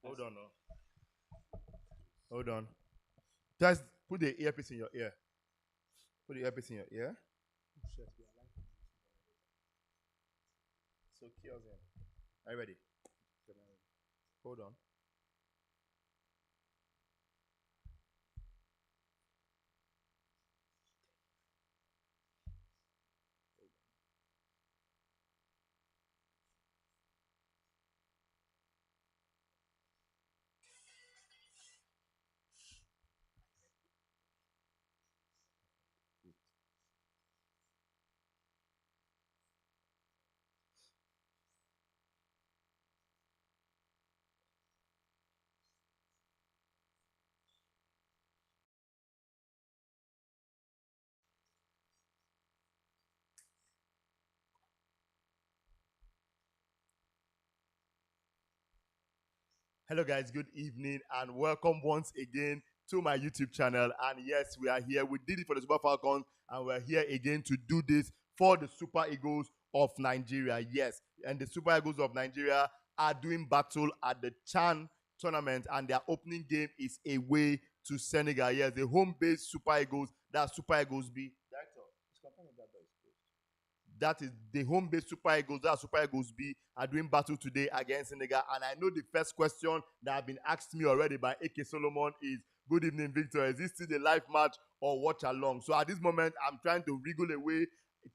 Hold on, no. Hold on. Just put the earpiece in your ear. Put the earpiece in your ear. So kills him. Are you ready? Hold on. Hello, guys. Good evening, and welcome once again to my YouTube channel. And yes, we are here. We did it for the Super Falcons, and we're here again to do this for the Super Eagles of Nigeria. Yes, and the Super Eagles of Nigeria are doing battle at the Chan tournament, and their opening game is away to Senegal. Yes, the home-based Super Eagles. That's Super Eagles B. Director, it's confirmed that door is closed. That is the home-based Super Eagles, that Super Eagles B, are doing battle today against Senegal. And I know the first question that have been asked me already by AK Solomon is, good evening, Victor. Is this still the live match or watch along? So at this moment, I'm trying to wriggle away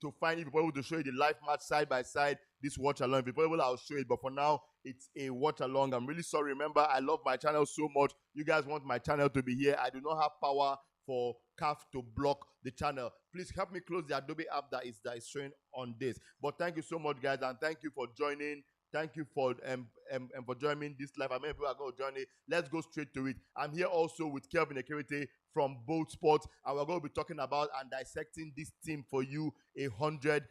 to find if people able to show you the live match side by side, this watch along. If people able, I'll show it. But for now, it's a watch along. I'm really sorry. Remember, I love my channel so much. You guys want my channel to be here. I do not have power for CAF to block the channel. Please help me close the Adobe app that is showing on this. But thank you so much, guys, and thank you for joining. Thank you for joining this live. I mean, people are going to join it. Let's go straight to it. I'm here also with Kelvin Ekirite from Bold Sports, and we're going to be talking about and dissecting this team for you 100%.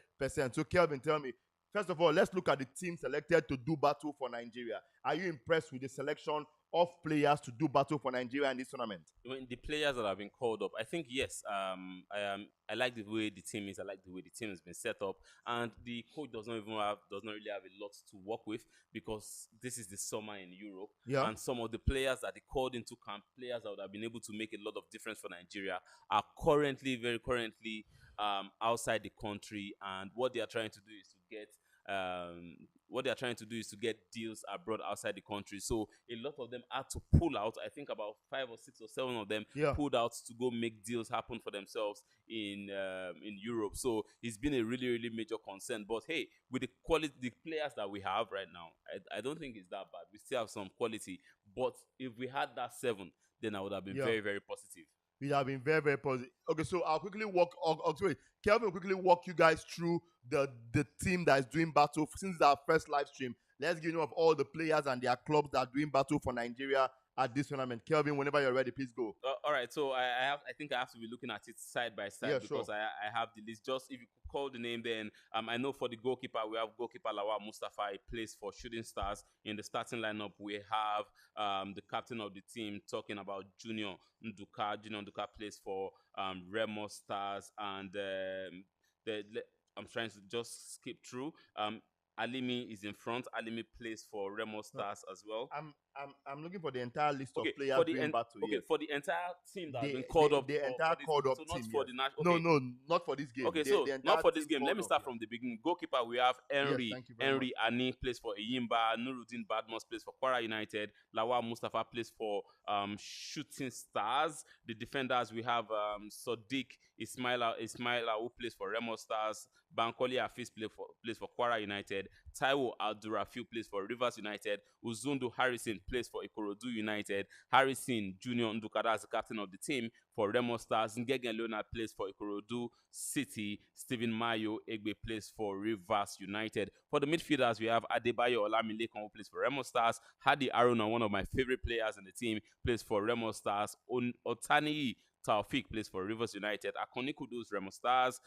So, Kelvin, tell me, first of all, let's look at the team selected to do battle for Nigeria. Are you impressed with the selection of players to do battle for Nigeria in this tournament? When the players that have been called up, I think yes. I like the way the team is. I like the way the team has been set up, and the coach does not really have a lot to work with because this is the summer in Europe, Yeah. and some of the players that they called into camp, players that would have been able to make a lot of difference for Nigeria, are very currently outside the country, and what they are trying to do is to get deals abroad outside the country. So a lot of them had to pull out. I think about 5 or 6 or 7 of them pulled out to go make deals happen for themselves in Europe. So it's been a really major concern. But hey, with the quality, the players that we have right now, I don't think it's that bad. We still have some quality. But if we had that 7, then I would have been very positive. We have been very positive. Okay, so I'll quickly walk. Sorry, Kelvin will quickly walk you guys through the team that is doing battle since it's our first live stream. Let's give you of all the players and their clubs that are doing battle for Nigeria at this tournament. Kelvin, whenever you're ready, please go. All right, so I think I have to be looking at it side by side because I have the list. Just if you could call the name, then I know for the goalkeeper we have goalkeeper Lawal Mustafa. He plays for Shooting Stars. In the starting lineup, we have the captain of the team talking about Junior Nduka. Junior Nduka plays for Remo Stars, and I'm trying to just skip through. Alimi is in front. Alimi plays for Remo Stars as well. I'm looking for the entire list of players doing battle. Okay, for the entire team that has been called up. The entire called up team. Not for the national. No, not for this game. Okay, so not for this game. Let me start from the beginning. Goalkeeper, we have Henry Ani plays for Eyimba. Nuruddin Badmus plays for Kwara United. Lawal Mustafa plays for Shooting Stars. The defenders, we have Sadiq Ismaila who plays for Remo Stars. Bankole Hafiz plays for Kwara United. Taiwo Abdurrafiu plays for Rivers United. Uzundu Harrison plays for Ikorodu United. Harrison Junior Ndukada is the captain of the team for Remo Stars. Ngegen Leonard plays for Ikorodu City. Stephen Mayo Egbe plays for Rivers United. For the midfielders, we have Adebayo Olamilekan who plays for Remo Stars. Hadi Aruna, one of my favorite players in the team, plays for Remo Stars. Otaniyi Taufik plays for Rivers United. Akoni Kudos, Remo Stars.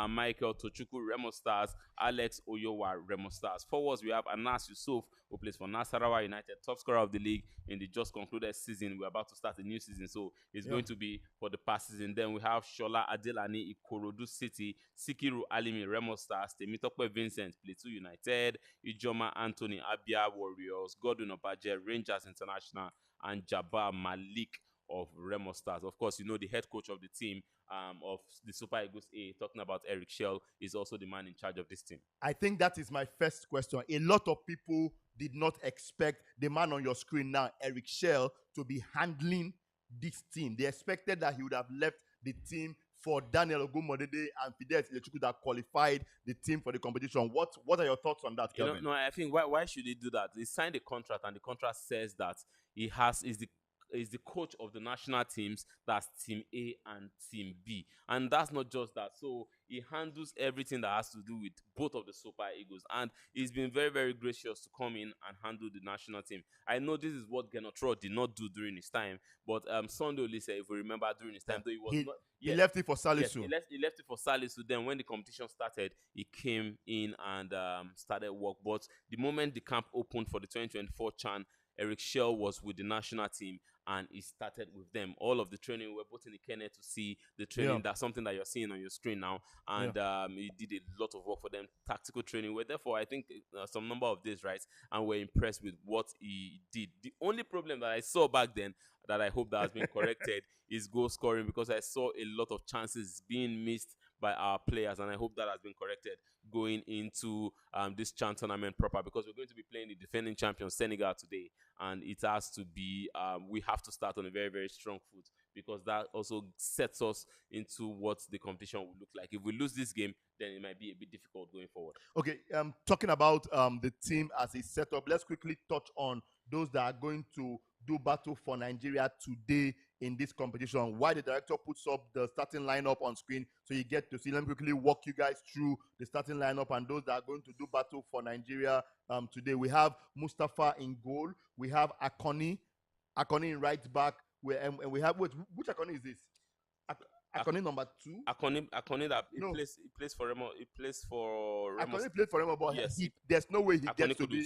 Michael Tochukwu, Remo Stars. Alex Oyowa, Remo Stars. Forwards, we have Anas Yusuf, who plays for Nasarawa United, top scorer of the league in the just concluded season. We're about to start a new season, so it's going to be for the past season. Then we have Shola Adelani, Ikorodu City. Sikiru Alimi, Remo Stars. Temitope Vincent, Plateau United. Ijoma Anthony, Abia Warriors. Godwin Obaje, Rangers International. And Jabbar Malik of Remo Stars. Of course, you know the head coach of the team of the Super Eagles A, talking about Eric Shell, is also the man in charge of this team. I think that is my first question. A lot of people did not expect the man on your screen now, Eric Shell, to be handling this team. They expected that he would have left the team for Daniel Ogumodede and Fides Ilechukwu that qualified the team for the competition. What are your thoughts on that, Kelvin? No, I think why should he do that? He signed a contract, and the contract says that he is the coach of the national teams. That's Team A and Team B. And that's not just that. So he handles everything that has to do with both of the Super Eagles. And he's been very, very gracious to come in and handle the national team. I know this is what Genotro did not do during his time. But Sunday Olise, if we remember, during his time, though he left it for Salisu. Yes, he left it for Salisu. Then when the competition started, he came in and started work. But the moment the camp opened for the 2024 CHAN, Eric Shell was with the national team and he started with them. All of the training, we were both in the Kenya to see the training. That's something that you're seeing on your screen now. And he did a lot of work for them, tactical training. We're therefore, I think, some number of days, right? And we're impressed with what he did. The only problem that I saw back then, that I hope that has been corrected, is goal scoring, because I saw a lot of chances being missed by our players, and I hope that has been corrected going into this CHAN tournament proper, because we're going to be playing the defending champion Senegal today, and it has to be we have to start on a very, very strong foot, because that also sets us into what the competition will look like. If we lose this game, then it might be a bit difficult going forward. Okay, talking about the team as a setup, let's quickly touch on those that are going to do battle for Nigeria today in this competition. Why the director puts up the starting lineup on screen, so you get to see. Let me quickly walk you guys through the starting lineup and those that are going to do battle for Nigeria today. We have Mustafa in goal. We have Akoni in right back. And we have which Akoni is this? Akoni number 2. Akoni that he plays for Remo. He plays for Remo. Akoni plays for Remo, but yes. There's no way he Akoni gets to be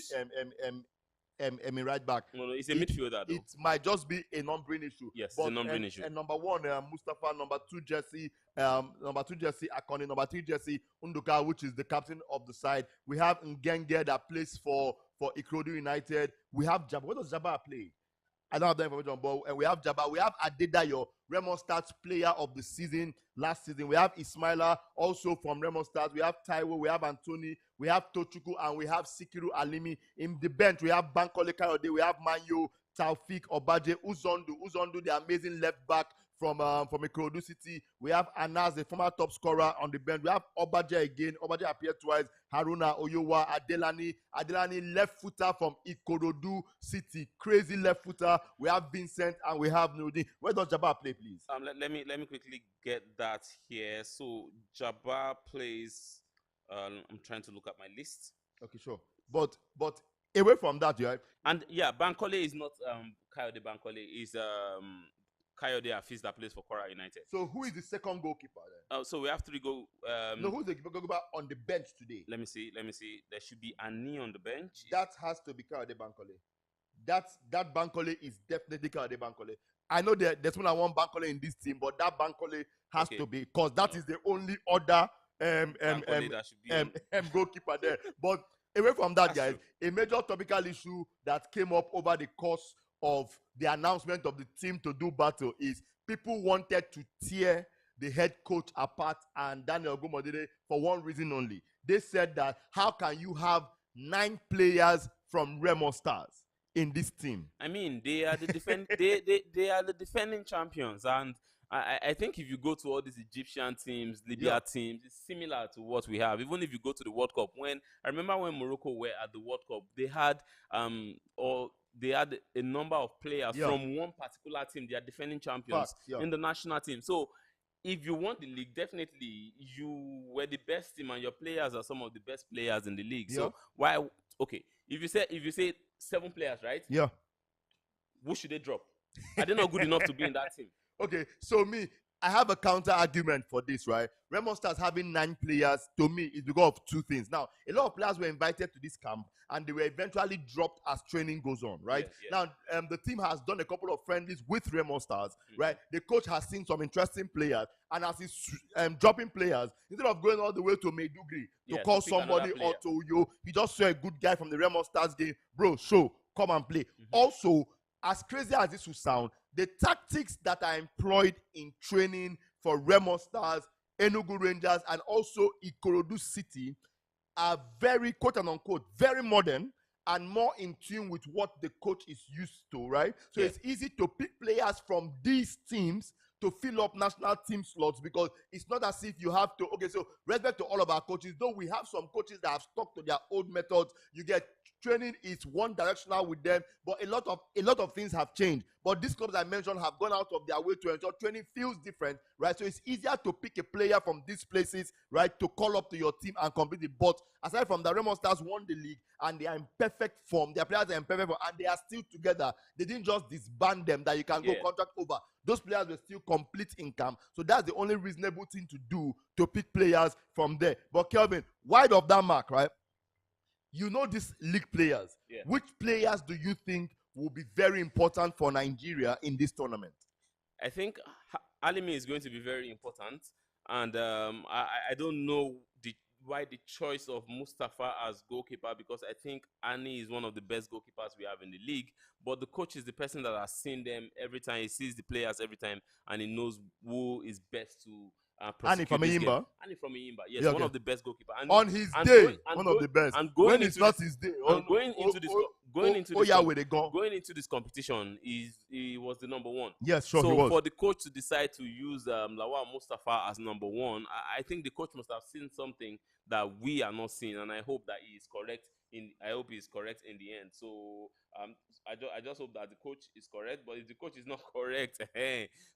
right back. No, he's a midfielder. It might just be a numbering issue. Yes, it's a numbering issue. And number 1, Mustafa. Number 2, Jesse. Number 2, Jesse Akoni. Number 3, Jesse Unduka, which is the captain of the side. We have Ngenge that plays for Ikorodu United. We have Jabba. What does Jabba play? I don't have that information, but we have Jabba. We have Adedayo, Remo Stars player of the season last season. We have Ismaila, also from Remo Stars. We have Taiwo, we have Anthony, we have Tochukwu, and we have Sikiru Alimi. In the bench, we have Bankole Kayode, we have Manyo, Taufik Obaje, Uzondu, the amazing left back from Ikorodu City. We have Anas, the former top scorer, on the bench. We have Obaje again. Obaje appeared twice. Haruna Oyowa, Adelani left footer from Ikorodu City, crazy left footer. We have Vincent and we have Nudin. Where does Jabbar play, please? Let me quickly get that here. So Jabbar plays. I'm trying to look at my list. Okay, sure. But away from that, yeah. And yeah, Bankole is not Kayode Bankole. Is Kayode Afis that plays for Kwara United. So who is the second goalkeeper then? So we have 3 goal. No, who's the goalkeeper on the bench today? Let me see. There should be Ani on the bench. That has to be Kayode Bankole. That Bankole is definitely Kayode Bankole. I know there's only one Bankole in this team, but that Bankole has to be, because that is the only other goalkeeper there. But away from that, guys, a major topical issue that came up over the course of the announcement of the team to do battle is people wanted to tear the head coach apart and Daniel Ogumodede for one reason only. They said that how can you have 9 players from Remo Stars in this team? I mean, they are the they are the defending champions, and I think if you go to all these Egyptian teams, Libya teams, it's similar to what we have. Even if you go to the World Cup, I remember when Morocco were at the World Cup, they had they had a number of players from one particular team. They are defending champions in the national team. So if you want the league, definitely you were the best team and your players are some of the best players in the league. So why? Okay, if you say 7 players, right? Yeah. Who should they drop? Are they not good enough to be in that team? Okay, so me, I have a counter argument for this, right? Remo Stars having 9 players, to me, is because of 2 things. Now, a lot of players were invited to this camp and they were eventually dropped as training goes on, right? Now, the team has done a couple of friendlies with Remo Stars, right? The coach has seen some interesting players, and as he's dropping players, instead of going all the way to Maiduguri to call somebody or to you, he just saw a good guy from the Remo Stars game, bro, come and play. Also, as crazy as this will sound, the tactics that are employed in training for Remo Stars, Enugu Rangers, and also Ikorodu City are very, quote and unquote, very modern and more in tune with what the coach is used to, right? So it's easy to pick players from these teams to fill up national team slots, because it's not as if you have to, okay, so respect to all of our coaches, though we have some coaches that have stuck to their old methods. You get training is one directional with them, but a lot of things have changed. But these clubs I mentioned have gone out of their way to ensure training feels different, right? So it's easier to pick a player from these places, right, to call up to your team and compete it. But aside from that, Remo Stars won the league and they are in perfect form. Their players are in perfect form and they are still together. They didn't just disband them that you can go contract over. Those players were still complete in camp. So that's the only reasonable thing to do, to pick players from there. But Kelvin, wide of that mark, right? You know these league players. Which players do you think will be very important for Nigeria in this tournament? I think Alimi is going to be very important. And I don't know why the choice of Mustafa as goalkeeper, because I think Ani is one of the best goalkeepers we have in the league. But the coach is the person that has seen them every time. He sees the players every time, and he knows who is best to Ani from Iyimba? Ani from Iyimba, yes, one of the best goalkeepers. On his day, one of the best. And when it's not his day. Going into this competition, he was the number one. Yes, sure, so he was. For the coach to decide to use Lawal Mustafa as number one, I think the coach must have seen something that we are not seeing, and I hope that he is correct. I hope he is correct in the end. So I just hope that the coach is correct. But if the coach is not correct,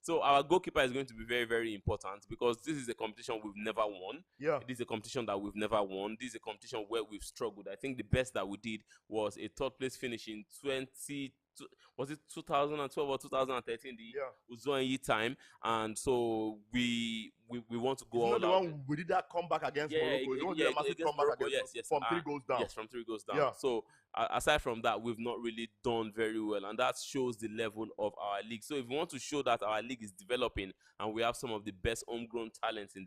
so our goalkeeper is going to be very, very important, because this is a competition we've never won. This is a competition that we've never won. This is a competition where we've struggled. I think the best that we did was a third place finish in 2012 or 2013, the Uzoenyi time, and so we want to go all out. The one we did that comeback against Morocco. Against Morocco. From 3 goals down. Yes, from 3 goals down. So aside from that, we've not really done very well, and that shows the level of our league. So if we want to show that our league is developing and we have some of the best homegrown talents on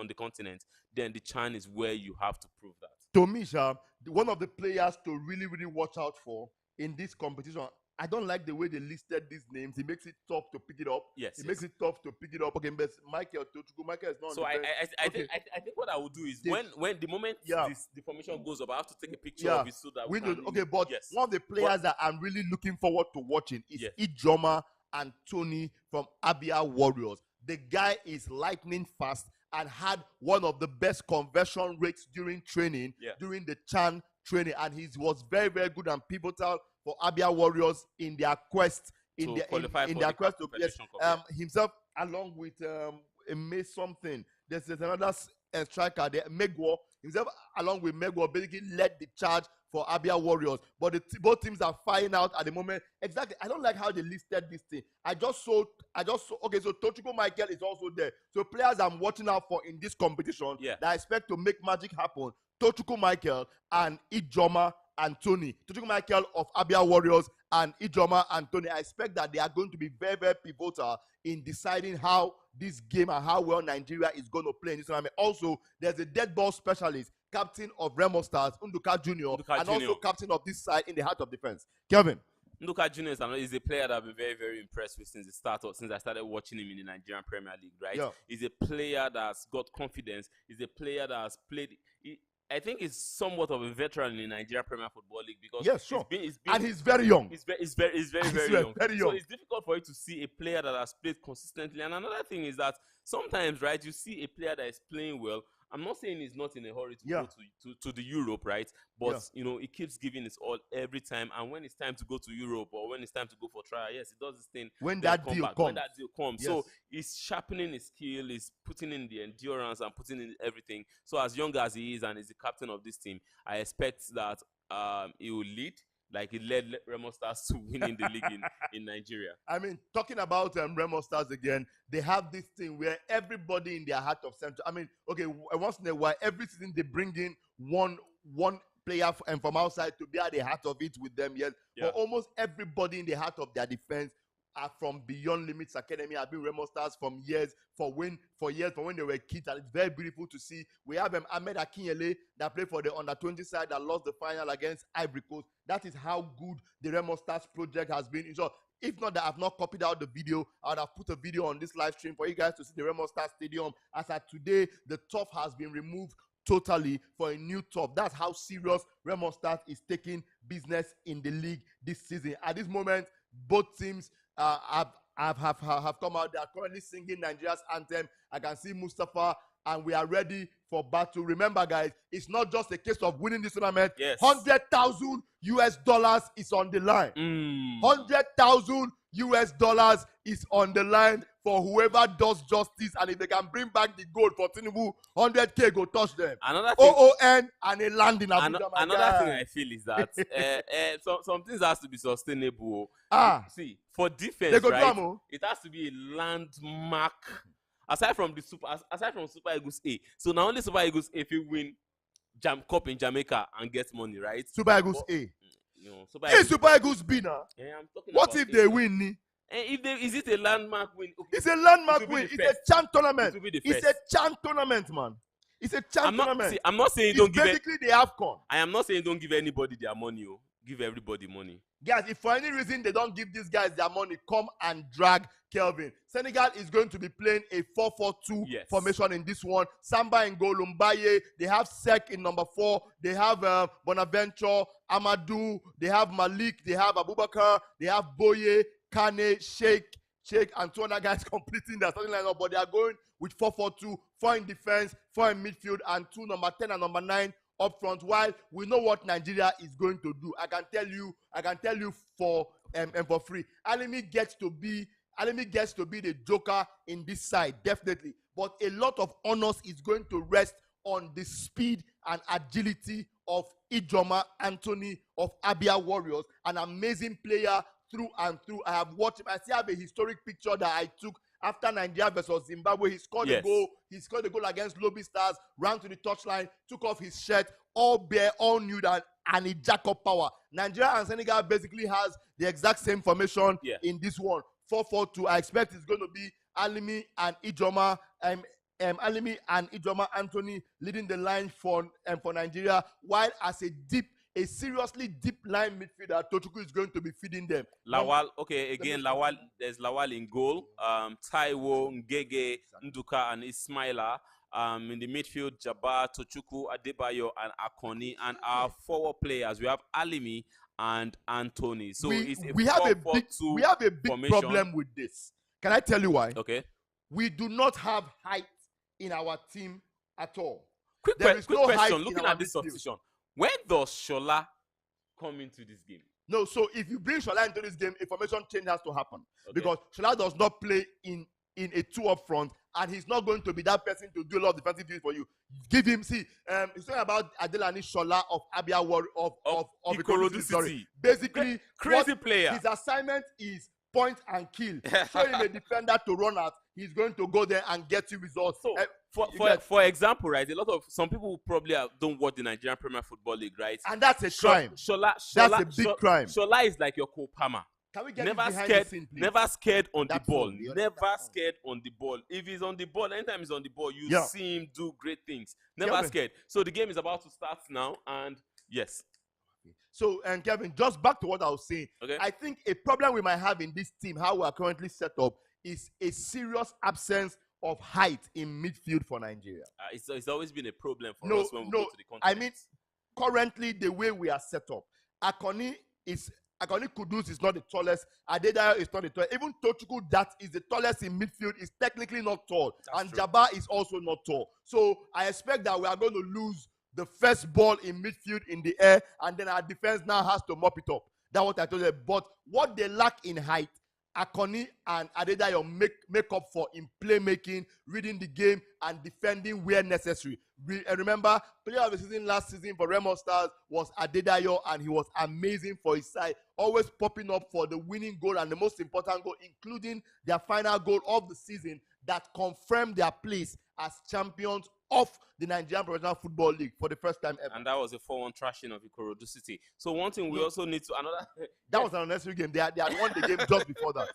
the continent, then the Chan is where you have to prove that. To me, one of the players to really, really watch out for in this competition, I don't like the way they listed these names. It makes it tough to pick it up. It makes it tough to pick it up. Okay, but Michael is not. So I think what I will do is when the moment the formation goes up, I have to take a picture of it so that we can. Okay, but one of the players that I'm really looking forward to watching is Ijoma and Tony from Abia Warriors. The guy is lightning fast and had one of the best conversion rates during training, during the Chan training, and he was very, very good and pivotal for Abia Warriors in their quest to himself, along with May something. There's another striker there, Megwo himself, along with Megwo, basically led the charge for Abia Warriors. But both teams are firing out at the moment. Exactly. I don't like how they listed this thing. I just saw. Okay, so Tochukwu Michael is also there. So players I'm watching out for in this competition that I expect to make magic happen: Tochukwu Michael and Ijoma and Tony. Tochukwu Michael of Abia Warriors and Ijoma and Tony. I expect that they are going to be very, very pivotal in deciding how this game and how well Nigeria is going to play in this tournament. Also, there's a dead ball specialist, captain of Remo Stars, Nduka Jr., and also captain of this side in the heart of defense. Kelvin. Nduka Jr. is a player that I've been very, very impressed with since I started watching him in the Nigerian Premier League, right? He's a player that's got confidence. He's a player that has played. I think he's somewhat of a veteran in the Nigerian Premier Football League, because and he's very young. He's very young. So it's difficult for you to see a player that has played consistently. And another thing is that sometimes, right, you see a player that is playing well. I'm not saying he's not in a hurry to go to the Europe, right? But he keeps giving his all every time. And when it's time to go to Europe or when it's time to go for trial, he does this thing. When that deal comes. So he's sharpening his skill, he's putting in the endurance and putting in everything. So as young as he is and is the captain of this team, I expect that he will lead. like it led Remo Stars to winning the league in Nigeria. I mean, talking about Remo Stars again, they have this thing where everybody in their heart of central. I mean, okay, once in a while, every season they bring in one player from outside to be at the heart of it with them. Yes, but almost everybody in the heart of their defense are from Beyond Limits Academy. Have been Remo Stars from years from when they were kids, and it's very beautiful to see. We have Ahmed Akinyele that played for the under-20 side that lost the final against Ivory Coast. That is how good the Remo Stars project has been. So if not that I've not copied out the video, I would have put a video on this live stream for you guys to see the Remo Stars Stadium. As at today, the turf has been removed totally for a new turf. That's how serious Remo Stars is taking business in the league this season. At this moment, both teams have come out. They are currently singing Nigeria's anthem. I can see Mustafa, and we are ready for battle. Remember, guys, it's not just a case of winning this tournament. Yes. $100,000 is on the line. $100,000 is on the line for whoever does justice, and if they can bring back the gold for Tinubu, 100K go touch them. Another thing, OON and a land in Abuja. Another thing I feel is that some things has to be sustainable. See, for defense, right, it has to be a landmark. Aside from Super Eagles A, so now only Super Eagles A if you win Cup in Jamaica and get money, right? Super Eagles A. Super Eagles B now. What if they win? Is it a landmark win? Okay. It's a landmark win. It's a CHAN tournament. It's a CHAN tournament, man. It's a CHAN tournament. I'm not saying don't give. Basically, the AFCON. I am not saying don't give anybody their money. Give everybody money. Guys, if for any reason they don't give these guys their money, come and drag Kelvin. Senegal is going to be playing a 4-4-2 formation in this one. Samba and Golumbaye. They have Sek in number 4. They have Bonaventure, Amadou. They have Malik. They have Abubakar. They have Boye, Kane, Sheikh, and 2 other guys completing their starting lineup. But they are going with 4-4-2, 4 in defense, 4 in midfield, and 2 number 10 and number 9 up front. While we know what Nigeria is going to do, I can tell you for free. Alimi gets to be the joker in this side, definitely. But a lot of honors is going to rest on the speed and agility of Ijoma Anthony of Abia Warriors, an amazing player through and through. I have watched him. I still have a historic picture that I took after Nigeria versus Zimbabwe. He scored a goal. He scored a goal against Lobby Stars, ran to the touchline, took off his shirt, all bare, all nude, and he jack up power. Nigeria and Senegal basically has the exact same formation in this one. 4-4-2. I expect it's going to be Alimi and Ijoma. Alimi and Ijoma Anthony leading the line for Nigeria, while as a seriously deep line midfielder, Tochukwu is going to be feeding them. Lawal, Lawal, there's Lawal in goal. Taiwo, Ngege, Nduka, and Ismaila. In the midfield, Jabbar, Tochukwu, Adebayo, and Akoni. And our forward players, we have Alimi and Anthony. So we have a big problem with this. Can I tell you why? Okay. We do not have height in our team at all. Quick question. Looking at this substitution, when does Shola come into this game? No, so if you bring Shola into this game, a formation change has to happen. Because Shola does not play in a 2 up front, and he's not going to be that person to do a lot of defensive duties for you. Give him, he's talking about Adelani Shola of Abia War of Ikorodu City. Basically, crazy player. His assignment is point and kill. Show him a defender to run at. He's going to go there and get you results. So, for example, right, some people probably don't watch the Nigerian Premier Football League, right? And that's a crime. That's a big crime. Shola is like your Kopama. Can we get never scared on the ball. Never scared on the ball. If he's on the ball, anytime he's on the ball, you see him do great things. Never scared. So the game is about to start now, and yes. So, and Kevin, just back to what I was saying. Okay. I think a problem we might have in this team, how we are currently set up, is a serious absence of height in midfield for Nigeria. It's always been a problem for us when we go to the continent. I mean, currently the way we are set up, Akoni Kudus is not the tallest. Adedayo is not the tallest. Even Tochukwu, that is the tallest in midfield, is technically not tall. That's true. Jabbar is also not tall. So I expect that we are going to lose the first ball in midfield in the air, and then our defense now has to mop it up. That's what I told you. But what they lack in height, Akoni and Adedayo make up for in playmaking, reading the game, and defending where necessary. Remember, player of the season last season for Remo Stars was Adedayo, and he was amazing for his side, always popping up for the winning goal and the most important goal, including their final goal of the season that confirmed their place as champions of the Nigerian Professional Football League for the first time ever. And that was a 4-1 trashing of Ikorodu City. So one thing we also need to that was an unnecessary game. They had won the game just before that.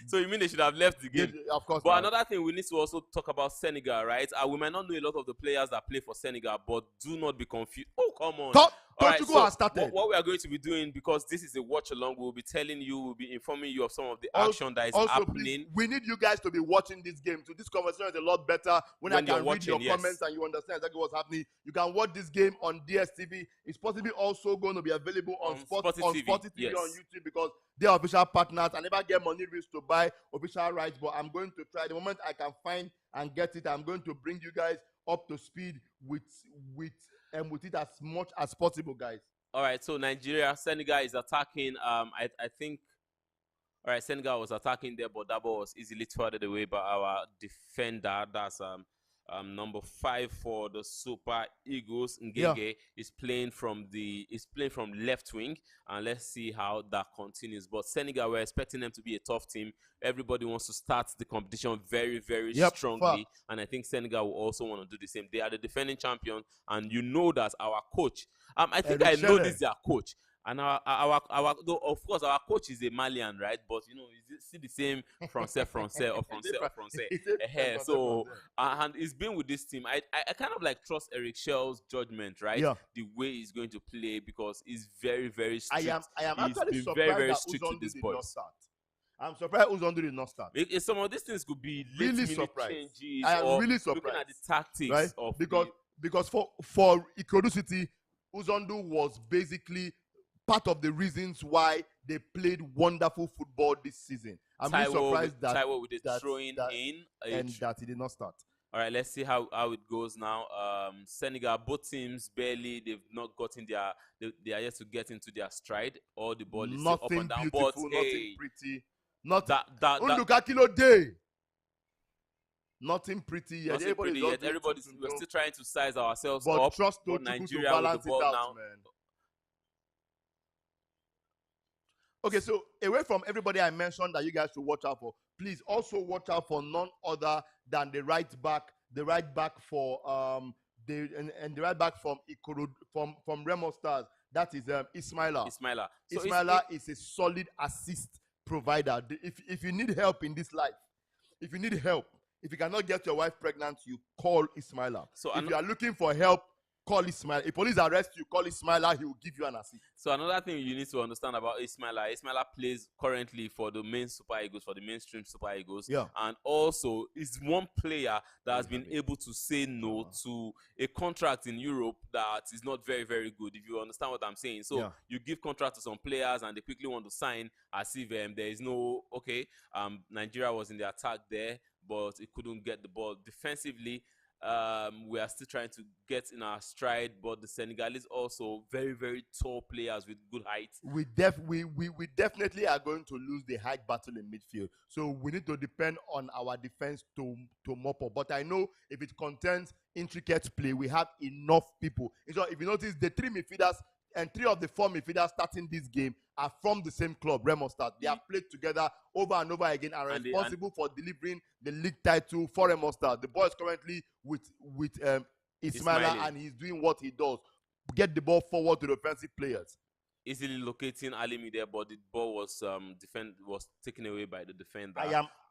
So you mean they should have left the game? Of course. But another thing we need to also talk about Senegal, right? We might not know a lot of the players that play for Senegal, but do not be confused. Oh, come on. Portugal has started. What we are going to be doing, because this is a watch along, we'll be telling you, we'll be informing you of some of the action that is happening. Please, we need you guys to be watching this game. So this conversation is a lot better when I can read your comments and you understand exactly what's happening. You can watch this game on DSTV. It's possibly also going to be available on Sport TV on YouTube, because they are official partners. I never get money risk to buy official rights, but I'm going to try. The moment I can find and get it, I'm going to bring you guys up to speed with it as much as possible, guys. All right, so Senegal is attacking. I think. All right, Senegal was attacking there, but that ball was easily thwarted away by our defender. That's number 5 for the Super Eagles. Ngege is playing from left wing, and let's see how that continues. But Senegal, we're expecting them to be a tough team. Everybody wants to start the competition very, very strongly, and I think Senegal will also want to do the same. They are the defending champion, and you know that our coach. I think I know this is our coach. And though, of course, our coach is a Malian, right? But you know, it's still the same français. So, and he's been with this team. I kind of like trust Eric Shell's judgment, right? Yeah. The way he's going to play, because he's very, very strict. I am actually surprised very, very strict with this boy. I'm surprised Uzondu did not start. Some of these things could be really surprised. Changes. I am really surprised. Looking at the tactics, right? Of because for Ikorodu City, Uzondu was basically part of the reasons why they played wonderful football this season. I'm really surprised that Taiwo with the throwing in and that he did not start. All right, let's see how it goes now. Senegal, both teams they've not gotten they are yet to get into their stride. All the ball is still up and down. Beautiful, but nothing pretty. Not that day. Nothing pretty yet. Everybody's we're still trying to size ourselves but up. Trust but Nigeria to balance with the ball it out, man. Okay, so away from everybody I mentioned that you guys should watch out for, please also watch out for none other than the right back for the right back from Ikorodu, from Remo Stars. That is Ismaila. So Ismaila is a solid assist provider. If you need help in this life, if you cannot get your wife pregnant, you call Ismaila. So if you are looking for help, call Ismaila. If police arrest you, call Ismaila. He will give you an assist. So another thing you need to understand about Ismaila plays currently for the main Super Eagles, for the mainstream Super Eagles. Yeah. And also is one player that has been able to say no to a contract in Europe that is not very, very good, if you understand what I'm saying. So you give contract to some players and they quickly want to sign as if there is no, Nigeria was in the attack there, but it couldn't get the ball defensively. We are still trying to get in our stride, but the Senegalese also very, very tall players with good height. We definitely are going to lose the height battle in midfield. So we need to depend on our defense to mop up. But I know if it contains intricate play, we have enough people. So if you notice, the 3 midfielders and 3 of the 4 midfielders starting this game are from the same club, Remo Stars. They have played together over and over again and are responsible for delivering the league title for Remo Stars. The boy is currently with Ismaila, and he's doing what he does. Get the ball forward to the offensive players. Easily locating Alimi there, but the ball was taken away by the defender.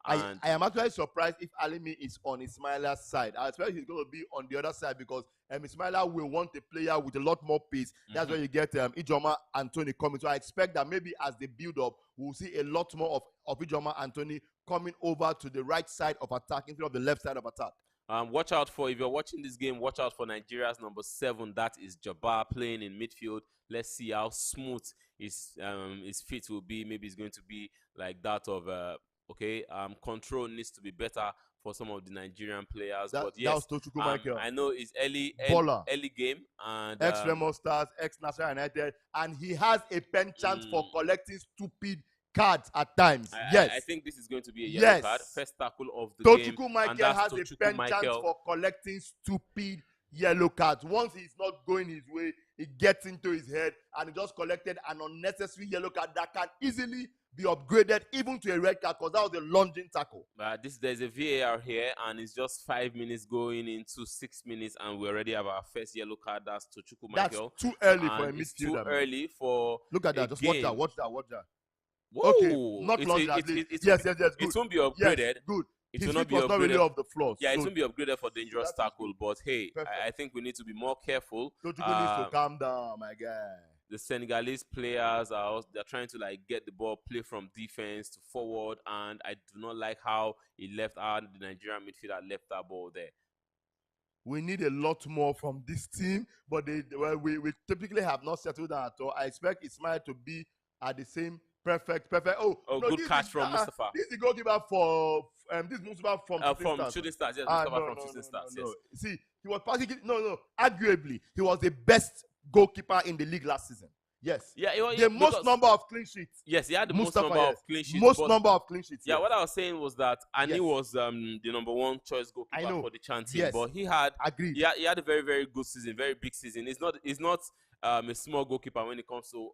I am actually surprised if Alimi is on Ismaila's side. I expect he's going to be on the other side because Ismaila will want a player with a lot more pace. That's why you get Ijoma Anthony coming. So I expect that maybe as they build up, we'll see a lot more of Ijoma Anthony coming over to the right side of attack instead of the left side of attack. Watch out for, if you're watching this game, watch out for Nigeria's number 7. That is Jabbar playing in midfield. Let's see how smooth his feet will be. Maybe it's going to be like that of control needs to be better for some of the Nigerian players. But yes, I know it's early game and ex Remo Stars, ex National United, and he has a penchant for collecting stupid cards at times. I think this is going to be a yellow card. First tackle of the game. Tochukwu Michael has a penchant for collecting stupid yellow cards. Once he's not going his way, it gets into his head, and he just collected an unnecessary yellow card that can easily be upgraded even to a red card, because that was a lunging tackle. There's a VAR here, and it's just 5 minutes going into 6 minutes, and we already have our first yellow card. That's Tochukwu Michael. That's too early for a midfielder. It's too early for. Look at that. Just watch that. Whoa. Okay, not long. Yes, good. It won't be upgraded. Yes, good. It will not be upgraded. Not really off the floor. Yeah, it won't be upgraded for dangerous tackle. But hey, I think we need to be more careful. Tochukwu needs to calm down, my guy. The Senegalese players they're trying to get the ball, play from defense to forward, and I do not like how he left out. The Nigerian midfielder left that ball there. We need a lot more from this team, but we typically have not settled down at all. I expect Ismail to be at the same perfect. Oh, no, good catch from Mustafa. This is the goalkeeper for this Mustafa from Shooting Stars. Yes, Mustafa from Shooting Stars. Yes. See, he was practically arguably he was the best goalkeeper in the league last season. Yes. Yeah, the most number of clean sheets. Yes, he had the most number of clean sheets. Most number of clean sheets. Yeah, what I was saying was that Ani was the number one choice goalkeeper for the Chan team. But he had he had a very, very good season, very big season. It's not a small goalkeeper when it comes to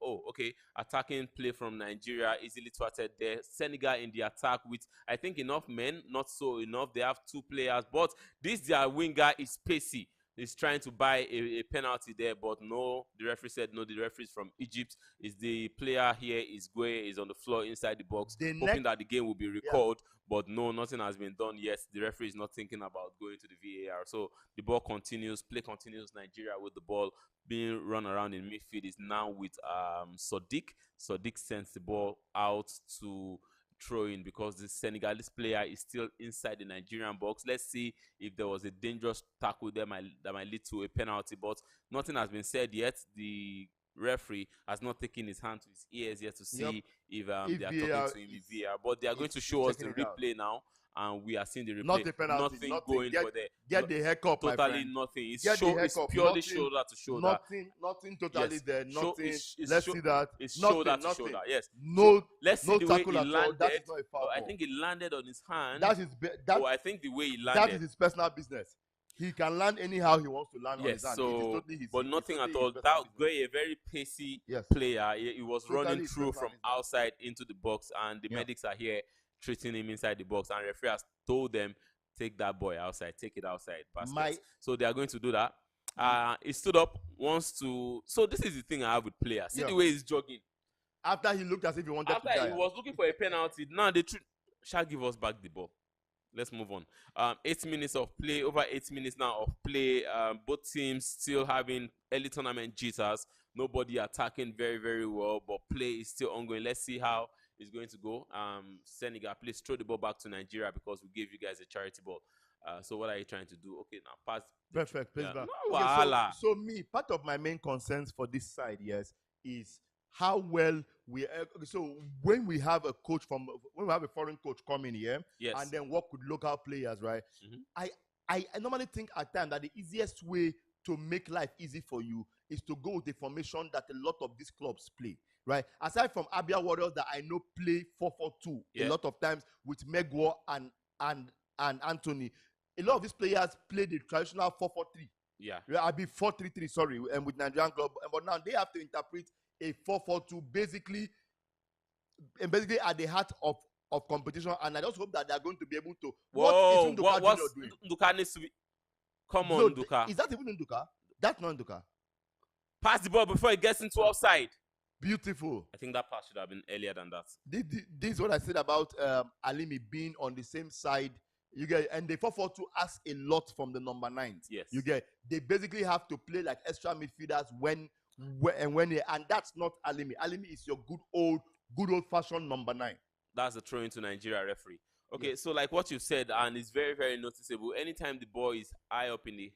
attacking play from Nigeria, easily thwarted there. Senegal in the attack with I think enough men, not so enough. They have 2 players, but their winger is pacey. He's trying to buy a penalty there, but no, the referee said no. The referee is from Egypt. Is the player here is Gueye is on the floor inside the box, hoping that the game will be recalled. But no, nothing has been done yet. The referee is not thinking about going to the VAR. So the ball continues, play continues. Nigeria with the ball being run around in midfield is now with Sadiq. Sadiq sends the ball out to throw in because the Senegalese player is still inside the Nigerian box. Let's see if there was a dangerous tackle there that might lead to a penalty, but nothing has been said yet. The referee has not taken his hand to his ears yet to see if they are talking to him in VR. But they are going to show us the replay now, and we are seeing the replay. Not the penalty. Nothing going for there. Get the heck up, totally my friend. Nothing. It's purely shoulder to shoulder. Nothing totally there. Nothing. Let's see that. It's shoulder to shoulder. Yes. No. Let's see the way he landed. That is not a foul. I think he landed on his hand. I think the way he landed. That is his personal business. He can land anyhow he wants to land on his hand. But nothing at all. That Gueye, a very pacey player. He was running through from outside into the box, and the medics are here treating him inside the box. And referee has told them, take that boy outside, take it outside. So they are going to do that. He stood up, wants to. So this is the thing I have with players. See the way he's jogging. After he looked as if he wanted to die. After he was looking for a penalty. Now they shall give us back the ball. Let's move on. 8 minutes of play, over 8 minutes now of play. Both teams still having early tournament jitters. Nobody attacking very, very well, but play is still ongoing. Let's see how it's going to go. Senegal, please throw the ball back to Nigeria because we gave you guys a charity ball. So what are you trying to do? Okay, now pass. Perfect. Please back. No, okay, so me, part of my main concerns for this side, yes, is how well we so when we have a foreign coach coming here, and then work with local players, right? I normally think at times that the easiest way to make life easy for you is to go with the formation that a lot of these clubs play, right? Aside from Abia Warriors that I know play 4-4-2 a lot of times with Megwo and Anthony, a lot of these players play the traditional 4-4-3. Yeah, I'll be 4-3-3, sorry, and with Nigerian club, but now they have to interpret a 4-4-2 basically at the heart of competition, and I just hope that they are going to be able to. What's Nduka needs to be? Come on, Nduka. Is that even Nduka? That's not Nduka. Pass the ball before it gets into offside. Beautiful. I think that pass should have been earlier than that. This is what I said about Alimi being on the same side. You get, and the 4-4-2 asks a lot from the number 9s. Yes. You get, they basically have to play like extra midfielders and that's not Alimi. Alimi is your good old fashioned number 9. That's the throw into Nigeria referee. Okay, so like what you said, and it's very, very noticeable. Anytime the ball is high up in the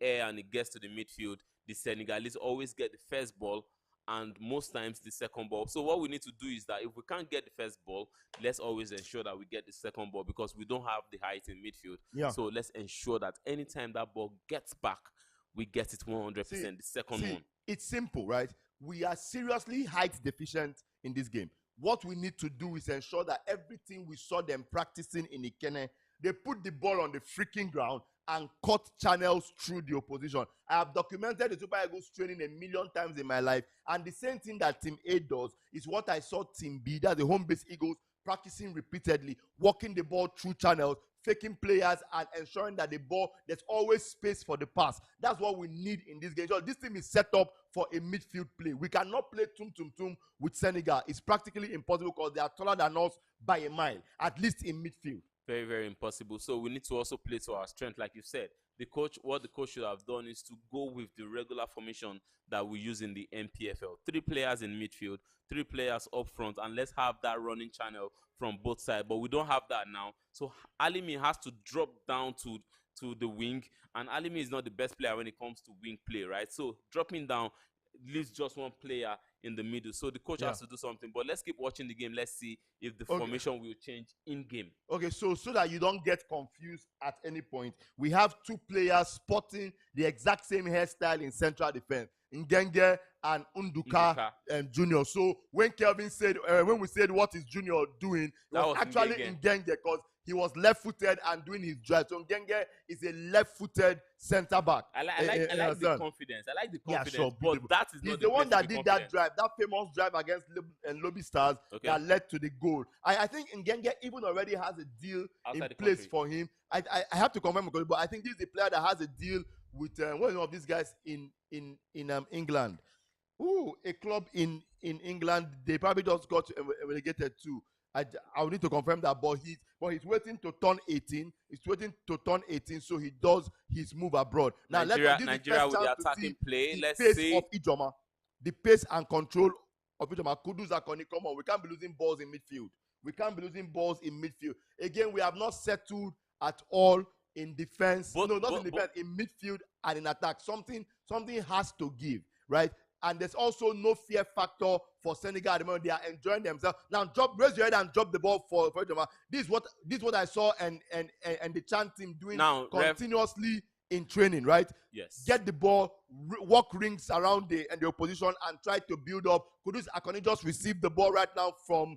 air and it gets to the midfield, the Senegalese always get the first ball and most times the second ball. So what we need to do is that if we can't get the first ball, let's always ensure that we get the second ball because we don't have the height in midfield. Yeah. So let's ensure that anytime that ball gets back, we get it 100%. The second one. It's simple, right? We are seriously height deficient in this game. what we need to do is ensure that everything we saw them practicing in Ikene, they put the ball on the freaking ground and cut channels through the opposition. I have documented the Super Eagles training a million times in my life, and the same thing that Team A does is what I saw Team B, that's the home-based Eagles, practicing repeatedly, walking the ball through channels, faking players, and ensuring that the ball, there's always space for the pass. That's what we need in this game. So this team is set up for a midfield play. We cannot play tum with Senegal. It's practically impossible because they are taller than us by a mile, at least in midfield. Very, very impossible. So we need to also play to our strength, like you said. What the coach should have done is to go with the regular formation that we use in the NPFL. 3 players in midfield, 3 players up front, and let's have that running channel from both sides. But we don't have that now. So Alimi has to drop down to the wing, and Alimi is not the best player when it comes to wing play, right? So dropping down leaves just one player in the middle. So the coach has to do something. But let's keep watching the game. Let's see if the formation will change in game. Okay, so that you don't get confused at any point, we have 2 players sporting the exact same hairstyle in central defense, Ngenge and Unduka Junior. So when Kelvin said, when we said what is Junior doing, it was actually Ngenge because he was left-footed and doing his drive. So Ngenge is a left-footed center back. I like the confidence. I like the confidence. Yeah, sure, but that is he's not the one that did that drive, that famous drive against Lobby Stars that led to the goal. I think Ngenge even already has a deal outside in place for him. I have to confirm, but I think this is a player that has a deal with one of these guys in England. Ooh, a club in England. They probably just got relegated too. I will need to confirm that, but he's waiting to turn 18. He's waiting to turn 18, so he does his move abroad. Now Nigeria with the attacking play. Let's see of Ijoma, the pace and control of Ijoma. Kudus Akoni, come on, we can't be losing balls in midfield. We can't be losing balls in midfield. Again, we have not settled at all in defense. In defense, in midfield and in attack. Something has to give, right? And there's also no fear factor for Senegal at the moment. They are enjoying themselves. Now, raise your head and drop the ball for Ijoma. This is what I saw and the Chan team doing now, continuously in training, right? Yes. Get the ball, walk rings around the opposition and try to build up. Kudus Akoni just received the ball right now from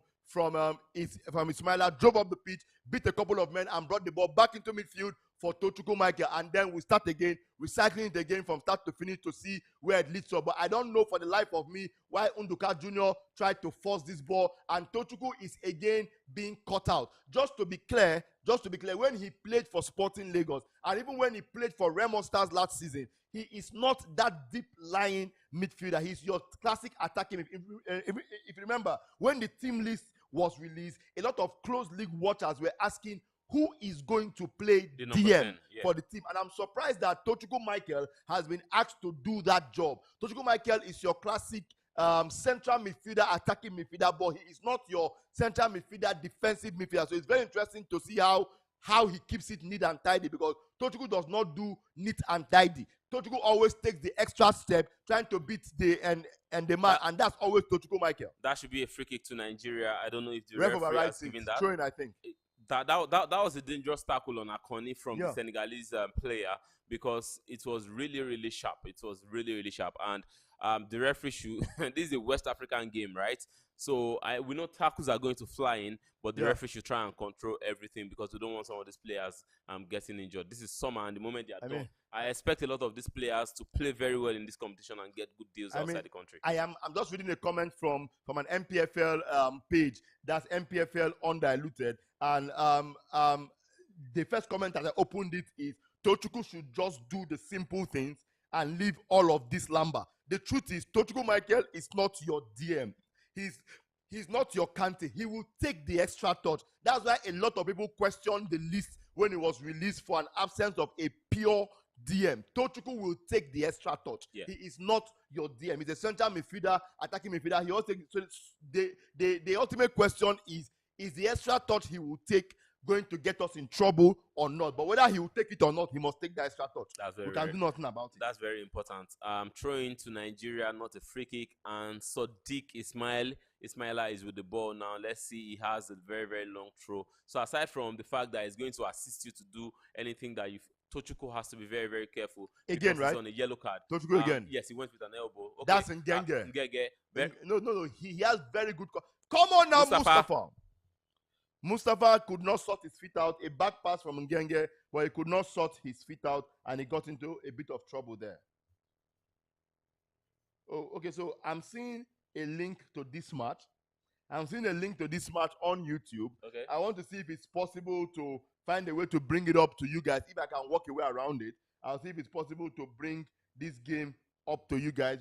Ismaila, drove up the pitch, beat a couple of men and brought the ball back into midfield for Tochukwu Michael, and then we start again, recycling it again from start to finish to see where it leads to. But I don't know for the life of me why Unduka Jr. tried to force this ball, and Tochukwu is again being cut out. Just to be clear, when he played for Sporting Lagos, and even when he played for Remo Stars last season, he is not that deep-lying midfielder. He's your classic attacking. If you remember, when the team list was released, a lot of close league watchers were asking who is going to play DM for the team. And I'm surprised that Tochukwu Michael has been asked to do that job. Tochukwu Michael is your classic central midfielder, attacking midfielder, but he is not your central midfielder, defensive midfielder. So it's very interesting to see how he keeps it neat and tidy, because Tochukwu does not do neat and tidy. Tochukwu always takes the extra step trying to beat the man, and that's always Tochukwu Michael. That should be a free kick to Nigeria. I don't know if the referee has given that. Throwing, I think. That was a dangerous tackle on Akoni from the Senegalese player, because it was really, really sharp. It was really, really sharp. And the referee should this is a West African game, right? So we know tackles are going to fly in, but the referee should try and control everything, because we don't want some of these players getting injured. This is summer, and the moment they are done, I expect a lot of these players to play very well in this competition and get good deals outside the country. I'm just reading a comment from an MPFL page. That's MPFL Undiluted. And the first comment that I opened it is, Tochukwu should just do the simple things and leave all of this lumber. The truth is, Tochukwu Michael is not your DM. He's not your Kante. He will take the extra touch. That's why a lot of people questioned the list when it was released for an absence of a pure DM. Tochukwu will take the extra touch. Yeah. He is not your DM. He's a central midfielder, attacking midfielder. He also the ultimate question is the extra touch he will take going to get us in trouble or not? But whether he will take it or not, he must take the extra touch. We can do nothing about it. That's very important. Throwing to Nigeria, not a free kick. And Sadiq Ismaila is with the ball now. Let's see, he has a very, very long throw. So aside from the fact that he's going to assist you to do anything that you Tochukwu has to be very, very careful. Again, because right? he's on a yellow card. Tochukwu again. Yes, he went with an elbow. Okay. That's Ngenge. Ngenge. No. He has very good. Come on now, Mustafa could not sort his feet out. A back pass from Ngenge, but he could not sort his feet out, and he got into a bit of trouble there. Oh, okay. So I'm seeing a link to this match. I'm seeing a link to this match on YouTube. Okay. I want to see if it's possible to find a way to bring it up to you guys. If I can work a way around it, I'll see if it's possible to bring this game up to you guys.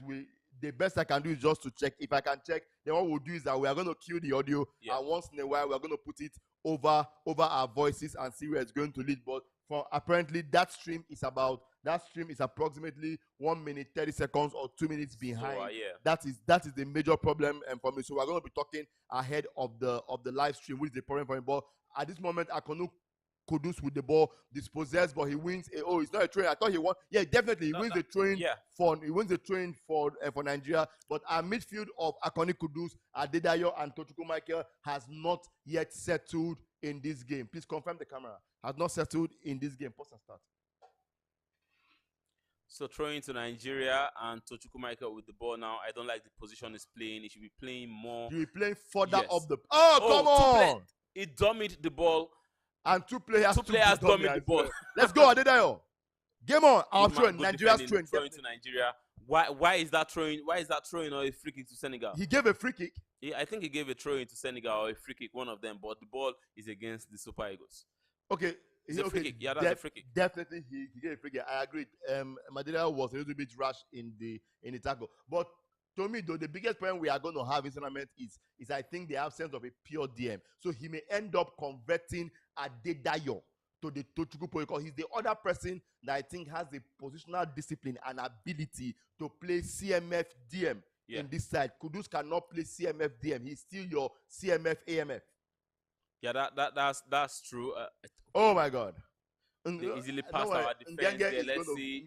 The best I can do is just to check. If I can check, then what we'll do is that we are going to cue the audio, and once in a while we're going to put it over our voices and see where it's going to lead. But apparently that stream is approximately 1 minute 30 seconds or 2 minutes behind. So, that is the major problem for me. So we're going to be talking ahead of the live stream, which is the problem for me. But at this moment, Akonu Kudus with the ball, dispossessed, but he wins. It's not a train. I thought he won. Yeah, definitely he wins the train. He wins the train for Nigeria. But our midfield of Akoni Kudus, Adedayo, and Tochukwu Michael has not yet settled in this game. Please confirm the camera. Has not settled in this game. Pause and start. So throwing to Nigeria and Tochukwu Michael with the ball now. I don't like the position he's playing. He should be playing more. He should be playing further up the. Come on! He dominated the ball. And two players dominate the ball. Let's go, Adedayo. Game on. Our train. Nigeria's train. Throwing to Nigeria. Why is that throwing? Why is that throwing or a free kick to Senegal? He gave a free kick. Yeah, I think he gave a throw-in to Senegal or a free kick, one of them. But the ball is against the Super Eagles. Okay. It's a free kick. Yeah, that's a free kick. Definitely, he gave a free kick. I agree. Madera was a little bit rash in the tackle. But to me, though, the biggest problem we are going to have in this tournament is I think the absence of a pure DM. So he may end up converting Adedayo to the Tochukwu because he's the other person that I think has the positional discipline and ability to play CMF DM in this side. Kudus cannot play CMF DM. He's still your CMF AMF. Yeah, that's true. Oh my God. They easily passed our defense. Let's see.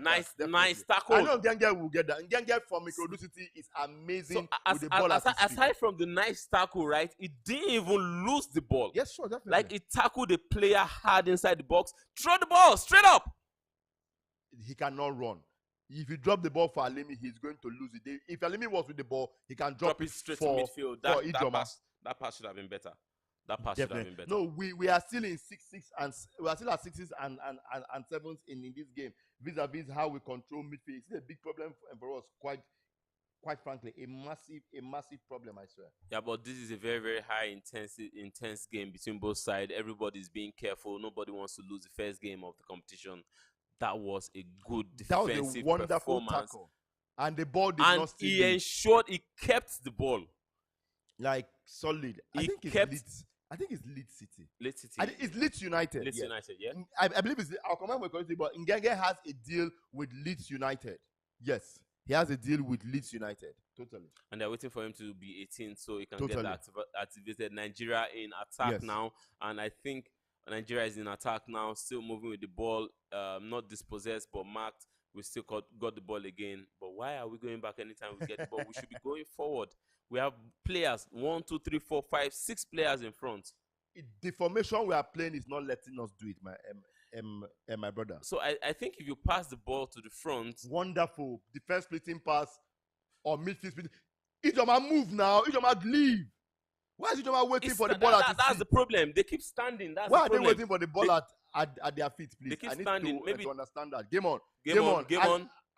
Nice tackle. I know Ngenge will get that. Ngenge from Microdusity is amazing with the ball. Aside from the nice tackle, right? It didn't even lose the ball. Yes, sure, definitely. Like it tackled the player hard inside the box. Throw the ball straight up. He cannot run. If you drop the ball for Alimi, he's going to lose it. If Alimi was with the ball, he can drop it straight for, to midfield. That pass should have been better. That pass should have been better. No, we are still in 6-6 and we are still at 6s and 7s in this game. Vis-a-vis how we control midfield. It's a big problem for us, quite frankly, a massive problem, I swear. Yeah, but this is a very, very high intense game between both sides. Everybody's being careful. Nobody wants to lose the first game of the competition. That was a good defensive that was a wonderful performance. Tackle. And the ball did not stay. He ensured he kept the ball. Like solid. I think it's Leeds City. Leeds City. It's Leeds United. Leeds United, yeah. I believe I'll comment with correctly, but Ngenge has a deal with Leeds United. Yes. He has a deal with Leeds United. Totally. And they're waiting for him to be 18 so he can get that activated. Nigeria in attack now. And I think Nigeria is in attack now, still moving with the ball, not dispossessed but marked. We still got the ball again. But why are we going back anytime we get the ball? We should be going forward. We have players, 1, 2, 3, 4, 5, 6 players in front. The formation we are playing is not letting us do it, my brother. So I think if you pass the ball to the front. Wonderful. Defense splitting pass or midfield splitting. Ijoma move now. Ijoma leave. Why is Ijoma waiting for the ball at his feet? That's the problem. They keep standing. Why are they waiting for the ball at their feet, please? They keep standing. Maybe to understand that. Game on.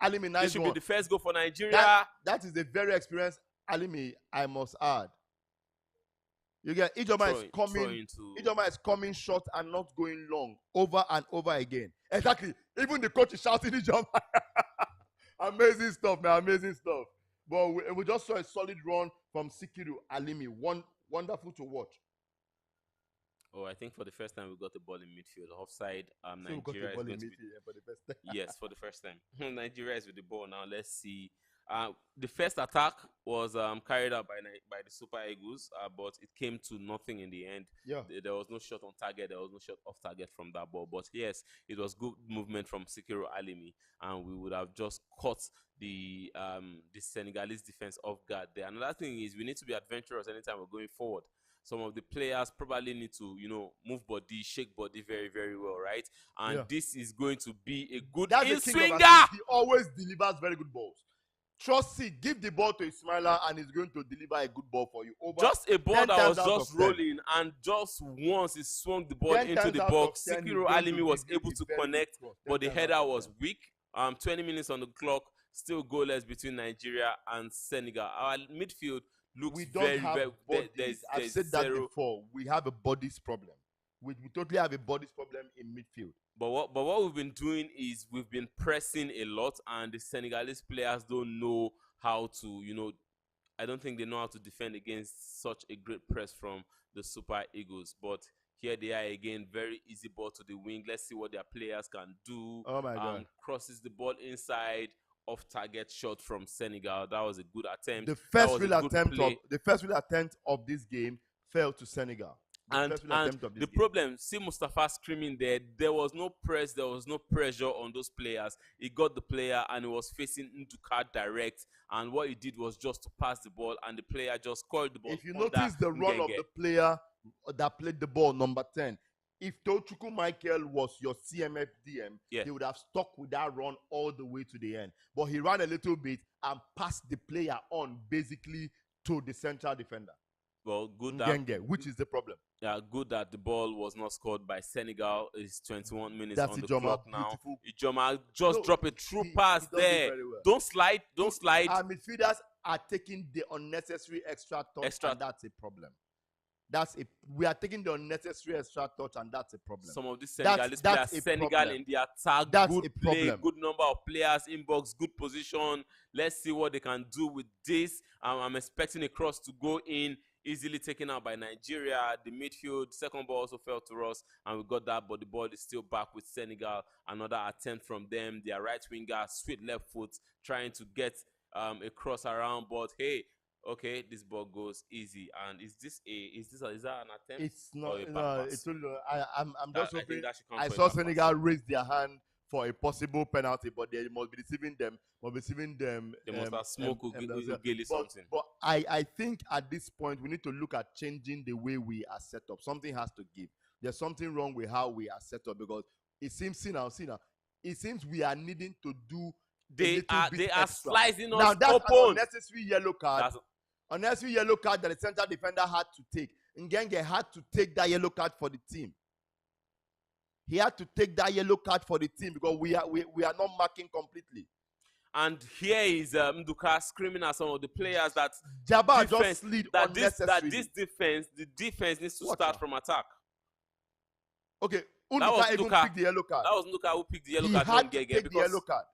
Alimi, nice. This should be the first goal for Nigeria. That is a very experienced Alimi, I must add. You get Ijoma is coming short and not going long, over and over again. Exactly. Even the coach is shouting Ijoma. Amazing stuff, man. Amazing stuff. But we just saw a solid run from Sikiru Alimi. Wonderful to watch. Oh, I think for the first time we got the ball in midfield. Offside. Nigeria is going to be for the first time. Yes, for the first time. Nigeria is with the ball now. Let's see. The first attack was carried out by the Super Eagles, but it came to nothing in the end. Yeah. There was no shot on target. There was no shot off target from that ball. But yes, it was good movement from Sikiru Alimi, and we would have just caught the Senegalese defense off guard there. Another thing is we need to be adventurous anytime we're going forward. some of the players probably need to, move body, shake body very, very well, right? And this is going to be a good in-swinger. He always delivers very good balls. Trust it, give the ball to Ismaila and he's going to deliver a good ball for you. Just a ball that was just rolling, and just once he swung the ball into the box, Sikiru Alimi was able to connect, but the header was weak. 20 minutes on the clock, still goalless between Nigeria and Senegal. Our midfield looks very. I've said that before. We have a bodies problem. We totally have a bodies problem in midfield. But what we've been doing is we've been pressing a lot, and the Senegalese players don't know how to, I don't think they know how to defend against such a great press from the Super Eagles. But here they are again, very easy ball to the wing. Let's see what their players can do. Oh my God. Crosses the ball inside, off target shot from Senegal. That was a good attempt. The first real attempt of this game fell to Senegal. And the problem, see Mustafa screaming there was no press, there was no pressure on those players. He got the player and he was facing Nduka direct, and what he did was just to pass the ball, and the player just called the ball. If you notice the run of the player that played the ball, number 10, if Tochukwu Michael was your CMF DM, he would have stuck with that run all the way to the end. But he ran a little bit and passed the player on basically to the central defender. Well, good that, which is the problem. Yeah, good that the ball was not scored by Senegal. It's 21 minutes on the clock now. Ijoma just drop a true pass there. Well. Don't slide. Our midfielders are taking the unnecessary extra touch, and that's a problem. We are taking the unnecessary extra touch, and that's a problem. Some of these Senegalese players, Senegal in the attack, good play, good number of players, inbox, good position. Let's see what they can do with this. I'm expecting a cross to go in. Easily taken out by Nigeria. The midfield, second ball also fell to us, and we got that, but the ball is still back with Senegal. Another attempt from them. Their right winger, sweet left foot, trying to get a cross around, but hey, okay, this ball goes easy. And is that an attempt? It's not. No, it's only, I'm just hoping. I saw Senegal raise their hand for a possible penalty, but they must be deceiving them. They must have smoked something. But I think at this point we need to look at changing the way we are set up. Something has to give. There's something wrong with how we are set up, because it seems it seems we are needing to do. They are slicing us now. That's open. An unnecessary yellow card. Unnecessary yellow card that the center defender had to take. Ngenge had to take that yellow card for the team. He had to take that yellow card for the team because we are not marking completely. And here is Nduka screaming at some of the players that Jabba just slid unnecessarily. The defense needs to start from attack. Okay, Nduka even picked the yellow card. That was Nduka who picked the yellow card. He had to take the yellow card.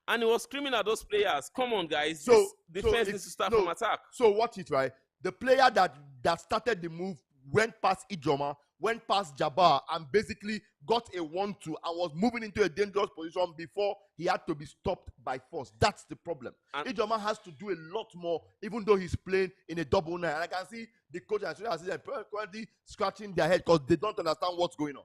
And he was screaming at those players, "Come on, guys! This defense needs to start from attack." So watch it, right? The player that started the move went past Ijoma, went past Jabbar, and basically got a 1-2 and was moving into a dangerous position before he had to be stopped by force. That's the problem. And Ijoma has to do a lot more, even though he's playing in a double 9. And I can see the coach and student assistant currently scratching their head because they don't understand what's going on.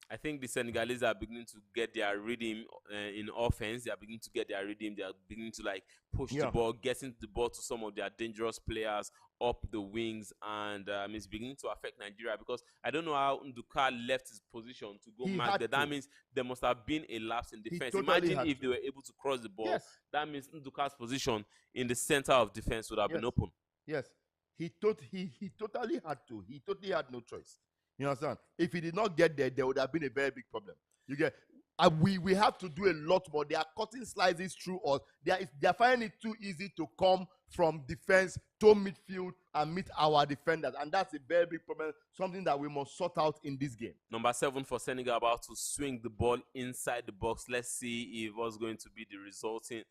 I think the Senegalese are beginning to get their rhythm in offense. They are beginning to get their rhythm. They are beginning to push the ball, getting the ball to some of their dangerous players up the wings, and it's beginning to affect Nigeria, because I don't know how Nduka left his position to go mark there. That means there must have been a lapse in defense. Imagine if they were able to cross the ball. Yes. That means Nduka's position in the center of defense would have been open. Yes, he totally had to. He totally had no choice. You understand? If he did not get there, there would have been a very big problem. You get? We have to do a lot more. They are cutting slices through us. They are finding it too easy to come from defense to midfield and meet our defenders, and that's a very big problem. Something that we must sort out in this game. Number 7 for Senegal, about to swing the ball inside the box. Let's see if what's going to be the resulting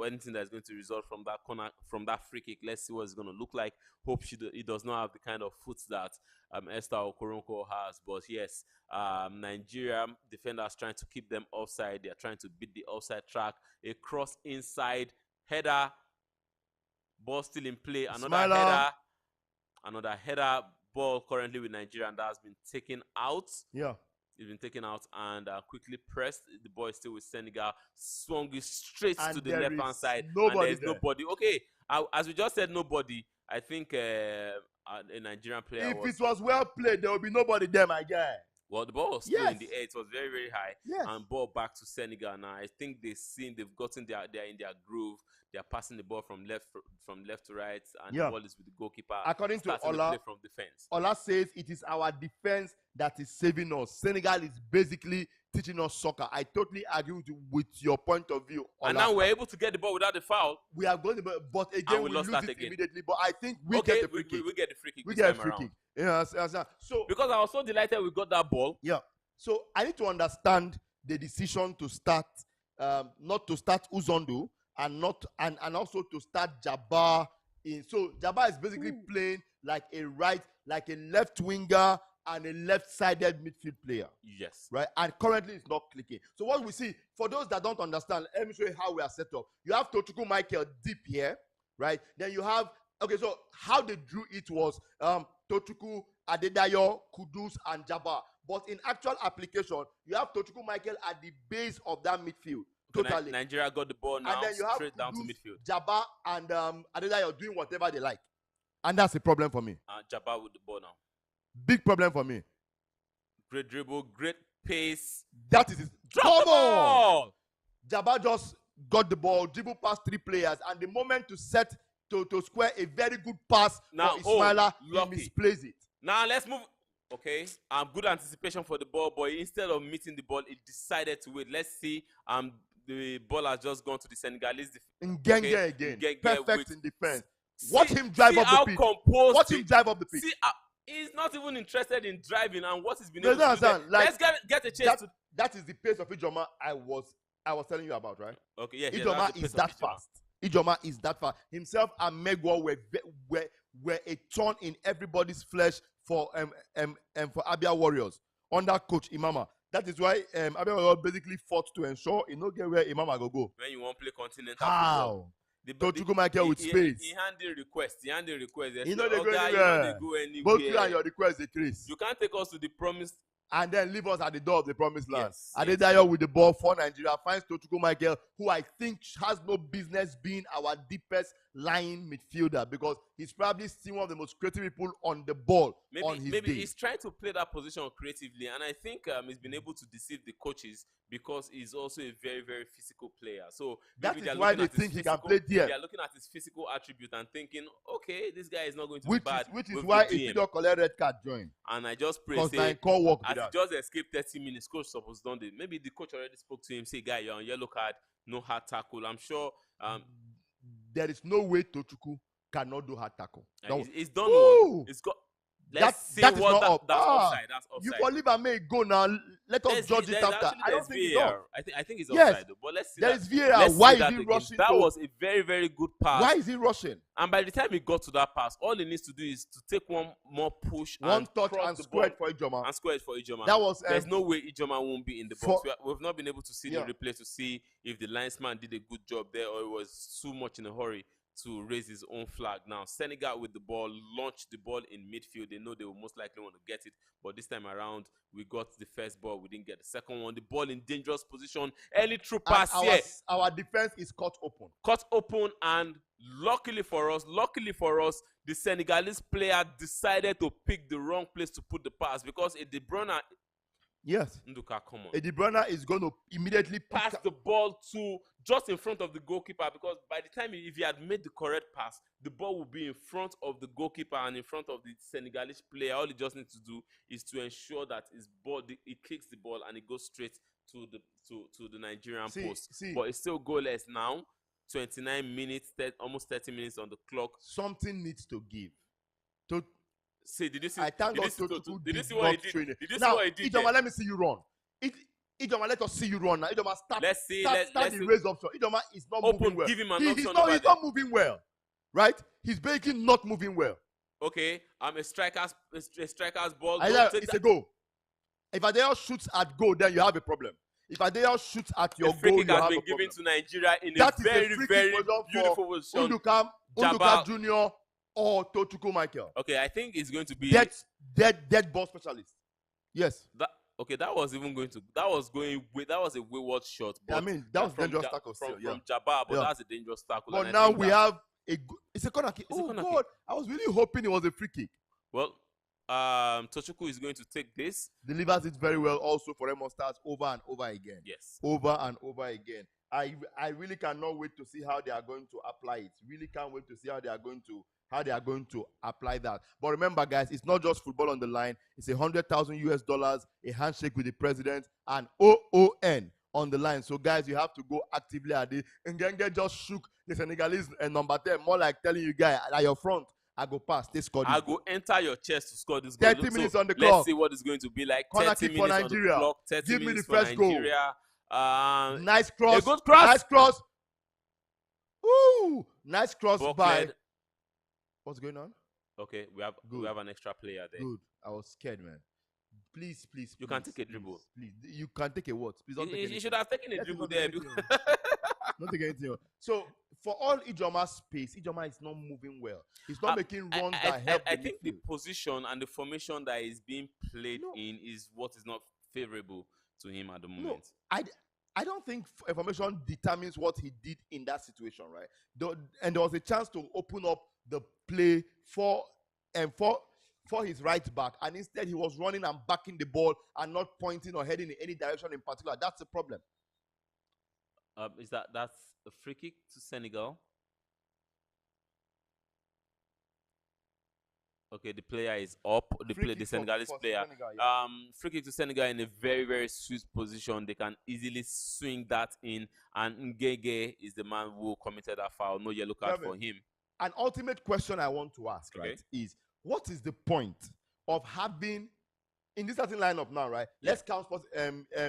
anything that's going to result from that corner, from that free kick. Let's see what it's going to look like. Hope he does not have the kind of foot that Esther Okoronko has. But yes, Nigeria defenders trying to keep them offside. They are trying to beat the offside track. A cross inside, header, ball still in play. Another header ball currently with Nigeria, and that has been taken out. Yeah. It's been taken out and quickly pressed. The ball is still with Senegal. Swung it straight to the left-hand side. And there is nobody. Okay, as we just said, nobody. I think a Nigerian player If it was well played, there will be nobody there, my guy. Well, the ball was still in the air. It was very, very high. Yes. And ball back to Senegal now. I think they've gotten they're in their groove. They're passing the ball from left to right, and the ball is with the goalkeeper. According to Ola, from defense. Ola says it is our defense that is saving us. Senegal is basically teaching us soccer. I totally agree with your point of view, Ola. And now we're able to get the ball without the foul. We are going to, but again, we lose it again. Immediately. But I think we get the free kick. We get the free kick. We get a free kick. Yeah, so because I was so delighted we got that ball. Yeah. So I need to understand the decision to start, not to start Uzondo and also to start Jabbar in. So Jabbar is basically playing like a left winger and a left-sided midfield player. Yes. Right? And currently it's not clicking. So what we see, for those that don't understand, let me show you how we are set up. You have Tochukwu Michael deep here, right? Then you have, okay, so how they drew it was Tochukwu, Adedayo, Kudus, and Jabbar. But in actual application, you have Tochukwu Michael at the base of that midfield. Totally. Nigeria got the ball now, and then you straight have down to midfield. Jabbar and Adedayo doing whatever they like. And that's a problem for me. Jabbar with the ball now. Big problem for me. Great dribble, great pace. That is it. Drop the ball! Jabbar just got the ball, dribble past 3 players, and the moment to set to square a very good pass now, for Ismaila, he misplays it. Now let's move. Okay, good anticipation for the ball, but instead of meeting the ball, it decided to wait. Let's see. The ball has just gone to the Senegalese Ngenge again. Perfect in defense. Watch him drive up the pitch. Watch him drive up the pitch. See, he's not even interested in driving, and what he's been able to do. Like, let's get a chance. That is the pace of Ijoma I was telling you about, right? Okay, yeah. Ijoma is that fast. Ijoma is that fast. Himself and Megwa were a thorn in everybody's flesh for Abia Warriors under Coach Imama. That is why Abia Warriors basically fought to ensure he no get where Imama go. When you want to play continental football. Tochukwu Michael with space. He handled request. He know they go anywhere. Both you and your request they crease. You can't take us to the promised. And then leave us at the door of the promised land. Yes, Adedayo with the ball for Nigeria finds Tochukwu Michael, who I think has no business being our deepest lying midfielder because he's probably still one of the most creative people on the ball on his maybe day. He's trying to play that position creatively, and I think he's been able to deceive the coaches because he's also a very, very physical player. So that is why they think he can play there. They are looking at his physical attribute and thinking, okay, this guy is not going to be bad. Which is why if you don't collect red card, join. And I just pray, say, as he just escaped 30 minutes, coach supposed done it. Maybe the coach already spoke to him, say, guy, you're on yellow card, no hard tackle. I'm sure there is no way Tochukwu cannot do hard tackle. He's done one. It's got. Let's see what that's offside. That's offside. You can leave and make go now. Let us judge it after. I don't think VAR. I think it's offside though. But let's see. There is VAR. Why is he rushing? That was a very, very good pass. Why is he rushing? And by the time he got to that pass, all he needs to do is to take one more push, one touch, and square it for Ijoma. And square it for Ijoma. That was. There's no way Ijoma won't be in the box. We've not been able to see the replay to see if the linesman did a good job there or it was too much in a hurry to raise his own flag. Now Senegal with the ball launched the ball in midfield. They know they will most likely want to get it, but this time around we got the first ball, we didn't get the second one. The ball in dangerous position, early through pass. Our defense is cut open, and luckily for us, the Senegalese player decided to pick the wrong place to put the pass because De Bruyne. Yes. Nduka, come on. De Bruyne is going to immediately pass the ball to just in front of the goalkeeper because by the time if he had made the correct pass, the ball would be in front of the goalkeeper and in front of the Senegalese player. All he just needs to do is to ensure that his ball, he kicks the ball and it goes straight to the Nigerian post. But it's still goalless now. 29 minutes, almost 30 minutes on the clock. Something needs to give. See, did you see? I thank God did you see what he did? Did you see what he did? Ijoma, let me see you run. Ijoma, let us see you run now. Ijoma, start the raise option. Ijoma is not moving well. Give him an option. He's not moving well, right? He's basically not moving well. Okay, a striker's ball. It's a goal. If Adebayo shoots at goal, then you have a problem. If Adebayo shoots at your goal, you have a problem. Free kick has been given to Nigeria in a very, very beautiful position. Unduka Junior or Tochukwu Michael. Okay, I think it's going to be dead ball specialist. Yes. That was a wayward shot. But that was dangerous tackle from Jabbar, but that's a dangerous tackle. But now we have It's a corner kick. It's a Oh corner God! kick. I was really hoping it was a free kick. Well, Tochukwu is going to take this. Delivers it very well also for Remo Stars over and over again. Yes. Over and over again. I really cannot wait to see how they are going to apply it. Really can't wait to see how they are going to apply that. But remember, guys, it's not just football on the line. It's $100,000, a handshake with the president, and OON on the line. So, guys, you have to go actively at it. Ngenge just shook the Senegalese number 10, more like telling you guys at your front, I go pass. They score this. I go enter your chest to score this goal. 30 minutes on the clock. Let's see what it's going to be like. Corner 30 kick for minutes Nigeria. on the clock. 30 Give me minutes the for first goal. Nigeria. Nice cross. A good cross. Nice cross. Ooh, nice cross Bucket. by. What's going on? Okay, we have an extra player there. Good. I was scared, man. Please. You can take a dribble. Please. You can take a what? Please don't take anything. You should have taken a dribble there. Not taking anything. So for all Ijoma's space, Ijoma is not moving well. He's not making runs that help. I think the position and the formation that is being played in is what is not favorable to him at the moment. No, I don't think formation determines what he did in that situation, right? And there was a chance to open up the play for his right back, and instead he was running and backing the ball and not pointing or heading in any direction in particular. That's the problem. That's a free kick to Senegal? Okay, the player is up. The Senegalese player. Senegal, yeah. Free kick to Senegal in a very, very sweet position. They can easily swing that in, and Ngege is the man who committed that foul. No yellow card for him. An ultimate question I want to ask, right, is what is the point of having in this starting lineup now, right? Yeah. Let's count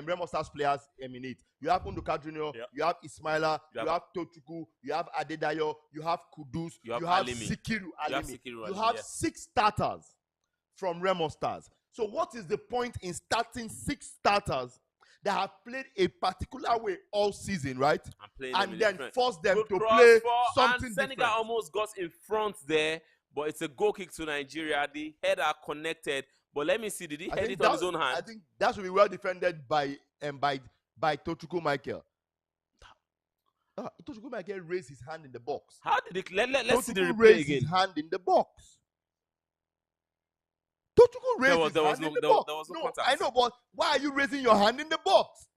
Remo Stars players in it. You have Unduka Junior, you have Ismaila, you have Tochukwu, you have Adedayo, you have Kudus, you have Sikiru Alimi. You have 6 starters from Remo Stars. So what is the point in starting 6 starters that have played a particular way all season, right? And then force them to play something different. Senegal almost got in front there, but it's a goal kick to Nigeria. The head are connected. But let me see, did he head it on his own hand? I think that should be well defended by Tochukwu Michael. Tochukwu Michael raised his hand in the box. How did it? Let's see the replay raised again. His hand in the box. Tochukwu raised his hand in the box. There was no contact. I know, but why are you raising your hand in the box?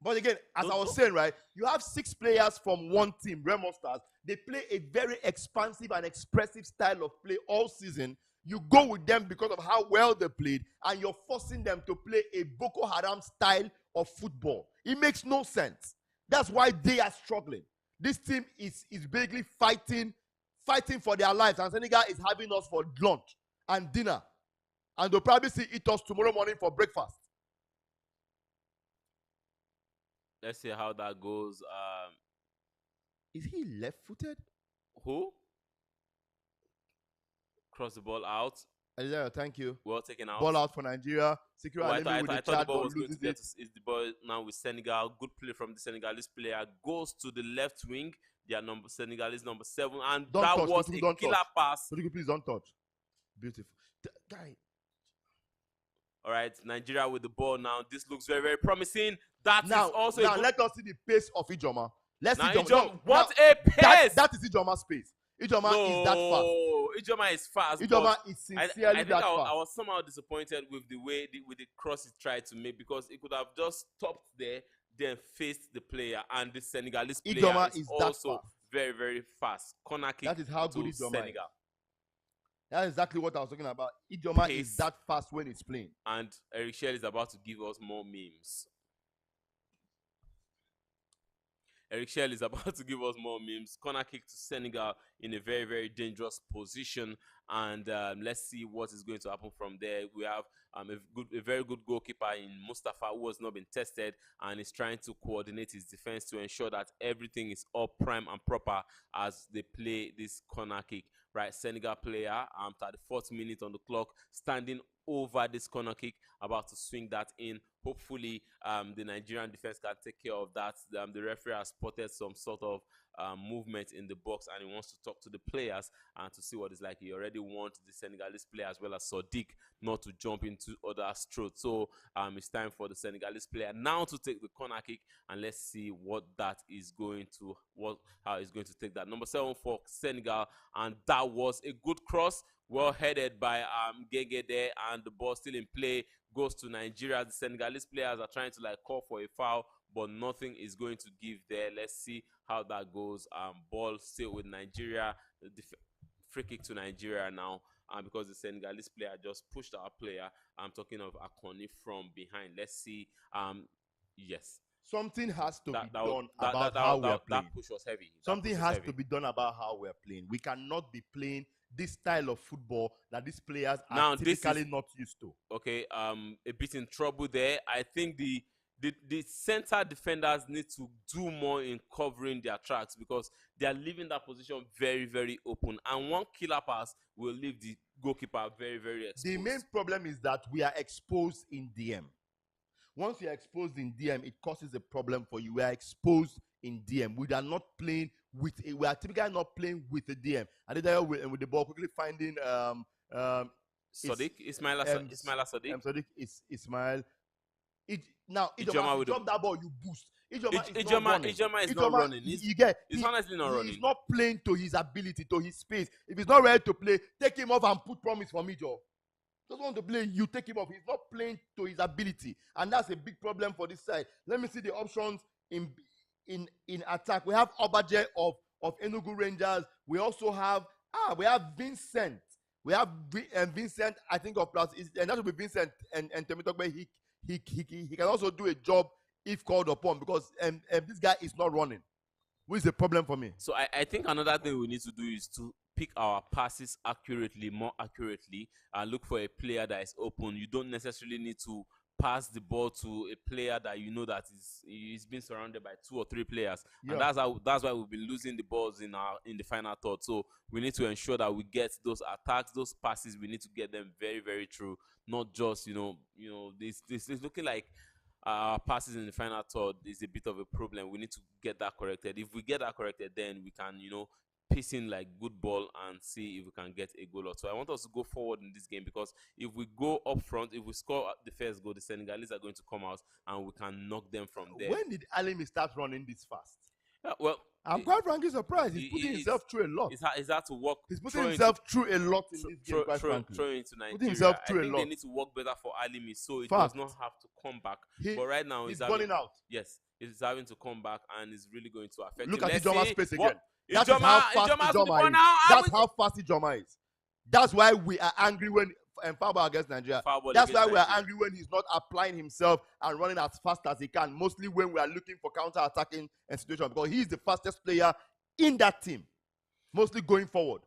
But again, as I was saying, right, you have 6 players from one team, Remo Stars. They play a very expansive and expressive style of play all season. You go with them because of how well they played, and you're forcing them to play a Boko Haram style of football. It makes no sense. That's why they are struggling. This team is basically fighting for their lives, and Senegal is having us for lunch and dinner. And they'll probably eat us tomorrow morning for breakfast. Let's see how that goes. Is he left-footed? Who? Cross the ball out. Thank you. Well taken out. Ball out for Nigeria. I thought the ball was going to get is the ball now with Senegal. Good play from the Senegalese player. Goes to the left wing. Their Senegalese number 7. And that was a killer pass. Please don't touch. Beautiful. Guy. All right, Nigeria with the ball now. This looks very, very promising. Now let us see the pace of Ijoma. Let's see Ijoma. What a pace! That is Ijoma's pace. Ijoma is that fast. Ijoma is fast. Ijoma is sincerely that fast. I was somehow disappointed with the way with the cross he tried to make, because he could have just stopped there, then faced the player, and the Senegalese player Ijoma is also very, very fast. Corner kick. That is how good Ijoma Senegal. is. That's exactly what I was talking about. Ijoma is that fast when he's playing. And Eric Shell is about to give us more memes. Eric Shell is about to give us more memes. Corner kick to Senegal in a very, very dangerous position. And let's see what is going to happen from there. We have a very good goalkeeper in Mustafa, who has not been tested and is trying to coordinate his defense to ensure that everything is all prime and proper as they play this corner kick. Right, Senegal player, 34th minute on the clock, standing over this corner kick, about to swing that in. Hopefully, the Nigerian defense can take care of that. The referee has spotted some sort of movement in the box, and he wants to talk to the players and to see what it's like. He already wants the Senegalese player as well as Sadiq not to jump into others' throats. So it's time for the Senegalese player now to take the corner kick, and let's see what that is going to, how he's going to take that. Number 7 for Senegal, and that was a good cross, well headed by Gege there, and the ball still in play, goes to Nigeria. The Senegalese players are trying to like call for a foul, but nothing is going to give there. Let's see how that goes. Ball still with Nigeria. Free kick to Nigeria now, because the Senegalese player just pushed our player. I'm talking of Akoni from behind. Let's see. Yes. Something has to be done about how we're playing. That push was heavy. Something has to be done about how we're playing. We cannot be playing this style of football that these players are typically not used to. Okay, a bit in trouble there. I think the center defenders need to do more in covering their tracks, because they are leaving that position very, very open, and one killer pass will leave the goalkeeper very, very exposed. The main problem is that we are exposed in DM. Once you are exposed in DM, it causes a problem for you. We are exposed in DM. We are not playing with a, we are typically not playing with a DM. And then with the ball, quickly finding Sadiq, Ismaila Sadiq. Sadiq is Ismail. Now, Ijoma, you drop that ball, you boost. Ijoma is not running. He's honestly not running. He's not playing to his ability, to his space. If he's not ready to play, take him off and put promise for me, Joe. Doesn't want to play, you take him off. He's not playing to his ability, and that's a big problem for this side. Let me see the options in attack. We have Obaje of Enugu Rangers. We also have Vincent. We have Vincent, I think, of plus, and that will be Vincent and Temitokbe. He can also do a job if called upon, because this guy is not running, which is a problem for me. So I think another thing we need to do is to pick our passes more accurately, and look for a player that is open. You don't necessarily need to pass the ball to a player that you know that he's been surrounded by 2 or 3 players, and that's why we've been losing the balls in the final third. So we need to ensure that we get those attacks, those passes. We need to get them very, very true, not just this is looking like our passes in the final third is a bit of a problem. We need to get that corrected. If we get that corrected, then we can piece in like good ball and see if we can get a goal or two. I want us to go forward in this game, because if we go up front, if we score the first goal, the Senegalese are going to come out and we can knock them from there. When did Alimi start running this fast? Well, I'm quite frankly surprised. He's putting himself through a lot. It's hard to work. He's putting himself through a lot in this game, quite frankly. Throwing into Nigeria. Putting himself through I think a lot. they need to work better for Alimi, so it does not have to come back. But right now, he's burning out. Yes, he's having to come back, and it's really going to affect Look him. at Ijoma's space again. That's how fast Ijoma is. That's how fast Ijoma is. That's why we are angry when foul ball against Nigeria. That's why we are angry when he's not applying himself and running as fast as he can. Mostly when we are looking for counter-attacking situation, because he's the fastest player in that team, mostly going forward.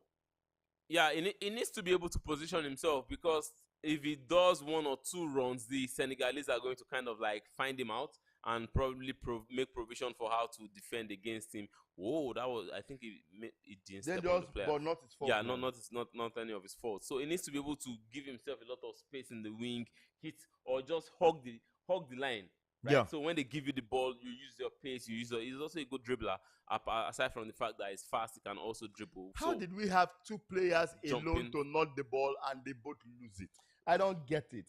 Yeah, he needs to be able to position himself, because if he does 1 or 2 runs, the Senegalese are going to kind of like find him out and probably make provision for how to defend against him. Whoa, that was, I think it didn't step on the player. But not his fault. Yeah, not any of his fault. So he needs to be able to give himself a lot of space in the wing, hit, or just hug the line. Right? Yeah. So when they give you the ball, you use your pace. He's also a good dribbler. Aside from the fact that he's fast, he can also dribble. How did we have 2 players alone to knock the ball and they both lose it? I don't get it.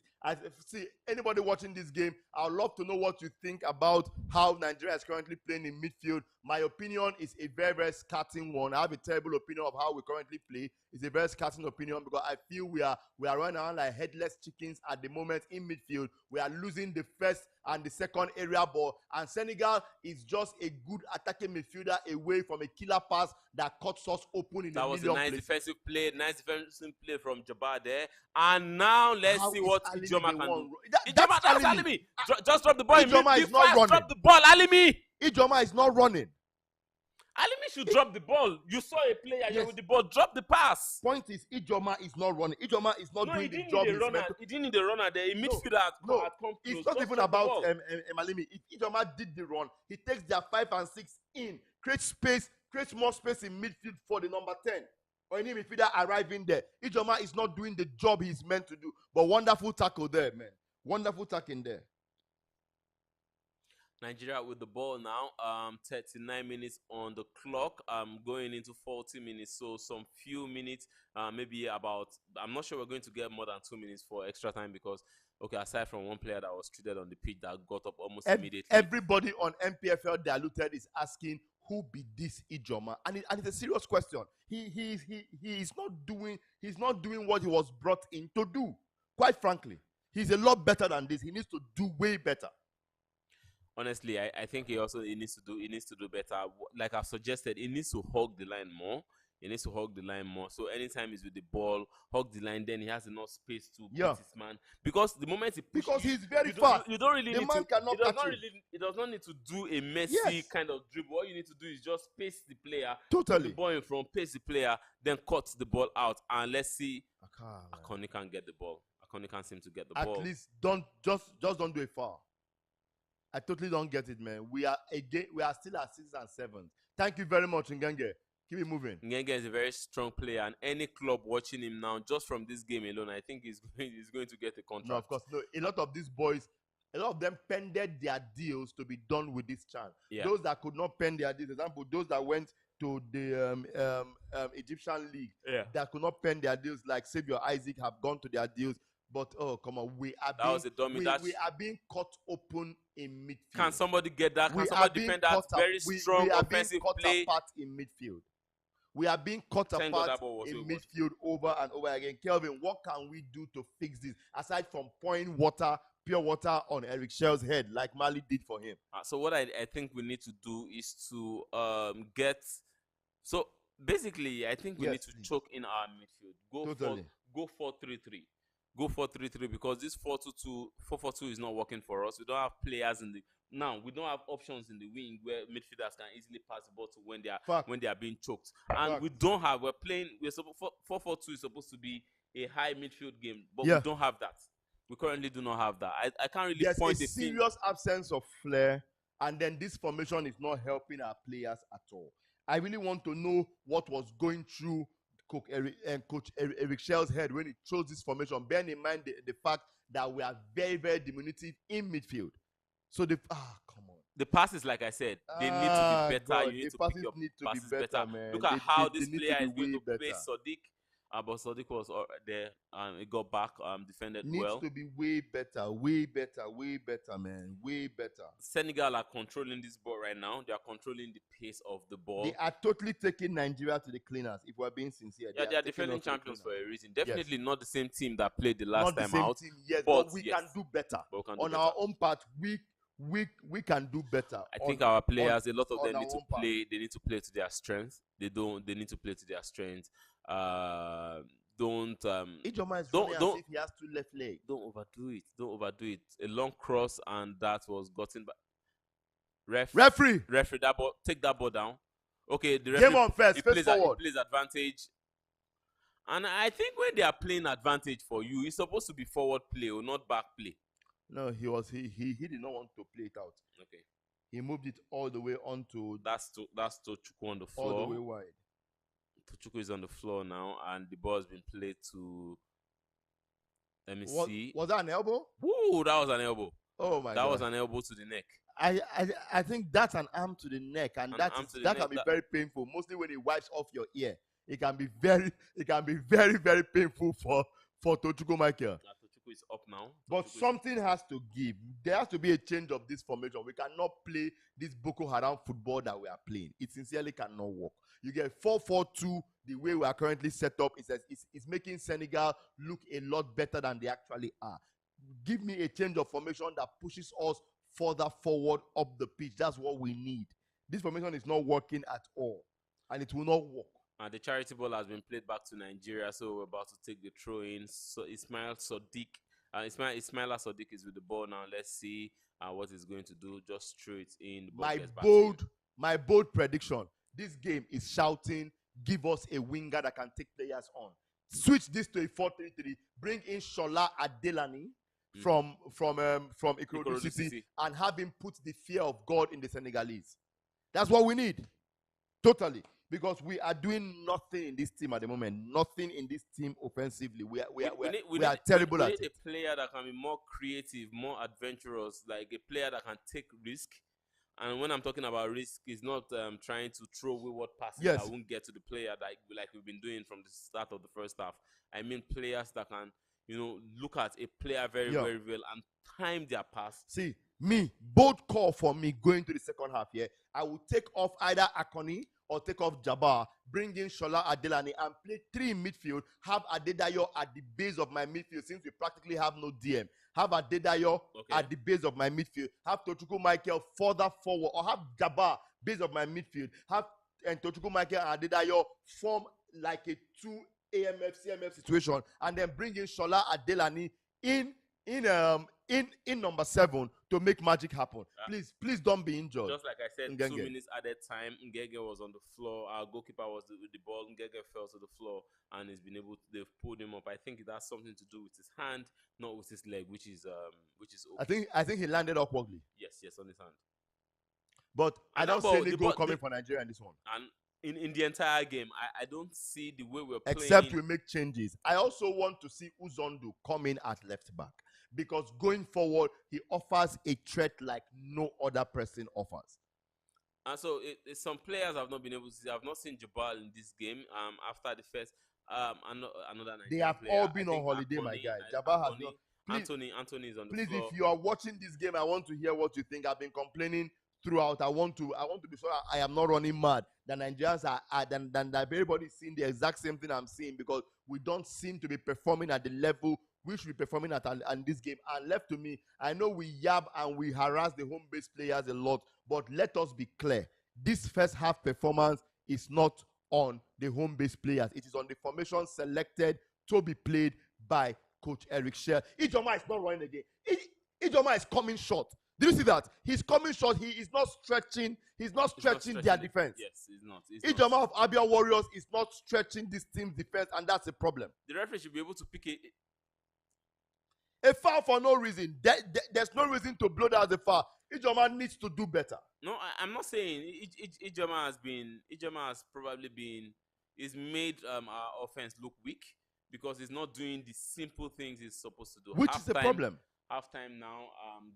See, anybody watching this game, I'd love to know what you think about how Nigeria is currently playing in midfield. My opinion is a very, very scathing one. I have a terrible opinion of how we currently play. It's a very scathing opinion, because I feel we are running around like headless chickens at the moment in midfield. We are losing the first and the second area ball, and Senegal is just a good attacking midfielder away from a killer pass that cuts us open in the middle. That was a nice defensive play from Jabbar there. And now let's see what Ijoma can do. That's Alimi. Just drop the ball. Ijoma is not running. Drop the ball, Alimi. Ijoma is not running. Alimi should drop the ball. You saw a player here with the ball. Drop the pass. Point is, Ijoma is not running. Ijoma is not doing the job. He didn't need a runner there. A midfielder had come close. It's not even about Alimi. If Ijoma did the run, he takes their 5 and 6 in, creates space, creates more space in midfield for the number 10. or any midfielder arriving there. Ijoma is not doing the job he's meant to do. But wonderful tackle there, man. Wonderful tackling there. Nigeria with the ball now. 39 minutes on the clock. Going into 40 minutes. So some few minutes, maybe about. I'm not sure we're going to get more than 2 minutes for extra time because, okay, aside from one player that was treated on the pitch that got up almost immediately. Everybody on MPFL Diluted is asking who be this Ijoma, and it's a serious question. He is not doing. He's not doing what he was brought in to do. Quite frankly, he's a lot better than this. He needs to do way better. Honestly, I think he needs to do better. Like I've suggested, he needs to hug the line more. He needs to hug the line more. So anytime he's with the ball, hug the line, then he has enough space to put his man. Because the moment he pushes, because he's very fast. You don't really the need man to. Cannot catch him. He does not need to do a messy kind of dribble. All you need to do is just pace the player, put the ball in front, pace the player, then cut the ball out, and let's see. Akoni can't get the ball. Akoni can't seem to get the ball. At least don't don't do a foul. I totally don't get it, man. We are still at 6 and 7. Thank you very much, Ngenge. Keep it moving. Ngenge is a very strong player, and any club watching him now, just from this game alone, I think he's going to get a contract. No, of course, no. A lot of these boys, a lot of them pended their deals to be done with this chance. Yeah. Those that could not pen their deals, for example, those that went to the Egyptian league, that could not pen their deals, like Xavier Isaac, have gone to their deals. But oh, come on, we are being cut open in midfield. Can somebody get that? Can somebody defend that very strong offensive play? We are being cut apart in midfield. We are being cut apart in midfield over and over again. Kelvin, what can we do to fix this aside from pouring pure water on Eric Shell's head like Mali did for him? So what I think we need to do is to get. So basically, I think we need to choke in our midfield. Go 4-3-3. Go 4-3-3 because this 4-2-2 is not working for us. We don't have players we don't have options in the wing where midfielders can easily pass the ball to when they are being choked. And we don't have. We're 4-4-2 is supposed to be a high midfield game, but we don't have that. We currently do not have that. I can't really point a serious absence of flair, and then this formation is not helping our players at all. I really want to know what was going through Coach Eric Shell's head when he chose this formation, bearing in mind the fact that we are very, very diminutive in midfield. So come on. The passes, like I said, they need to be better. God, you need to pick your passes better. Man. Look at how this player is going to play Sadiq. But Sadiq was there and he got back, defended well. Needs to be way better, man. Way better. Senegal are controlling this ball right now. They are controlling the pace of the ball. They are totally taking Nigeria to the cleaners, if we're being sincere. They are defending champions for a reason. Definitely not the same team that played the last time out. Team, yes, but we can do better. On our own part, we can do better. I think our players, a lot of them need to play. They need to play to their strength. They need to play to their strength. Ijoma is running as if he has 2 left legs. Don't overdo it. A long cross and that was gotten by referee. That ball, take that ball down. Okay, the referee. Game on first. He plays advantage. And I think when they are playing advantage for you, it's supposed to be forward play or not back play. No, he did not want to play it out. Okay. He moved it all the way onto. That's Tochukwu on the floor. All the way wide. Tochukwu is on the floor now, and the ball has been played to. Let me see. Was that an elbow? Woo! That was an elbow. Oh my God! That was an elbow to the neck. I think that's an arm to the neck, and that can be very painful. Mostly when it wipes off your ear, it can be very very painful for Tochukwu Michael. Tochukwu is up now. But something has to give. There has to be a change of this formation. We cannot play this Boko Haram football that we are playing. It sincerely cannot work. You get 4-4-2, the way we are currently set up, it's making Senegal look a lot better than they actually are. Give me a change of formation that pushes us further forward up the pitch. That's what we need. This formation is not working at all, and it will not work. The charity ball has been played back to Nigeria, so we're about to take the throw in. So Ismaila Sadiq is with the ball now. Let's see what he's going to do. Just throw it in. My bold prediction. This game is shouting, give us a winger that can take players on. Switch this to a 4-3-3. Bring in Shola Adelani from Ikorodu City and have him put the fear of God in the Senegalese. That's what we need. Totally. because we are doing nothing in this team at the moment. Nothing in this team offensively. We are terrible we at need it. a player that can be more creative, more adventurous, like a player that can take risk. And when I'm talking about risk, it's not trying to throw wayward passes that won't get to the player, like we've been doing from the start of the first half. I mean players that can, look at a player very, very well and time their pass. See, both call for me going to the second half here. I will take off either Akoni or take off Jabbar, bring in Shola Adelani and play 3 in midfield, have Adedayo at the base of my midfield since we practically have no DM. Have Adedayo at the base of my midfield. Have Tochukwu Michael further forward, or have Jabbar base of my midfield. Have Tochukwu Michael and Adedayo form like a 2 AMF CMF situation, and then bring in Shola Adelani in number 7 to make magic happen. Please don't be injured. Just like I said, Ngenge. 2 minutes added time. Ngenge was on the floor. Our goalkeeper was with the ball. Ngenge fell to the floor and they've pulled him up. I think it has something to do with his hand, not with his leg, which is okay. I think he landed awkwardly. Yes, on his hand. But I don't see any goal coming for Nigeria in this one. And in the entire game, I don't see the way we're playing. Except we make changes. I also want to see Uzondu come in at left back, because going forward, he offers a threat like no other person offers. And so some players have not been able to see. I've not seen Jabal in this game. After the first, another Nigerian they have player, all been on holiday, my guy. Jabal has not. Anthony is on the floor. Please, if you are watching this game, I want to hear what you think. I've been complaining throughout. I want to be sure I am not running mad. The Nigerians are that everybody's seeing the exact same thing I'm seeing, because we don't seem to be performing at the level we should be performing at this game. And left to me, I know we yab and we harass the home base players a lot, but let us be clear. This first half performance is not on the home base players. It is on the formation selected to be played by Coach Eric Schell. Ijoma is not running again. Ijoma is coming short. Did you see that? He's coming short. He is not stretching. He's not stretching their defense. Yes, he's not. Ijoma of Abia Warriors is not stretching this team's defense, and that's a problem. The referee should be able to pick a foul for no reason. There's no reason to blow that as a foul. Ijoma needs to do better. No, I'm not saying Ijoma has probably been. He's made our offense look weak because he's not doing the simple things he's supposed to do. Which is a problem. Halftime now,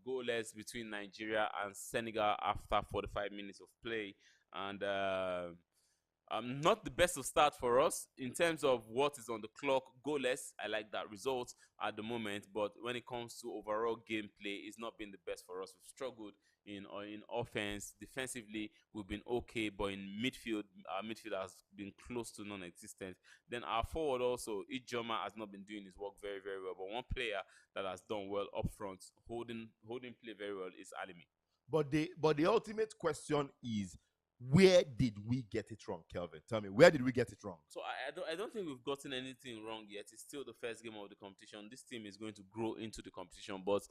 goalless between Nigeria and Senegal after 45 minutes of play, and not the best of start for us in terms of what is on the clock. Goalless, I like that result at the moment, but when it comes to overall gameplay, it's not been the best for us. We've struggled in offense. Defensively, we've been okay, but in midfield, our midfield has been close to non-existent. Then our forward also, Ijoma has not been doing his work very, very well. But one player that has done well up front, holding play very well, is Alimi. But the ultimate question is, where did we get it wrong, Kelvin? Tell me, where did we get it wrong? So I don't think we've gotten anything wrong yet. It's still the first game of the competition. This team is going to grow into the competition, but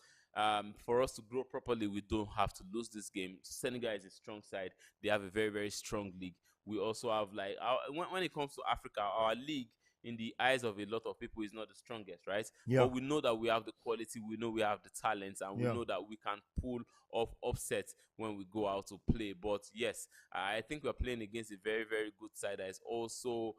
for us to grow properly, we don't have to lose this game. Senegal is a strong side. They have a very, very strong league. We also have, like, when it comes to Africa, our league, in the eyes of a lot of people, is not the strongest, right? Yeah. But we know that we have the quality, we know we have the talents, and we know that we can pull off upsets when we go out to play. But yes, I think we're playing against a very, very good side that is also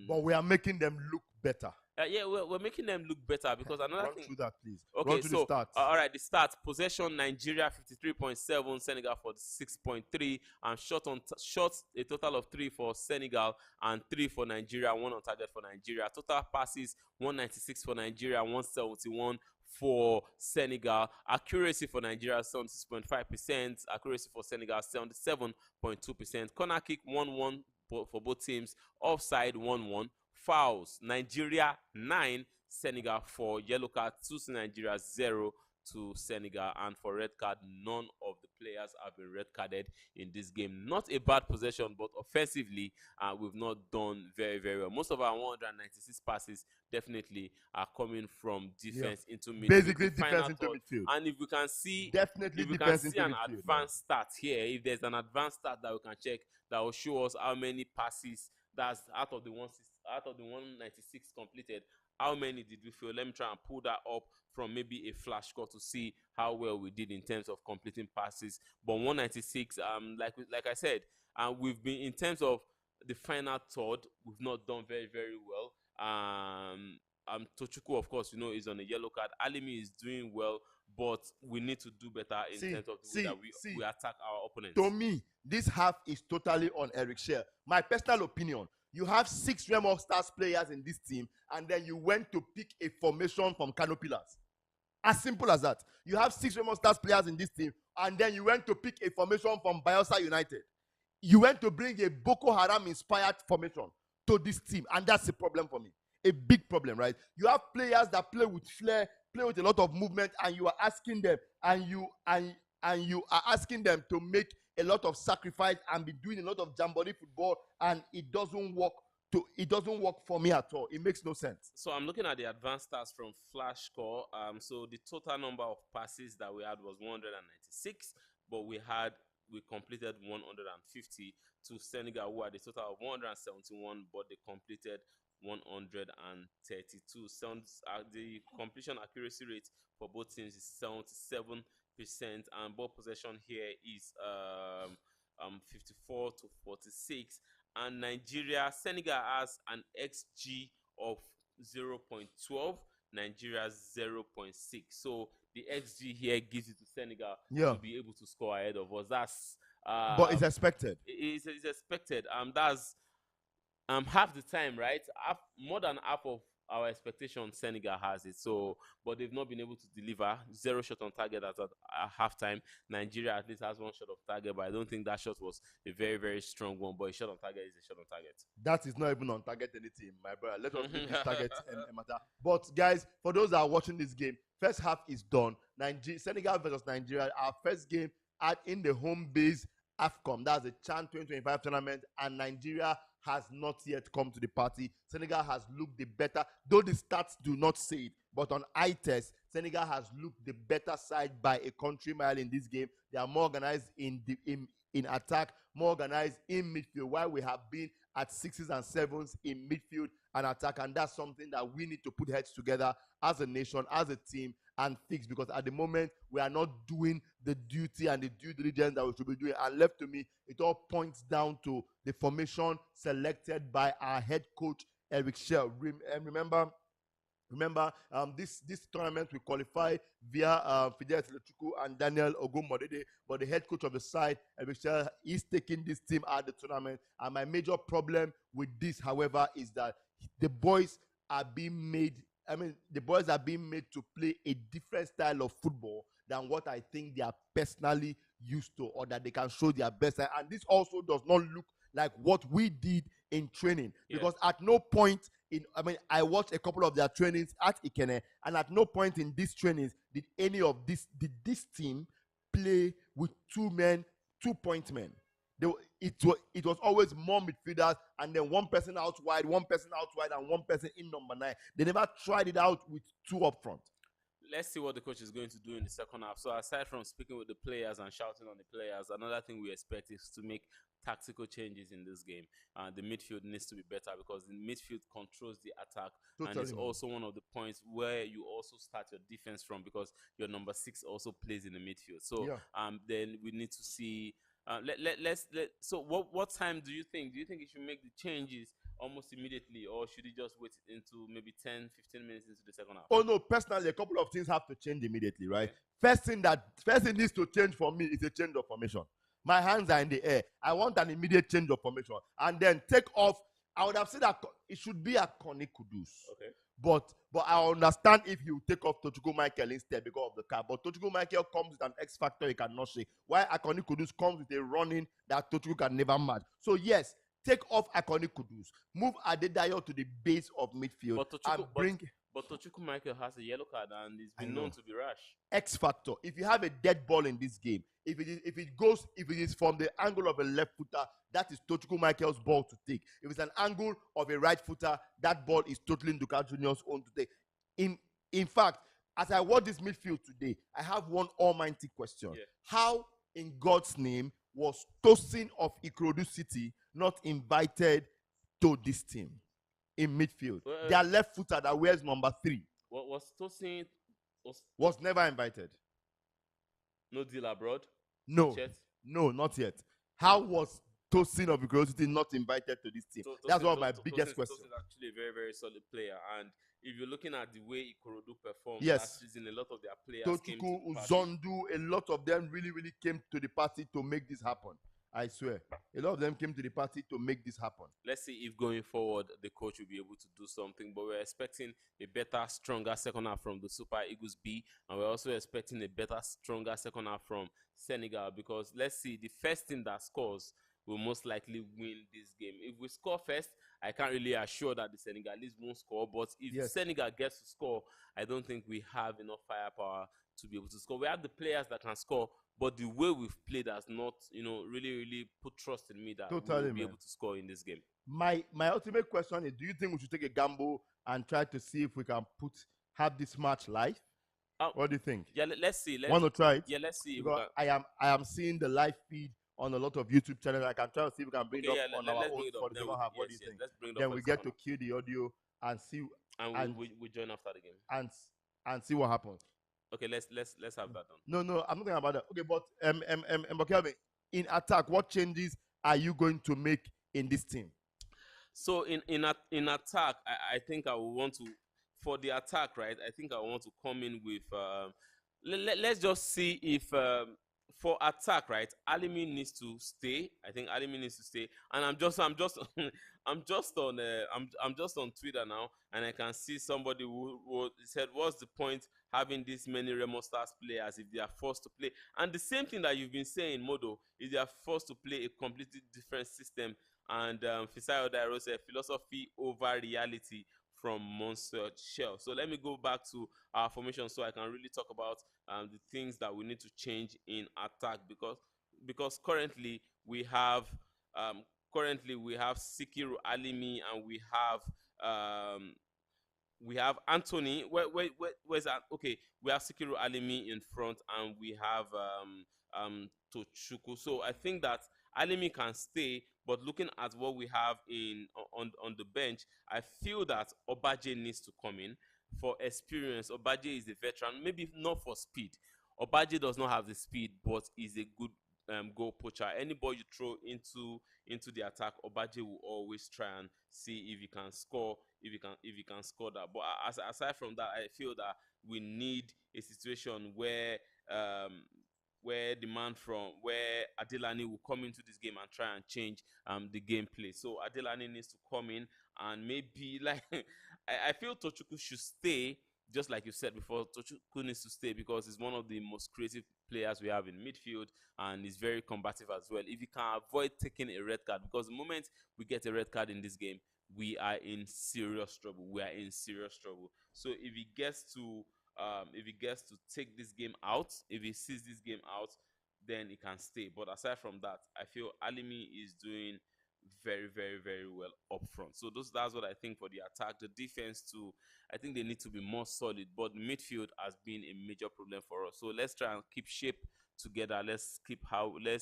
but we are making them look better. Yeah, we're making them look better, because another Run thing. through that, please. Okay, Run through so the stats. all right, the stats: possession, Nigeria 53.7, Senegal 46.3, and shots a total of 3 for Senegal and 3 for Nigeria, 1 on target for Nigeria. Total passes 196 for Nigeria, 171 for Senegal. Accuracy for Nigeria 76.5%, accuracy for Senegal 77.2%. Corner kick 1-1 for both teams. Offside 1-1. Fouls, Nigeria 9, Senegal 4. Yellow card 2 to Nigeria, 0 to Senegal. And for red card, none of the players have been red carded in this game. Not a bad possession, but offensively, we've not done very, very well. Most of our 196 passes definitely are coming from defense into midfield. Basically, defense into midfield. And if we can see, definitely if we defense can see into an midfield, advanced stat here, if there's an advanced stat that we can check that will show us how many passes that's out of the 196 completed, how many did we fail? Let me try and pull that up from maybe a flash score to see how well we did in terms of completing passes. But 196, like I said, we've been, in terms of the final third, we've not done very, very well. Tochukwu, of course, is on a yellow card. Alimi is doing well, but we need to do better in terms of the way that we attack our opponents. To me, this half is totally on Eric Schell. My personal opinion, you have 6 Remo Stars players in this team, and then you went to pick a formation from Kano Pillars. As simple as that. You have 6 Remo Stars players in this team, and then you went to pick a formation from Bayelsa United. You went to bring a Boko Haram-inspired formation to this team, and that's a problem for me. A big problem, right? You have players that play with flair, play with a lot of movement, and you are asking them, and you are asking them to make a lot of sacrifice and be doing a lot of jamboree football, and it doesn't work. It doesn't work for me at all. It makes no sense. So I'm looking at the advanced stats from Flash Score. So the total number of passes that we had was 196, but we completed 150 to Senegal, who had a total of 171, but they completed 132. The completion accuracy rate for both teams is 77%, and ball possession here is 54 to 46. And Senegal has an XG of 0.12, Nigeria 0.6. So the XG here gives it to Senegal to be able to score ahead of us. That's but it's expected. It's expected. That's half the time, right? More than half of our expectation, Senegal has it. So, but they've not been able to deliver. 0 shot on target at halftime. Nigeria at least has 1 shot on target, but I don't think that shot was a very, very strong one. But a shot on target is a shot on target. That is not even on target anything, my brother. Let us leave this target matter. But guys, for those that are watching this game, first half is done. Senegal versus Nigeria. Our first game in the home base AFCON. That's the CHAN 2025 tournament, and Nigeria has not yet come to the party. Senegal has looked the better, though the stats do not say it, but on eye test, Senegal has looked the better side by a country mile in this game. They are more organized in attack, more organized in midfield, while we have been at 6s and 7s in midfield and attack, and that's something that we need to put heads together as a nation, as a team, and fix, because at the moment we are not doing the duty and the due diligence that we should be doing. And left to me, it all points down to the formation selected by our head coach Eric Schell. Remember, this tournament we qualify via Fidelis Lechuku and Daniel Ogumodede, but the head coach of the side, Eric Schell, is taking this team at the tournament. And my major problem with this, however, is that the boys are being made to play a different style of football than what I think they are personally used to, or that they can show their best side. And this also does not look like what we did in training, because at no point I watched a couple of their trainings at Ikene, and at no point in these trainings did this team play with 2-point men. It was always more midfielders, and then one person out wide, and one person in number 9. They never tried it out with 2 up front. Let's see what the coach is going to do in the second half. So aside from speaking with the players and shouting on the players, another thing we expect is to make tactical changes in this game. The midfield needs to be better, because the midfield controls the attack, and it's also one of the points where you also start your defense from, because your number 6 also plays in the midfield. So then we need to see. So what time do you think? Do you think you should make the changes almost immediately, or should he just wait into maybe 10-15 minutes into the second half? Oh no, personally, a couple of things have to change immediately, right? First thing needs to change for me is a change of formation. My hands are in the air. I want an immediate change of formation, and then take off. I would have said that it should be a Kone Kudus. Okay. But I understand if you take off Tochukwu Michael instead because of the car. But Tochukwu Michael comes with an X factor he cannot shake. Why Akoni Kudus comes with a running that Tochukwu can never match. So yes, take off Akoni Kudus. Move Adedayo to the base of midfield. But Tochukwu Michael has a yellow card, and he's been known to be rash. X factor. If you have a dead ball in this game, if it is from the angle of a left footer, that is Tochukwu Michael's ball to take. If it's an angle of a right footer, that ball is totally Nduka Junior's own to take. In fact, as I watch this midfield today, I have one almighty question. Yeah. How in God's name was Tosin of Ikorodu City not invited to this team in midfield? Their left footer that wears number 3. What was Tosin? Was never invited. No deal abroad? No. No, not yet. How was Tosin of Curiosity not invited to this team? That's one of my biggest questions. Tosin is actually a very, very solid player. And if you're looking at the way Ikorodu performed last season, a lot of their players came to the party. Uzondu, a lot of them really, really came to the party to make this happen. I swear. A lot of them came to the party to make this happen. Let's see if going forward the coach will be able to do something. But we're expecting a better, stronger second half from the Super Eagles B. And we're also expecting a better, stronger second half from Senegal. Because let's see, the first team that scores will most likely win this game. If we score first, I can't really assure that the Senegalese won't score. But if Senegal gets to score, I don't think we have enough firepower to be able to score. We have the players that can score, but the way we've played has not, really, really put trust in me that we'll be able to score in this game. My ultimate question is, do you think we should take a gamble and try to see if we can have this match live? What do you think? Yeah, let's see. Want to try it? Yeah, let's see. Because I am seeing the live feed on a lot of YouTube channels. I can try to see if we can bring it up on our own for the second half. What do you think? Let's bring it then up we get to cue the audio and see. And we join after the game. And see what happens. Okay, let's have that done. No, I'm not talking about that. Okay, but Kelvin, in attack, what changes are you going to make in this team? So in attack, I think I will want to, for the attack, right? I think I want to come in with let's just see if for attack, right? Alimi needs to stay. I think Alimi needs to stay. And I'm just I'm just on Twitter now, and I can see somebody who said, "What's the point having this many Remo Stars players if they are forced to play?" And the same thing that you've been saying, Modo, is they are forced to play a completely different system. And Fisayo Dairo said, "Philosophy over reality," from Monsieur Shell. So let me go back to our formation so I can really talk about the things that we need to change in attack, because currently we have Sikiru Alimi, and we have Anthony. Where's that? Okay, we have Sikiru Alimi in front, and we have Tochukwu. So I think that Alimi can stay, but looking at what we have on the bench, I feel that Obaje needs to come in for experience. Obaje is a veteran, maybe not for speed. Obaje does not have the speed, but is a good goal poacher. Any ball you throw into the attack, Obaje will always try and see if he can score. If he can score that. But aside from that, I feel that we need a situation where Adelani will come into this game and try and change the gameplay. So Adelani needs to come in, and maybe I feel Tochukwu should stay, just like you said before. Tochukwu needs to stay because he's one of the most creative players we have in midfield, and he's very combative as well. If he can avoid taking a red card, because the moment we get a red card in this game, we are in serious trouble. So if he gets to take this game out, if he sees this game out, then he can stay. But aside from that, I feel Alimi is doing very, very, very well up front. So that's what I think for the attack. The defense too, I think they need to be more solid, but midfield has been a major problem for us. So let's try and keep shape together. Let's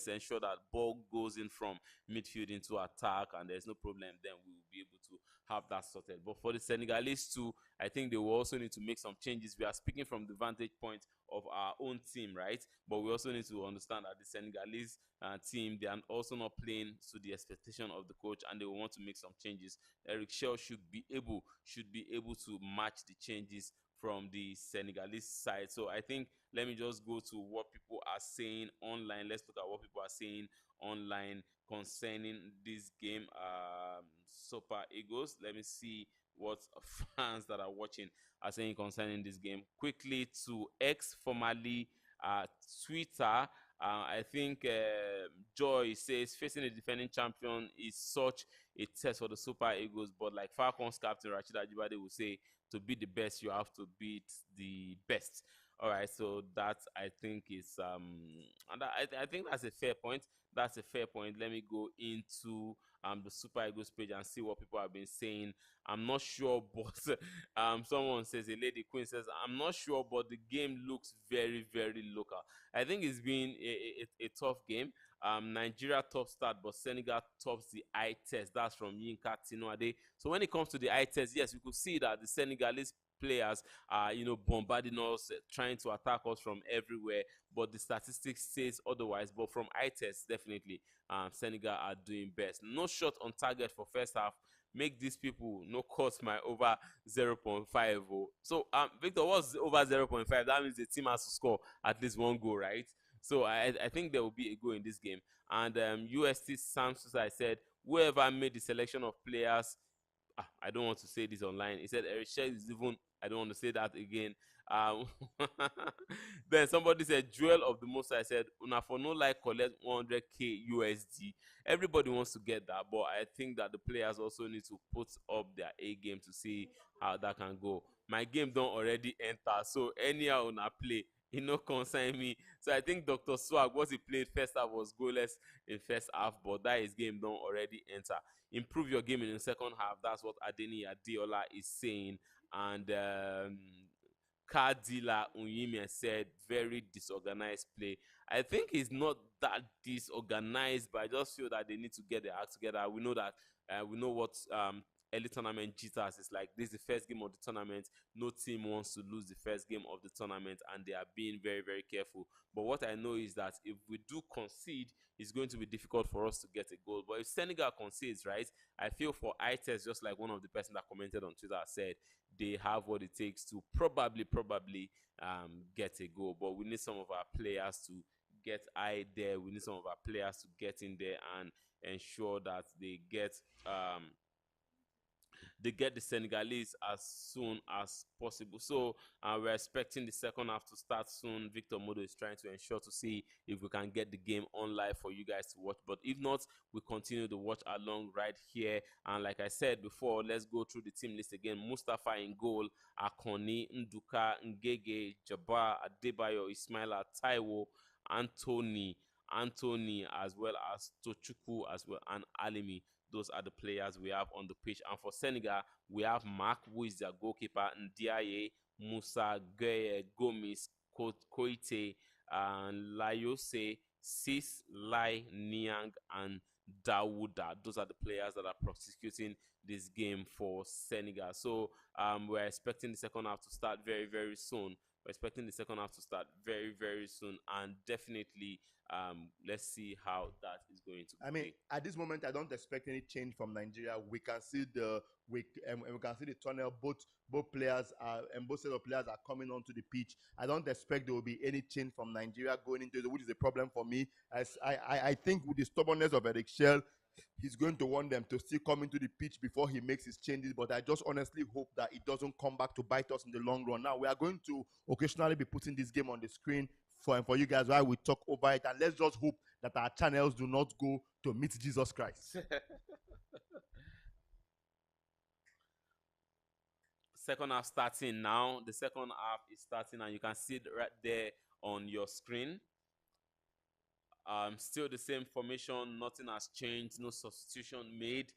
ensure that ball goes in from midfield into attack, and there's no problem. Then we will be able to have that sorted. But for the Senegalese too, I think they will also need to make some changes. We are speaking from the vantage point of our own team, right? But we also need to understand that the Senegalese team, they are also not playing to the expectation of the coach, and they will want to make some changes. Eric Shell should be able to match the changes from the Senegalese side. So I think, let me just go to what people are saying online. Let's look at what people are saying online concerning this game. Super Eagles. Let me see what fans that are watching are saying concerning this game. Quickly to X, formerly Twitter. I think Joy says facing a defending champion is such a test for the Super Eagles, but like Falcons captain Rashid Ajibade will say, to beat the best, you have to beat the best. All right, so that I think is and I think that's a fair point. Let me go into the Super Eagles page and see what people have been saying. I'm not sure, but someone says, a lady queen says, I'm not sure, but the game looks very, very local. I think it's been a tough game. Nigeria top start, but Senegal tops the eye test. That's from Yinka Tinuade. So when it comes to the eye test, yes, we could see that the Senegalese players are, bombarding us, trying to attack us from everywhere. But the statistics says otherwise. But from eye test, definitely, Senegal are doing best. No shot on target for first half. Make these people no cost my over 0.5. Oh. So, Victor, what's over 0.5? That means the team has to score at least one goal, right? So I think there will be a goal in this game. And UST Samsung, I said, whoever made the selection of players, I don't want to say this online. He said Eric is even, I don't want to say that again. Um, then somebody said Jewel of the Most. I said una for no like collect 100k USD. Everybody wants to get that, but I think that the players also need to put up their A game to see how that can go. My game don't already enter, so anyhow una play. It no concern me. So I think Dr. Swag, what he played first half was goalless in first half, but that his game don't already enter. Improve your game in the second half. That's what Adeni Adeola is saying. And Kadila Unyime said very disorganized play. I think it's not that disorganized, but I just feel that they need to get their act together. We know that we know what early tournament jitters is like. This is the first game of the tournament. No team wants to lose the first game of the tournament, and they are being very, very careful. But what I know is that if we do concede, it's going to be difficult for us to get a goal. But if Senegal concedes, right, I feel for ITES, just like one of the person that commented on Twitter said, they have what it takes to probably get a goal. But we need some of our players to get eye there. We need some of our players to get in there and ensure that they get the Senegalese as soon as possible. So we're expecting the second half to start soon. Victor Modo is trying to ensure to see if we can get the game on live for you guys to watch. But if not, we continue to watch along right here. And like I said before, let's go through the team list again. Mustafa in goal, Akoni, Nduka, Ngege, Jabbar, Adebayo, Ismaila, Taiwo, Anthony, as well as Tochukwu as well, and Alimi. Those are the players we have on the pitch. And for Senegal, we have Mark, who is their goalkeeper, Ndiaye, Musa, Gueye, Gomis, Koite, and Layose, Sis, Lai, Niang, and Dawuda. Those are the players that are prosecuting this game for Senegal. So we're expecting the second half to start very, very soon. We're expecting the second half to start very, very soon, and definitely let's see how that is going to be. I mean, at this moment, I don't expect any change from Nigeria. We can see we can see the tunnel. Both players are, and both set of players are coming onto the pitch. I don't expect there will be any change from Nigeria going into it, which is a problem for me. As I think with the stubbornness of Eric Shell, he's going to want them to still come into the pitch before he makes his changes. But I just honestly hope that it doesn't come back to bite us in the long run. Now, we are going to occasionally be putting this game on the screen for you guys while we talk over it. And let's just hope that our channels do not go to meet Jesus Christ. Second half starting now. The second half is starting, and you can see it right there on your screen. Still the same formation. Nothing has changed. No substitution made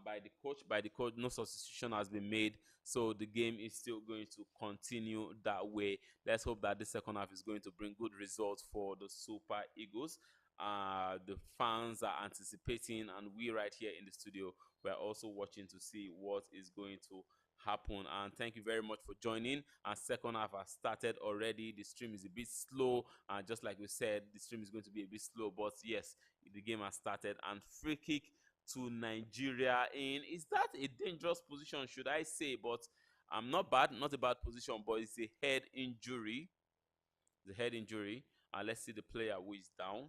by the coach. No substitution has been made. So the game is still going to continue that way. Let's hope that the second half is going to bring good results for the Super Eagles. The fans are anticipating, and we right here in the studio, we're also watching to see what is going to happen. And thank you very much for joining. Our second half has started already. The stream is a bit slow, and just like we said, the stream is going to be a bit slow, but yes, the game has started. And free kick to Nigeria in, is that a dangerous position, should I say? But not a bad position, but it's a head injury. The head injury. And let's see the player who is down.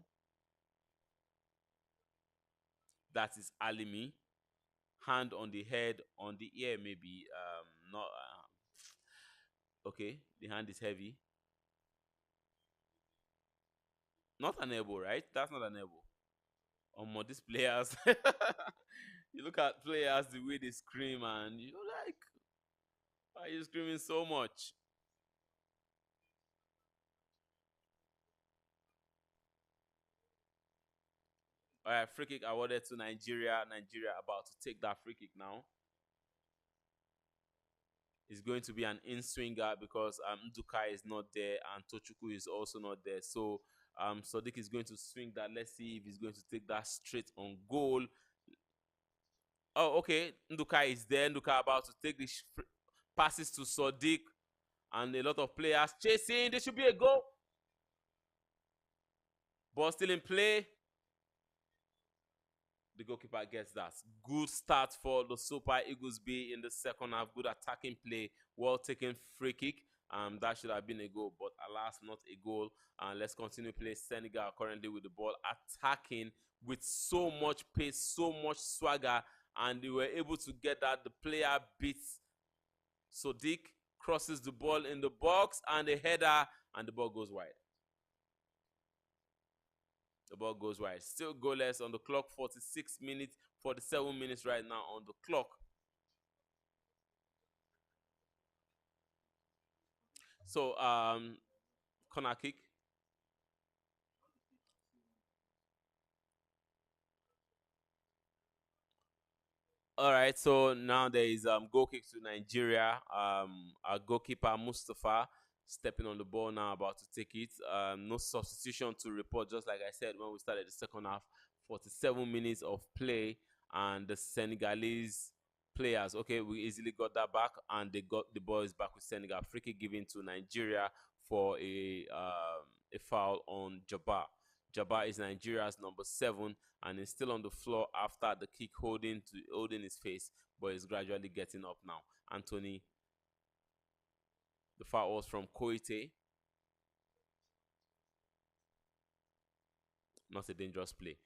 That is Alimi. Hand on the head, on the ear, maybe. Not okay. The hand is heavy. Not an elbow, right? That's not an elbow. These players. You look at players, the way they scream, and you're like, why are you screaming so much? All right, free kick awarded to Nigeria. Nigeria about to take that free kick now. It's going to be an in-swinger because Nduka is not there and Tochukwu is also not there. So Sadiq is going to swing that. Let's see if he's going to take that straight on goal. Oh, okay. Nduka is there. Nduka about to take this. Passes to Sadiq, and a lot of players chasing. There should be a goal. Ball still in play. The goalkeeper gets that. Good start for the Super Eagles B in the second half. Good attacking play. Well taken free kick. That should have been a goal, but alas, not a goal. And let's continue play. Senegal currently with the ball, attacking with so much pace, so much swagger, and they were able to get that. The player beats Sadiq, crosses the ball in the box, and a header, and the ball goes wide. The ball goes wide. Still goalless on the clock. 46 minutes, 47 minutes right now on the clock. So, corner kick. All right, so now there is goal kick to Nigeria. Our goalkeeper Mustafa stepping on the ball now, about to take it. No substitution to report, just like I said when we started the second half. 47 minutes of play, and the Senegalese players, okay, we easily got that back, and they got the ball is back with Senegal. Free kick given to Nigeria for a foul on Jabbar. Jabbar is Nigeria's number 7, and is still on the floor after the kick holding his face, but is gradually getting up now. Anthony. The foul was from Koite. Not a dangerous play.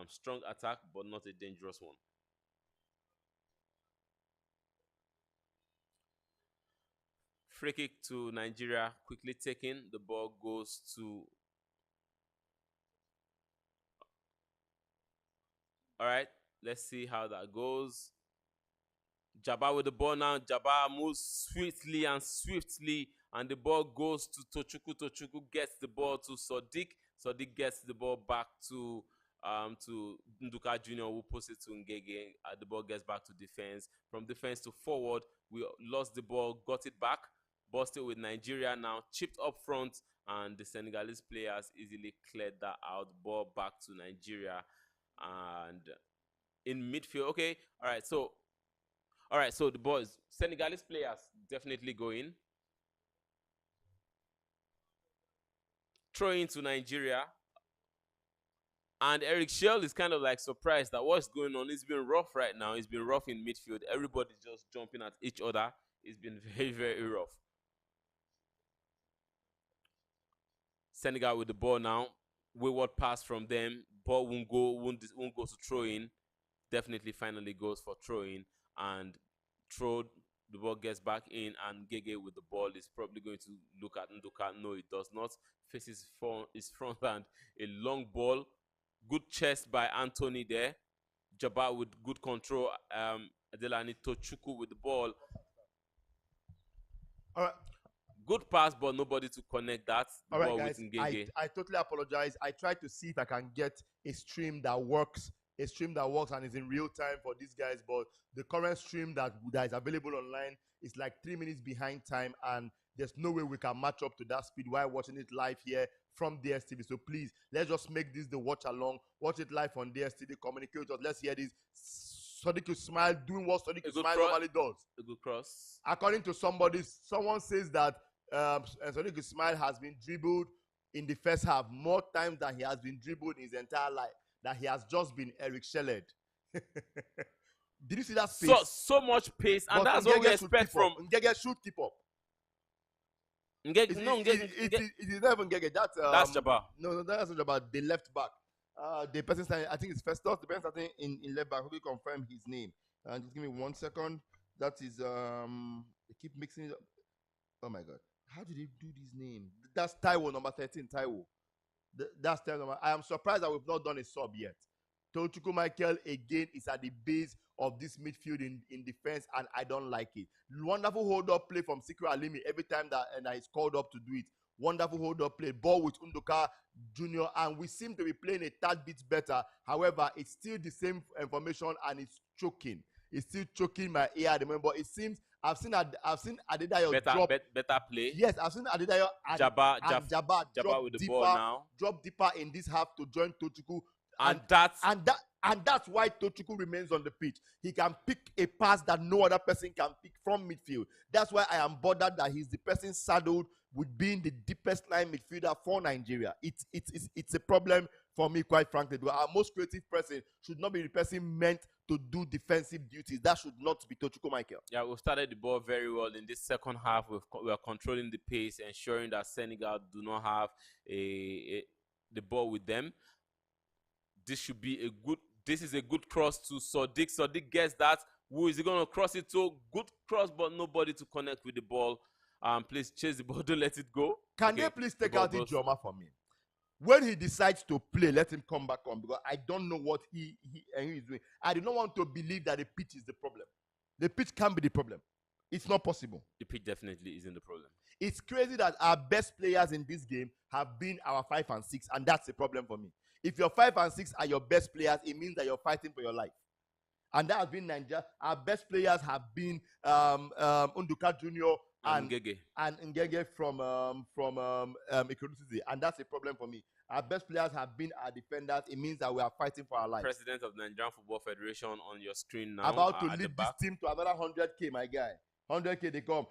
Strong attack, but not a dangerous one. Free kick to Nigeria, quickly taken. The ball goes to... All right, let's see how that goes. Jabbar with the ball now. Jabbar moves swiftly, and the ball goes to Tochukwu. Tochukwu gets the ball to Sadiq. Sadiq gets the ball back to Nduka Jr., who puts it to Ngege. The ball gets back to defense. From defense to forward, we lost the ball, got it back. Ball still with Nigeria now, chipped up front, and the Senegalese players easily cleared that out. Ball back to Nigeria, and in midfield. Okay, all right, so the boys, Senegalese players definitely going. Throw into Nigeria. And Eric Shell is kind of like surprised that what's going on. It's been rough right now. It's been rough in midfield. Everybody's just jumping at each other. It's been very, very rough. Senegal with the ball now. Wayward pass from them. Ball won't go to throw in. Definitely finally goes for throw-in, and the ball gets back in, and Gege with the ball is probably going to look at Nduka. No, it does not. Faces his front hand. A long ball. Good chest by Anthony there. Jabbar with good control. Adelani Tochukwu with the ball. All right. Good pass, but nobody to connect that. All right, guys. I totally apologize. I tried to see if I can get a stream that works. A stream that works and is in real time for these guys, but the current stream that is available online is like 3 minutes behind time, and there's no way we can match up to that speed while watching it live here from DSTV. So please, let's just make this the watch along. Watch it live on DSTV. Communicate with us. Let's hear this. Sadiq Ismail doing what Sadiq Ismail normally does. A good cross. According to someone says that Sadiq Ismail has been dribbled in the first half more times than he has been dribbled in his entire life. That he has just been Eric Shelled. Did you see that pace? So much pace, and that's what we expect from Ngege. Should keep up. It is not even Ngege. That's Jabbar. No, that's not Jabbar. The left back. The person saying, I think it's Festus. The person saying in left back. Who will confirm his name? Just give me 1 second. That is they keep mixing it up. Oh my God! How did they do this name? That's Taiwo, number 13. Taiwo. That's Taiwo. I am surprised that we've not done a sub yet. Tochukwu Michael again is at the base of this midfield in defense, and I don't like it. Wonderful hold-up play from Sikri Alimi every time that he's called up to do it. Wonderful hold-up play. Ball with Nduka Jr., and we seem to be playing a tad bit better. However, it's still the same information, and it's choking. It's still choking my ear at the moment. But it seems I've seen Adedayo drop better play. Yes, I've seen Adedayo and Jabbar with the ball now. Drop deeper in this half to join Tochukwu. And that And that's why Tochukwu remains on the pitch. He can pick a pass that no other person can pick from midfield. That's why I am bothered that he's the person saddled with being the deepest line midfielder for Nigeria. It's a problem for me, quite frankly. Our most creative person should not be the person meant to do defensive duties. That should not be Tochukwu Michael. Yeah, we started the ball very well in this second half. We are controlling the pace, ensuring that Senegal do not have the ball with them. This is a good cross to Sadiq. Sadiq gets that. Who is he going to cross it to? Good cross, but nobody to connect with the ball. Please chase the ball. Don't let it go. Can they please take out the drama for me? When he decides to play, let him come back on, because I don't know what he is doing. I do not want to believe that the pitch is the problem. The pitch can't be the problem. It's not possible. The pitch definitely isn't the problem. It's crazy that our best players in this game have been our 5 and 6, and that's a problem for me. If your 5 and 6 are your best players, it means that you're fighting for your life. And that has been Nigeria. Our best players have been Unduka Jr. and Ngege from Ikorodu City, and that's a problem for me. Our best players have been our defenders. It means that we are fighting for our lives. President of the Nigerian Football Federation on your screen now. About to lead this team to another 100K, my guy. 100K they come.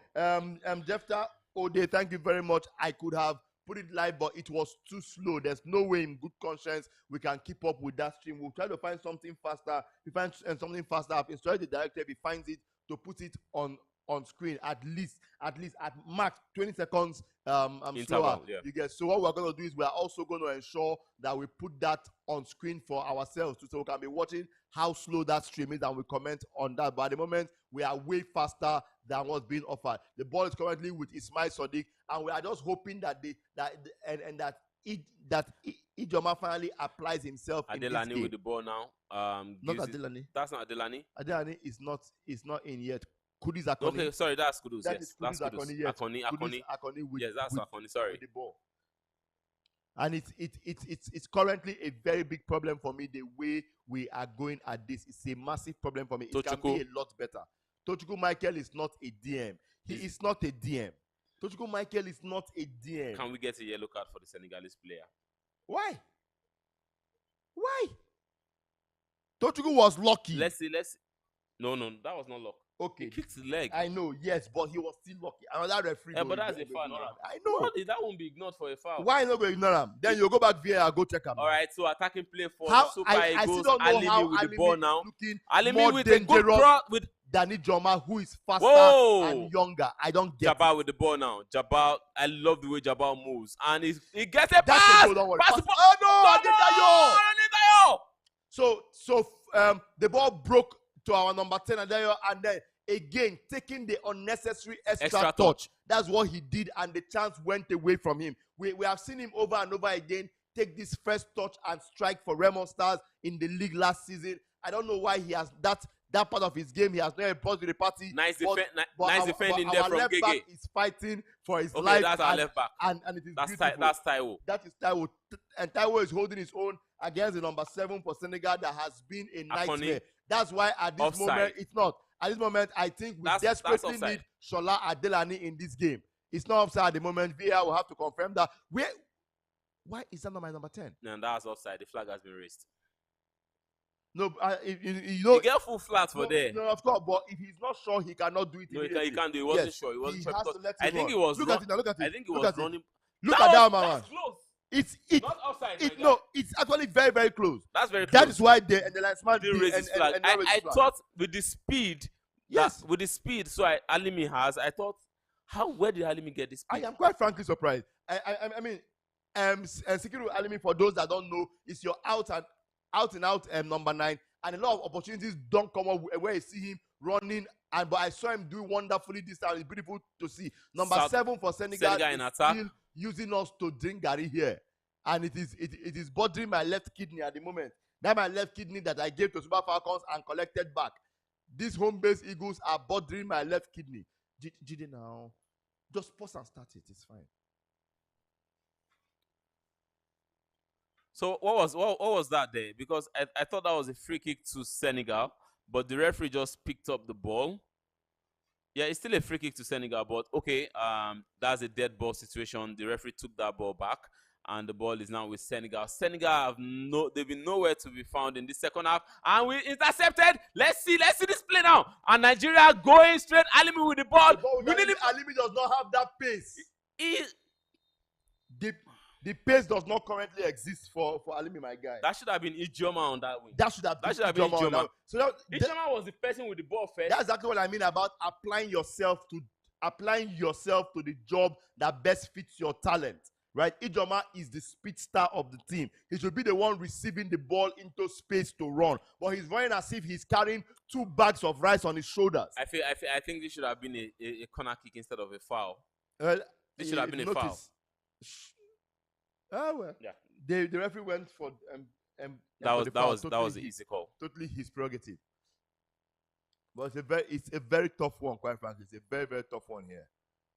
Jefta Ode, thank you very much. I could have put it live, but it was too slow. There's no way in good conscience we can keep up with that stream. We'll try to find something faster. We find something faster. I've instructed the director if he finds it to put it on screen at least at max 20 seconds slower. Yeah. You get. So what we're going to do is we're also going to ensure that we put that on screen for ourselves too, so we can be watching how slow that stream is and we comment on that. But at the moment we are way faster than what's being offered. The ball is currently with Ismail Sadiq, and we are just hoping that Ijoma finally applies himself. Adelani with the ball now. Not Adelani. That's not Adelani. Adelani is not in yet. Kudus Akoni. Okay, sorry, that's Kudus. Yes, that's Kudus. Akoni. Akoni. Yes, that's Akoni. Sorry. With the ball. And it's currently a very big problem for me. The way we are going at this, it's a massive problem for me. It can be a lot better. Tochukwu Michael is not a DM. He is not a DM. Tochukwu Michael is not a DM. Can we get a yellow card for the Senegalese player? Why? Tochukwu was lucky. Let's see. No, that was not luck. Okay. He kicked his leg. I know, yes, but he was still lucky. Another referee. Yeah, but that's a foul. I know. That won't be ignored for a foul. Why not go ignore him? Then you go back VAR, go check him. All right, so attacking play for the Super Eagles. Alimi with the ball now. Alimi with a good cross with Danny Joma, who is faster and younger. I don't get Jabal with the ball now. Jabal, I love the way Jabal moves. And he gets a pass. Don't worry. Pass. Oh no, So the ball broke to our number 10, and then again taking the unnecessary extra touch. That's what he did, and the chance went away from him. We have seen him over and over again take this first touch and strike for Remo Stars in the league last season. I don't know why he has that part of his game. He has not imposed with the party. Nice defending there from left Gege. Back is fighting for his life. That's our left back. And it is beautiful. That's Taiwo. That is Taiwo. And Taiwo is holding his own against the number 7 for Senegal that has been a nightmare. That's why at this moment, it's not. At this moment, I think we desperately need Shola Adelani in this game. It's not offside at the moment. VAR will have to confirm that. Why is that not my number 10? No, that's offside. The flag has been raised. No, you get full flat for there. No, of course, but if he's not sure, he cannot do it. No, he can't do it. He wasn't sure. He wasn't sure. I think he was. Look at it now. Look at it. I think he was running. Look at that, man. That's close. It's not offside. It's actually very, very close. That's very close. That is why the linesman didn't raise his flag. I thought with the speed, with the speed, Alimi has. I thought, where did Alimi get this speed? I am quite frankly surprised. I mean, Sikiru Alimi, for those that don't know, is your out and out number 9, and a lot of opportunities don't come up where you see him running. But I saw him do wonderfully this time. It's beautiful to see. Number 7 for Senegal in is attack. Still using us to drink Gary here, and it is bothering my left kidney at the moment. That my left kidney that I gave to Super Falcons and collected back. These home-based Eagles are bothering my left kidney. GD now, just pause and start it. It's fine. So what was that there? Because I thought that was a free kick to Senegal, but the referee just picked up the ball. Yeah, it's still a free kick to Senegal, but okay, that's a dead ball situation. The referee took that ball back. and the ball is now with Senegal. Senegal they've been nowhere to be found in the second half, and we intercepted. Let's see this play now. And Nigeria going straight. Alimi with the ball. Alimi does not have that pace. The pace does not currently exist for Alimi, my guy. That should have been Ijoma on that wing. That should have been Ijoma. So Ijoma was the person with the ball first. That's exactly what I mean about applying yourself to the job that best fits your talent. Right? Ijoma is the speed star of the team. He should be the one receiving the ball into space to run. But he's running as if he's carrying 2 bags of rice on his shoulders. I think this should have been a corner kick instead of a foul. This should have been a foul. Oh well. Yeah. The referee went for that was an easy call. Totally his prerogative. But it's a very tough one, quite frankly. It's a very, very tough one here.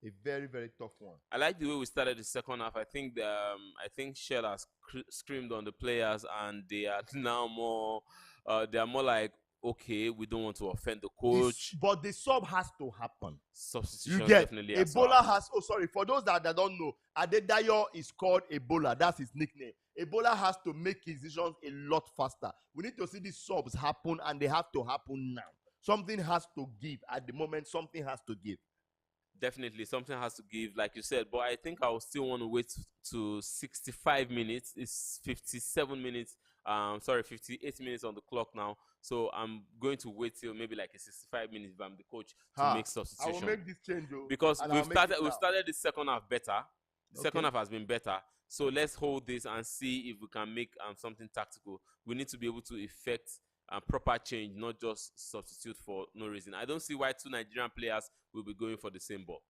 A very, very tough one. I like the way we started the second half. I think Shell has screamed on the players, and they are now more like, okay, we don't want to offend the coach. But the sub has to happen. Substitution definitely has Ebola has. Oh, sorry. For those that don't know, Adedayo is called Ebola. That's his nickname. Ebola has to make his decisions a lot faster. We need to see these subs happen, and they have to happen now. Something has to give. At the moment, something has to give. Definitely, something has to give, like you said. But I think I will still want to wait to 65 minutes. It's 57 minutes. 58 minutes on the clock now. So I'm going to wait till maybe like a 65 minutes if I'm the coach to make substitution. I will make this change, because we've started the second half better. The second half has been better. So let's hold this and see if we can make something tactical. We need to be able to effect proper change, not just substitute for no reason. I don't see why 2 Nigerian players will be going for the same ball.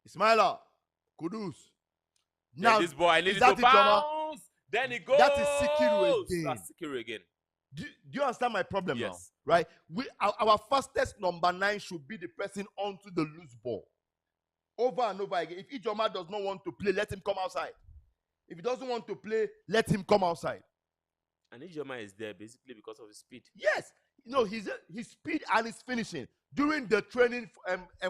Ismaila, Kudus. Now this ball, I need it to bounce. Then it goes. That is Sikiru again. That's Sikiru again. Do you understand my problem now? Yes. Right? Our fastest number 9 should be the person onto the loose ball. Over and over again. If Ijoma does not want to play, let him come outside. If he doesn't want to play, let him come outside. And Ijoma is there basically because of his speed. Yes. His speed and his finishing. During the training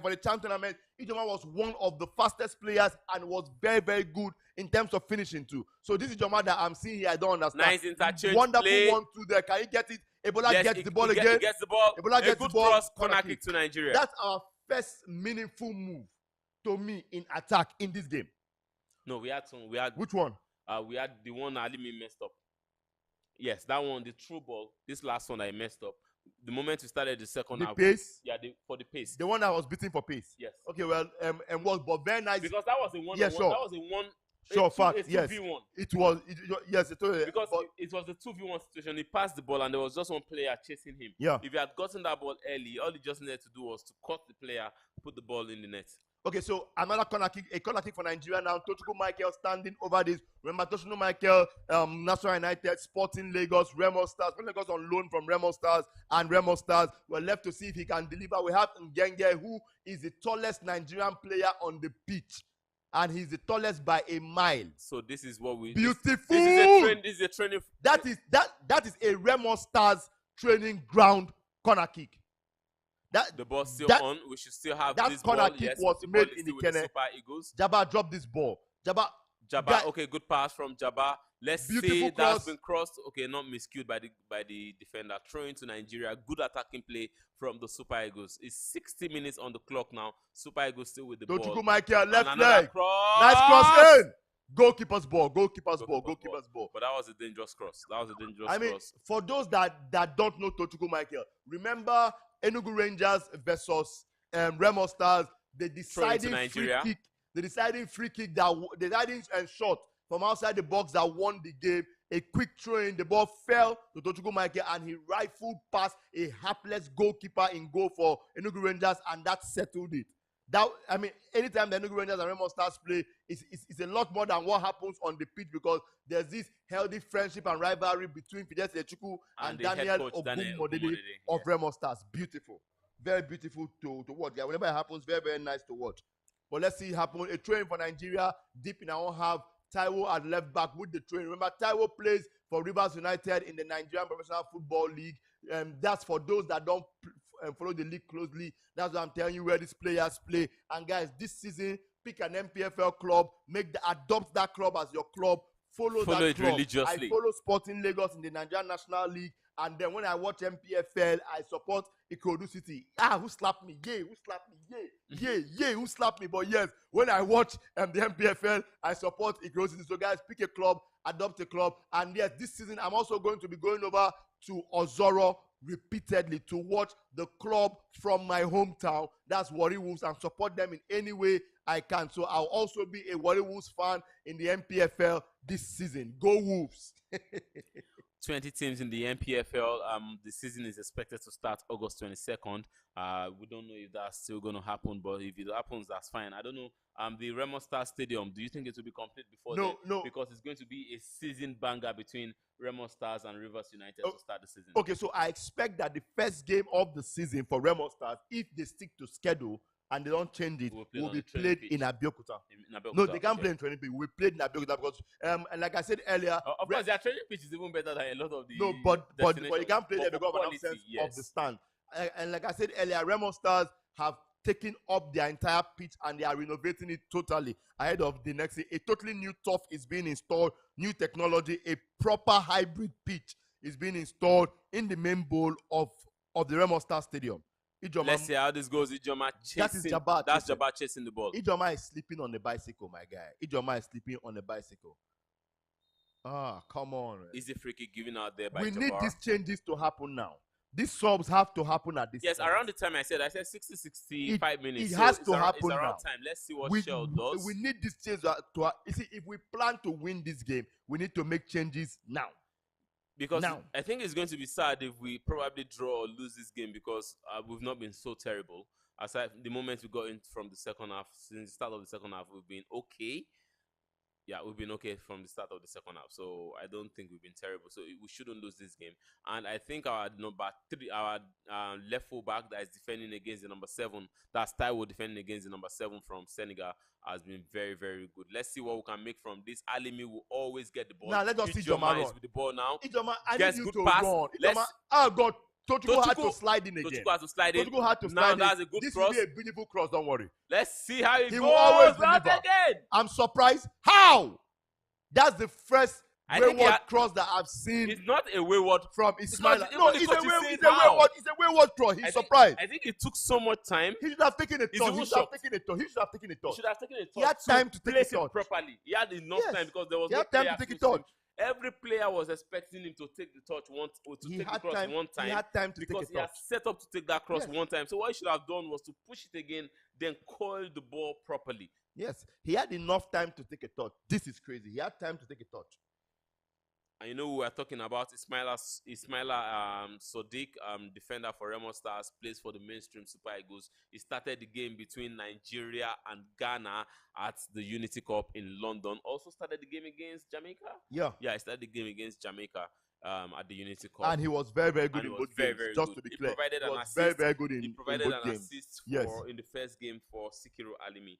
for the champ tournament, Ijoma was one of the fastest players and was very, very good in terms of finishing too. So this Ijoma that I'm seeing here, I don't understand. Nice interchange. Wonderful play. 1-2 there. Can he get it? Ebola gets the ball again. He gets the ball. Ebola gets the ball. Cross corner kick to Nigeria. That's our first meaningful move to me in attack in this game. No, we had which one? We had the one Alimi messed up. Yes, that one, the true ball. This last one I messed up. The moment we started the second half. The pace? Yeah, for the pace. The one that was beating for pace? Yes. Okay, well, but very nice. Because that was a one. Yeah, sure. That was a one. Sure, fact, yes. 2v1. It was, yes. Because it was the 2v1 situation. He passed the ball and there was just one player chasing him. Yeah. If he had gotten that ball early, all he just needed to do was to cut the player, put the ball in the net. Okay, so another corner kick, a corner kick for Nigeria now. Tochukwu Michael standing over this. Remember, Tochukwu Michael, National United, Sporting Lagos, Remo Stars. Sporting Lagos on loan from Remo Stars, and Remo Stars were left to see if he can deliver. We have Ngenge, who is the tallest Nigerian player on the pitch, and he's the tallest by a mile. So this is what we. Beautiful. This is a training. That is a Remo Stars training ground corner kick. The ball still on. We should still have that this corner ball. kick Yes, was the made ball in the with the Super Eagles. Jabba dropped this ball. Jabba, okay, good pass from Jabba. Let's see that's been crossed. Okay, not miscued by the defender. Throwing to Nigeria. Good attacking play from the Super Eagles. It's 60 minutes on the clock now. Super Eagles still with the ball. Tochukwu Michael left leg. Cross. Nice cross in. Goalkeeper's ball. But that was a dangerous cross. I mean, for those that don't know Tochukwu Michael, remember Enugu Rangers versus Remo Stars, the deciding free kick shot from outside the box that won the game. A quick throw in, the ball fell to Tochukwu Michael, and he rifled past a hapless goalkeeper in goal for Enugu Rangers, and that settled it. Anytime the Enugu Rangers and Remo Stars play, it's a lot more than what happens on the pitch, because there's this healthy friendship and rivalry between Fides Echukwu and Daniel Ogunmodede of Remo Stars. Beautiful. Very beautiful to watch. Yeah, whenever it happens, very, very nice to watch. But let's see it happen. A train for Nigeria, deep in our own half. Taiwo at left back with the train. Remember, Taiwo plays for Rivers United in the Nigerian Professional Football League. That's for those that don't follow the league closely. That's what I'm telling you, where these players play. And guys, this season, pick an MPFL club, adopt that club as your club, follow that it club. religiously. I follow Sporting Lagos in the Nigerian National League, and then when I watch MPFL, I support Ikorodu City. Who slapped me? Yay, who slapped me? Yay, who slapped me? But yes, when I watch the MPFL, I support Ikorodu City. So guys, pick a club, adopt a club. And yes, this season, I'm also going to be going over to Ozoro repeatedly to watch the club from my hometown. That's Warri Wolves, and support them in any way I can. So I'll also be a Warri Wolves fan in the MPFL this season. Go Wolves! 20 teams in the MPFL. The season is expected to start August 22nd. We don't know if that's still going to happen, but if it happens, that's fine. I don't know. The Remo Star Stadium, do you think it will be complete before then? No. Because it's going to be a season banger between Remo Stars and Rivers United to start the season. Okay, so I expect that the first game of the season for Remo Stars, if they stick to schedule and they don't change it, will be played in Abeokuta. No, they can't play in training pitch. We played in Abeokuta because, and like I said earlier, of course, their training pitch is even better than a lot of the. No, but you can't play there because of an absence of the stand. And like I said earlier, Remo Stars have taken up their entire pitch and they are renovating it totally ahead of the next day. A totally new turf is being installed, new technology, a proper hybrid pitch is being installed in the main bowl of the Remo Star Stadium. Let's see how this goes. Ijoma chasing. That's Jabbar chasing the ball. Ijoma is sleeping on the bicycle, my guy. Ijoma is sleeping on the bicycle. Come on. Man. Is the free kick given out there by We Jabbar? need these changes to happen now. These subs have to happen at this Yes, point. around the time I said 65 minutes. It has to happen it's around now. time. Let's see what Shell does. We need these changes you see, if we plan to win this game, we need to make changes now. Because I think it's going to be sad if we probably draw or lose this game because we've not been so terrible. Aside the moment we got in from the second half, since the start of the second half, we've been okay. Yeah, we've been okay from the start of the second half. So I don't think we've been terrible. So we shouldn't lose this game. And I think our left full back that is defending against the number 7, that's Taiwo defending against the number 7 from Senegal, has been very, very good. Let's see what we can make from this. Alimi will always get the ball. Now let us see Ijoma run. With the ball now. Ijoma, I Gets need you good to pass. run. Ijoma, God. Totuko had to slide in again. Totuko had to slide in. Totuko had to slide now in. That's a good this cross. This will be a beautiful cross, don't worry. Let's see how it goes. Will always deliver. Again. I'm surprised. How? That's the first wayward cross that I've seen. It's not a wayward from Ismail. No, it's a wayward cross. He's surprised. I think it took so much time. He should have taken a touch. He should have taken a touch. He had time to take a touch properly. He had enough time because there was no time to take a touch. Every player was expecting him to take the touch one time. He had time to take a touch. Because he had set up to take that cross one time. So what he should have done was to push it again, then coil the ball properly. Yes, he had enough time to take a touch. This is crazy. He had time to take a touch. And you know, we are talking about Ismaila Sodiq, defender for Remo Stars, plays for the mainstream Super Eagles. He started the game between Nigeria and Ghana at the Unity Cup in London. Also started the game against Jamaica. Yeah, he started the game against Jamaica at the Unity Cup. And he was very, very good in both games. Just to be clear, he was very, very good in both games. He provided an assist in the first game for Sikiru Alimi.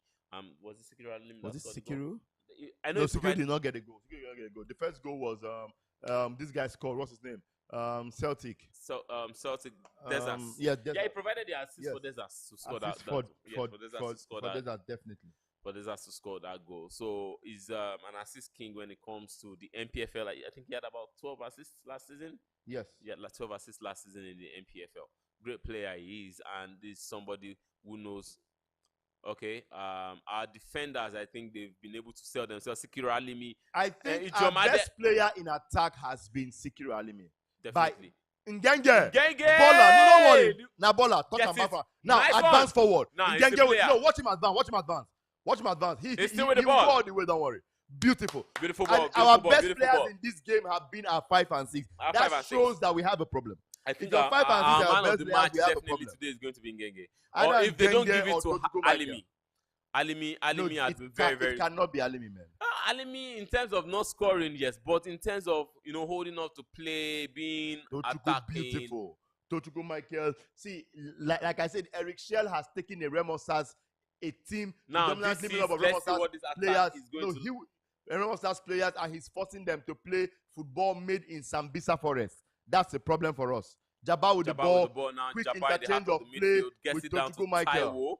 Was it Sikiru Alimi? Was it Sikiru? I know Sikiru did not get a goal. The first goal was this guy scored. What's his name? Celtic. So Celtic. Desas. Desas. He provided the assist for Desas to score that. For Desas, definitely. For Desas to score that goal. So he's an assist king when it comes to the MPFL. I think he had about 12 assists last season. Yes. Yeah, like 12 assists last season in the MPFL. Great player he is, and is somebody who knows. Okay, our defenders, I think they've been able to sell themselves. Sikiru Alimi. I think our best player in attack has been Sikiru Alimi. Definitely. Ngenge. Bola, no, don't worry. Now, Bola, touch him back. Now, advance forward. Ngenge, watch him advance. He's still with the ball. He will go all the way, don't worry. Beautiful ball. Our best players in this game have been our 5 and 6. That shows that we have a problem. I think our 5 and 6 man of the match definitely today is going to be Ngenge. Or if they don't give it to Alimi. Alimi has been very, very. It cannot be Alimi, man. Alimi, in terms of not scoring, yes, but in terms of holding up to play, being attacking. Beautiful. Tochuku Michael. See, like I said, Eric Shell has taken a Remo Stars, a team. Now, let's see what this attack is going to. Remo Stars players, and he's forcing them to play football made in Sambisa Forest. That's a problem for us. Jabbar with the ball now. Quick Jabbar interchange of play gets with it down to Michael. Taiwo.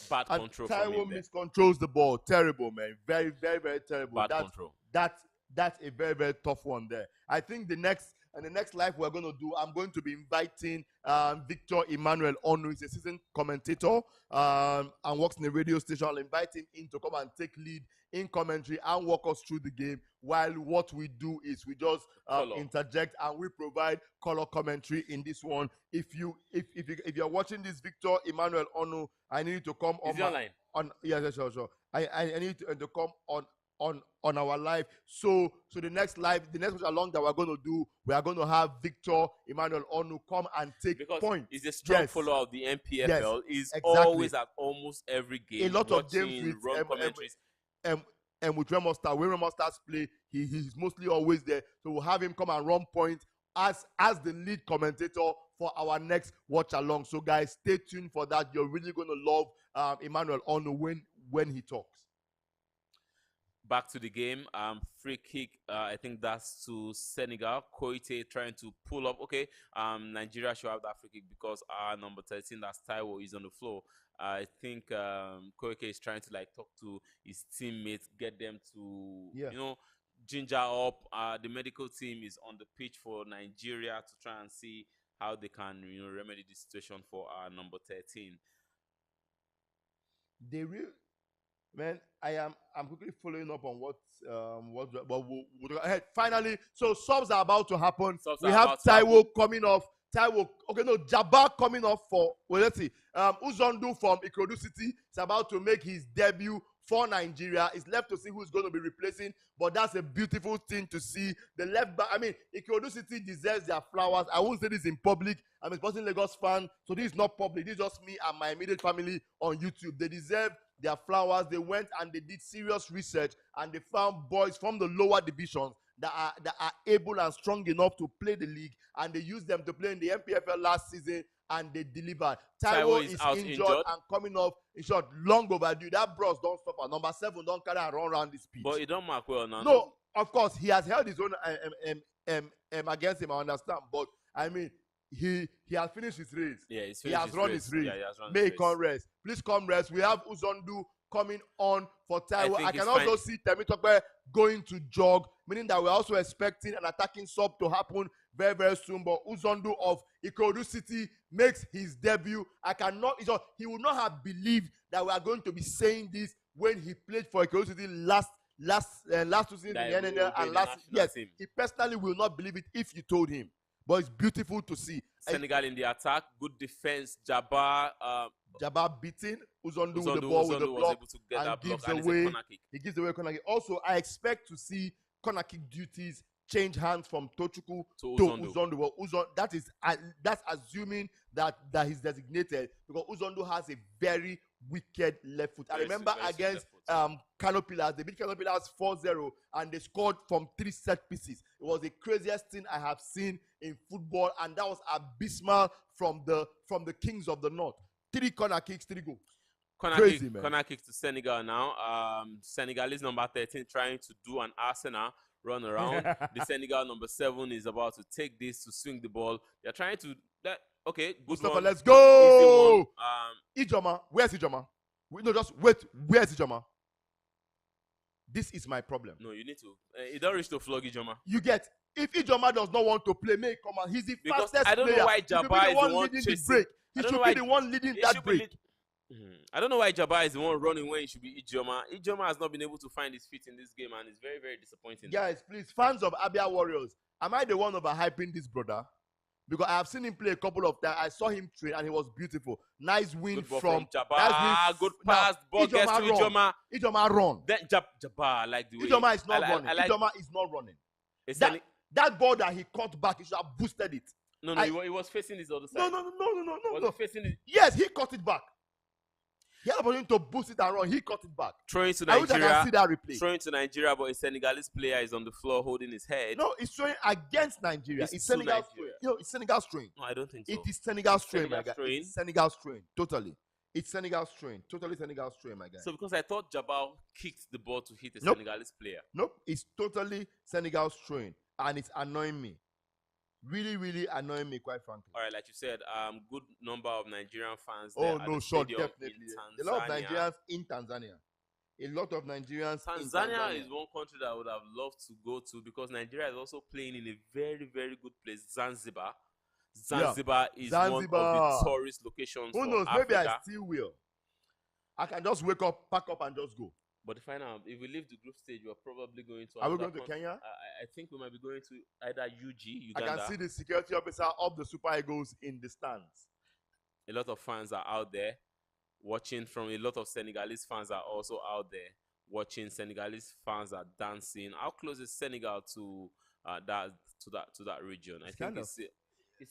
Bad control from Taiwo him there. miscontrols the ball. Terrible, man. Very, very, very terrible. Bad control. That's a very, very tough one there. I think the next live we're going to do, I'm going to be inviting Victor Emmanuel Onu. He's a seasoned commentator and works in a radio station. I'll invite him in to come and take lead in commentary and walk us through the game, while what we do is we just interject and we provide color commentary in this one. If you're watching this, Victor Emmanuel Onu, I need you to come on. Is he online? Yes, sure. I need to come on our live. So the next watch along that we're going to do, we are going to have Victor Emmanuel Onu come and take points. He's a strong follower of the NPFL. Yes, He's exactly. always at almost every game. A lot of games with commentaries. And with Remo Star, when Remo Stars play, he's mostly always there. So we'll have him come and run points as the lead commentator for our next watch along. So guys, stay tuned for that. You're really going to love Emmanuel Onu when he talks. Back to the game. Free kick. I think that's to Senegal. Koite trying to pull up. Okay. Nigeria should have that free kick because our number 13, that's Taiwo, is on the floor. I think Koike is trying to talk to his teammates, get them to ginger up. The medical team is on the pitch for Nigeria to try and see how they can remedy the situation for our number 13. Man, I'm quickly following up on what we'll go ahead. Finally, so subs are about to happen. We have Taiwo coming off. Jabbar coming off for, let's see. Uzondu from Ikorodu City is about to make his debut for Nigeria. It's left to see who's going to be replacing, but that's a beautiful thing to see. The left back, Ikorodu City deserves their flowers. I won't say this in public. I'm a Sporting Lagos fan, so this is not public. This is just me and my immediate family on YouTube. They deserve their flowers. They went and they did serious research and they found boys from the lower divisions that are able and strong enough to play the league, and they used them to play in the MPFL last season and they delivered. Taiwo is injured and coming off. In short, long overdue. That bros don't stop at number 7. Don't carry and run around this pitch. But he don't mark well now. No, of course he has held his own against him. I understand, but he has finished his race. Yeah, he has run his race. Yeah, he has run May his race. come rest. Please come rest. We have Uzondu coming on for Taiwo. I can also see Temitope going to jog, meaning that we're also expecting an attacking sub to happen very, very soon. But Uzondu of Ikorodu City makes his debut. He would not have believed that we are going to be saying this when he played for Ikorodu City last 2 seasons in the NNL and last. Yes, he personally will not believe it if you told him. But it's beautiful to see. Senegal in the attack, good defense. Jabbar beating Uzondu with the ball with the block and gives away corner kick. Also, I expect to see corner kick duties change hands from Tochukwu to Uzondu. Well, that's assuming that he's designated, because Uzondu has a very wicked left foot. I remember against Kano Pillars, they beat Kano Pillars 4-0 and they scored from 3 set pieces. It was the craziest thing I have seen in football, and that was abysmal from the Kings of the North. 3 corner kicks, 3 goals. Corner kick to Senegal now. Senegalese number 13 trying to do an Arsenal run around. The Senegal number 7 is about to take this to swing the ball. They're trying to okay, good Mustafa, one. let's go. Ijoma, where's Ijoma? Just wait. Where's Ijoma? This is my problem. No, you need to. You don't reach to flog Ijoma. You get. If Ijoma does not want to play, come on. He's the fastest player. I don't know why Jabbar is the one chasing. He should be the one leading that break. I don't know why Jabbar is the one running when it should be Ijoma. Ijoma has not been able to find his feet in this game, and it's very, very disappointing. Guys, please, fans of Abia Warriors, am I the one overhyping this brother? Because I have seen him play a couple of times. I saw him train, and he was beautiful. Nice win from Jabbar. Good pass. Ball gets to Ijoma. Ijoma run. Then Jabbar, like the way Ijoma is not running. Ijoma is not running. That ball that he caught back, he should have boosted it. No, he was facing his other side. No. Was he facing it? Yes, he caught it back. He had the opportunity to boost it and run. He caught it back. Throwing to Nigeria. I wish I can see that replay. Throwing to Nigeria, but a Senegalese player is on the floor holding his head. No, it's throwing against Nigeria. It's Senegal's throwing. It's Senegal's throwing. No, I don't think so. It is Senegal's throwing, my guy. It's Senegal's throwing. Totally. It's Senegal's throwing. Totally Senegal's throwing, my guy. So because I thought Jabbar kicked the ball to hit a Senegalese player. Nope. It's totally Senegal's throwing. And it's annoying me. really, really annoying me, quite frankly. All right, like you said, good number of Nigerian fans Oh, there at no, the sure, stadium definitely. in A lot of Tanzania. Nigerians in Tanzania. A lot of Nigerians in Tanzania Tanzania. is one country that I would have loved to go to because Nigeria is also playing in a very, very good place, Zanzibar. Zanzibar is one of the tourist locations Who for knows? Africa. Maybe I still will. I can just wake up, pack up, and just go. But if we leave the group stage, we're probably going to. Are we going to Kenya? I think we might be going to either Uganda. I can see the security officer of the Super Eagles in the stands. A lot of fans are out there watching. From a lot of Senegalese fans are also out there watching. Senegalese fans are dancing. How close is Senegal to that region? I think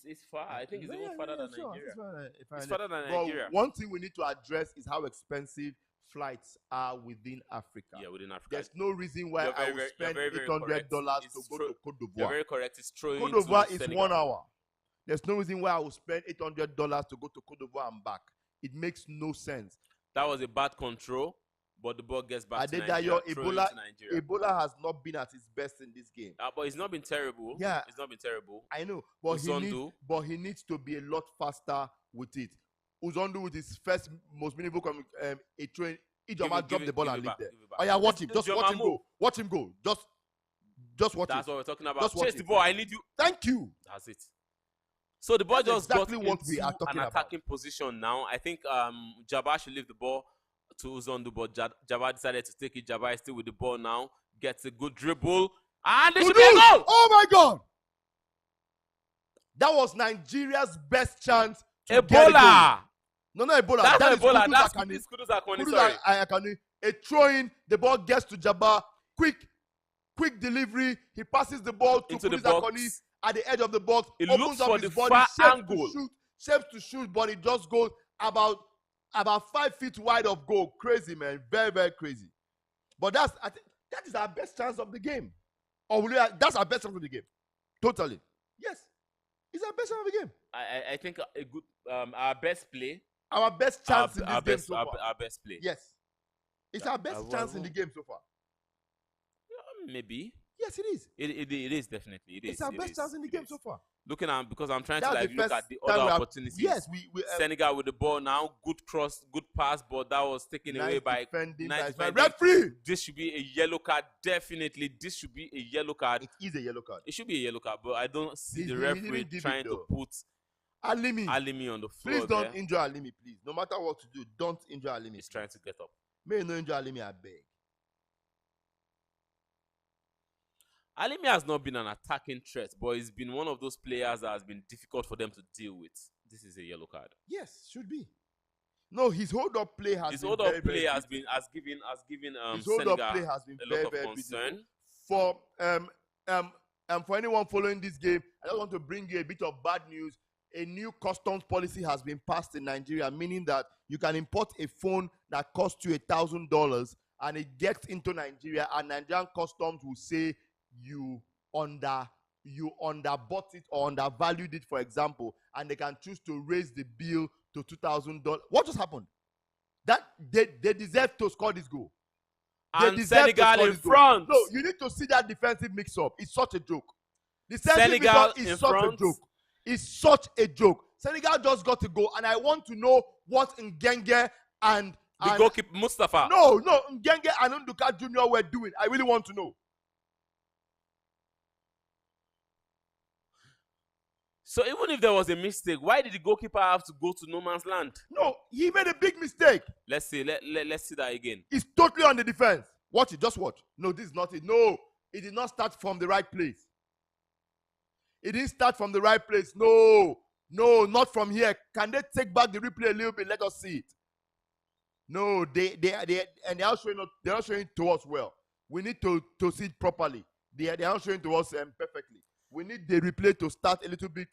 it's far. I think it's even farther than Nigeria. It's farther than Nigeria. One thing we need to address is how expensive flights are within Africa. Yeah, within Africa. There's no reason why I would spend $800 to go to Cote d'Ivoire. You're very correct. It's true. Cote d'Ivoire is 1 hour. There's no reason why I would spend $800 to go to Cote d'Ivoire and back. It makes no sense. That was a bad control, but the ball gets back to Nigeria. Ebola has not been at its best in this game. But it's not been terrible. Yeah. It's not been terrible. I know. But he needs to be a lot faster with it. Uzondu with his first most meaningful a train. Ijoma dropped the ball and leave there. Oh yeah, watch him. Just watch him go. Watch him go. Just watch it. That's what we're talking about. Chase the ball. I need you. Thank you. That's it. So the ball just got exactly what we are talking an attacking position now. I think Jabba should leave the ball to Uzondu, but Jabba decided to take it. Jabba is still with the ball now. Gets a good dribble. And they should be a goal! Oh my God! That was Nigeria's best chance to get a goal. No, not Ebola. That's not Ebola. That's Kudus Akoni. A throw-in. The ball gets to Jabba. Quick delivery. He passes the ball to Kudus Akoni at the edge of the box. It looks for the far angle. Shapes to shoot, but it just goes about 5 feet wide of goal. Crazy, man. Very, very crazy. But that is our best chance of the game. That's our best chance of the game. Totally. Yes. It's our best chance of the game. I think a good our best play. Our best chance in this game so far. Our best play. Yes. It's our best chance in the game so far. Maybe. Yes, it is. It is definitely. It is. It's our best chance in the game so far. Looking at, because I'm trying to look at the other opportunities. Yes, Senegal with the ball now, good cross, good pass, but that was taken away by nice referee. This should be a yellow card. Definitely, this should be a yellow card. It is a yellow card. It should be a yellow card, but I don't see the referee trying to put Alimi on the floor. Please don't injure Alimi, please. No matter what to do, don't injure Alimi. He's trying to get up. May no injure Alimi, I beg. Alimi has not been an attacking threat, but he's been one of those players that has been difficult for them to deal with. This is a yellow card. Yes, should be. No, his hold-up play has given Senegal a lot of concern. For anyone following this game, I just want to bring you a bit of bad news. A new customs policy has been passed in Nigeria, meaning that you can import a phone that costs you $1,000 and it gets into Nigeria, and Nigerian customs will say you underbought it or undervalued it, for example, and they can choose to raise the bill to $2,000. What just happened? That they deserve to score this goal. And Senegal in front. No, you need to see that defensive mix-up. It's such a joke. The Senegal is such a joke. It's such a joke. Senegal just got to go, and I want to know what Ngenge and the goalkeeper Mustafa. No, Ngenge and Nduka Jr. were doing. I really want to know. So even if there was a mistake, why did the goalkeeper have to go to no man's land? No, he made a big mistake. Let's see. Let's see that again. He's totally on the defense. Watch it. Just watch. No, this is not it. No, it did not start from the right place. It didn't start from the right place. No, not from here. Can they take back the replay a little bit? Let us see it. No, they are showing it to us well. We need to see it properly. They are showing to us perfectly. We need the replay to start a little bit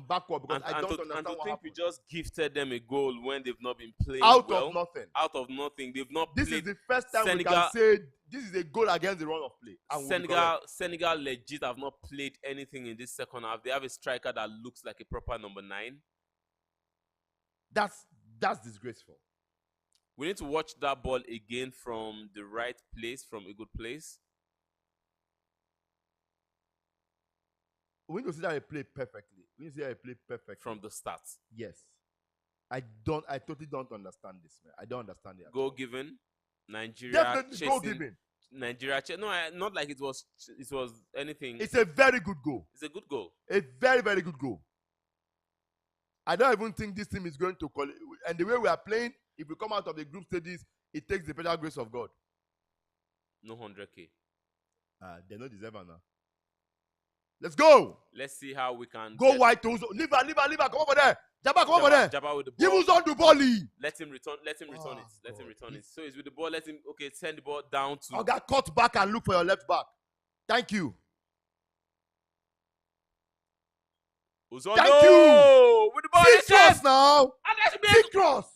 backward, because I don't understand what happened. We just gifted them a goal when they've not been playing out well. Out of nothing. They've not played. This is the first time we can say this is a goal against the run of play. Senegal legit have not played anything in this second half. They have a striker that looks like a proper number 9. That's disgraceful. We need to watch that ball again from the right place, from a good place. We need to see that I play perfectly. We need to see that I play perfectly. From the start. Yes. I totally don't understand this, man. I don't understand it. Goal given. Nigeria Definitely chasing. goal given. Nigeria. No, not like it was anything. It's a very good goal. It's a good goal. A very, very good goal. I don't even think this team is going to call it. And the way we are playing, if we come out of the group stages, it takes the special grace of God. No 100K. They don't deserve it now. Let's go. Let's see how we can go wide to Uzo. Leave her. Come over there. Jabba, come over there. Jabba with the Give ball. Uzo the ball. Let him return it. Let him return it. So he's with the ball. Send the ball down to. Oga, cut back and look for your left back. Thank you. Uzondo. Thank you. With the ball. See cross now. See See cross.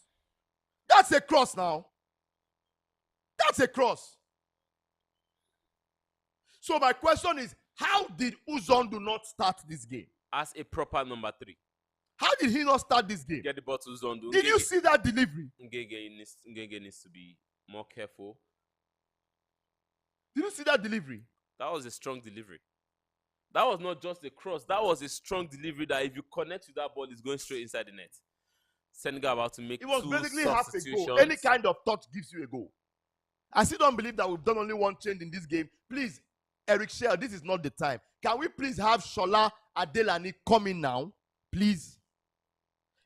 That's a cross now. That's a cross. So my question is, how did Uzondo not start this game? As a proper number 3. How did he not start this game? Get the ball to Uzondo. Did you see that delivery? Ngege needs to be more careful. Did you see that delivery? That was a strong delivery. That was not just a cross. That was a strong delivery that if you connect to that ball, it's going straight inside the net. Senegal about to make 2 substitutions. It was basically half a goal. Any kind of touch gives you a goal. I still don't believe that we've done only one change in this game. Please, Eric Shell, this is not the time. Can we please have Shola Adelani coming now? Please.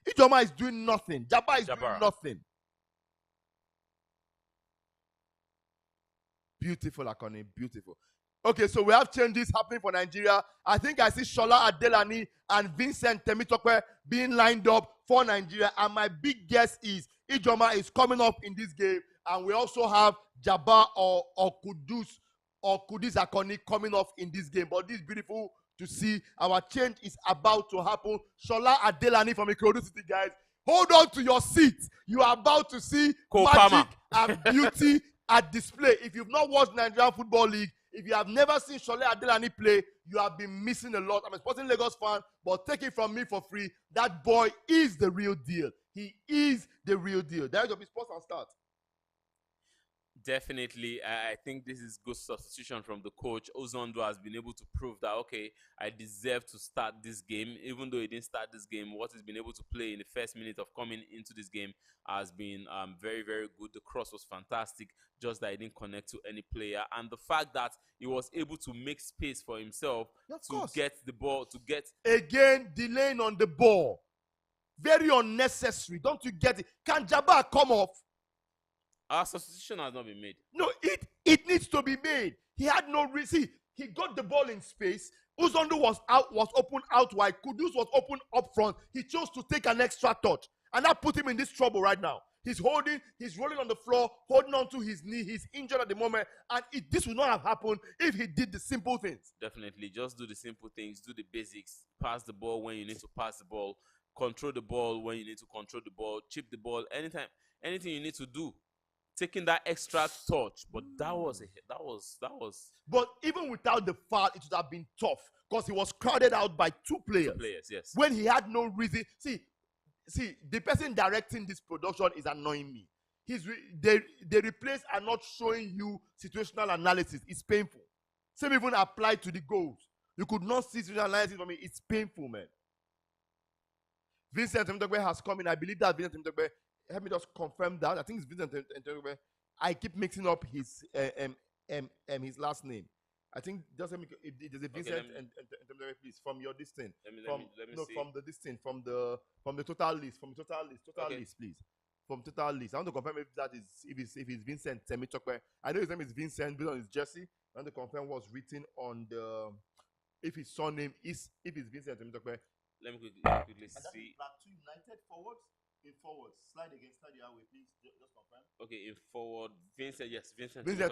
Ijoma is doing nothing. Jabba is doing nothing. Beautiful, Akoni. Beautiful. Okay, so we have changes happening for Nigeria. I think I see Shola Adelani and Vincent Temitope being lined up for Nigeria. And my big guess is Ijoma is coming up in this game. And we also have Jabba or Kudus Akoni coming off in this game. But this is beautiful to see. Our change is about to happen. Shola Adelani from Ikorodu City, guys. Hold on to your seat. You are about to see magic and beauty at display. If you've not watched Nigerian Football League, if you have never seen Shola Adelani play, you have been missing a lot. I'm a Sporting Lagos fan, but take it from me for free. That boy is the real deal. He is the real deal. Director of Sports and Start. Definitely, I think this is good substitution from the coach. Uzondo has been able to prove that, okay, I deserve to start this game. Even though he didn't start this game, what he's been able to play in the first minute of coming into this game has been very, very good. The cross was fantastic, just that he didn't connect to any player. And the fact that he was able to make space for himself get the ball, Again, delaying on the ball. Very unnecessary. Don't you get it? Can Jabba come off? Our substitution has not been made. No, it needs to be made. He had no reason. He got the ball in space. Uzondo was open out wide. Kudus was open up front. He chose to take an extra touch. And that put him in this trouble right now. He's rolling on the floor, holding on to his knee. He's injured at the moment. And this would not have happened if he did the simple things. Definitely. Just do the simple things. Do the basics. Pass the ball when you need to pass the ball. Control the ball when you need to control the ball. Chip the ball. Anything you need to do. Taking that extra touch, but that was. But even without the foul, it would have been tough because he was crowded out by two players. Yes. When he had no reason. See, the person directing this production is annoying me. The replays are not showing you situational analysis. It's painful. Same even applied to the goals. You could not see situational analysis for me. It's painful, man. Vincent Temitope has come in. I believe that Vincent Temitope. Help me just confirm that. I think it's Vincent Temitope. I keep mixing up his last name. I think just let me. If there's a Vincent Temitope, please, from your distance. From the total list. List, please. From total list. I want to confirm if it's Vincent Temitope. I know his name is Vincent based on his jersey. I want to confirm what's written on if his surname is Vincent Temitope. Let me quickly see. Back to United forwards. In forward, slide the other way, please. Just confirm. Okay, in forward, Vincent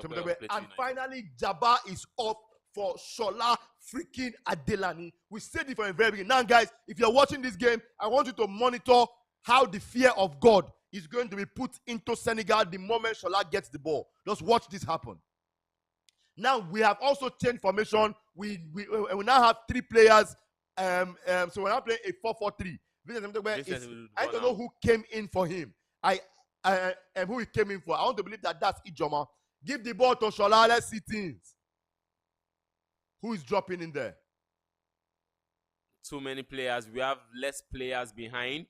Temitope. And finally, Jabba is off for Shola freaking Adelani. We said it from the very beginning. Now, guys, if you're watching this game, I want you to monitor how the fear of God is going to be put into Senegal the moment Shola gets the ball. Just watch this happen. Now, we have also changed formation. We now have 3 players. So we're now playing a 4-4-3. I don't know who came in for him. Who he came in for. I want to believe that's Ijoma. Give the ball to Shola. Let's see things. Who is dropping in there? too many players. We have less players behind.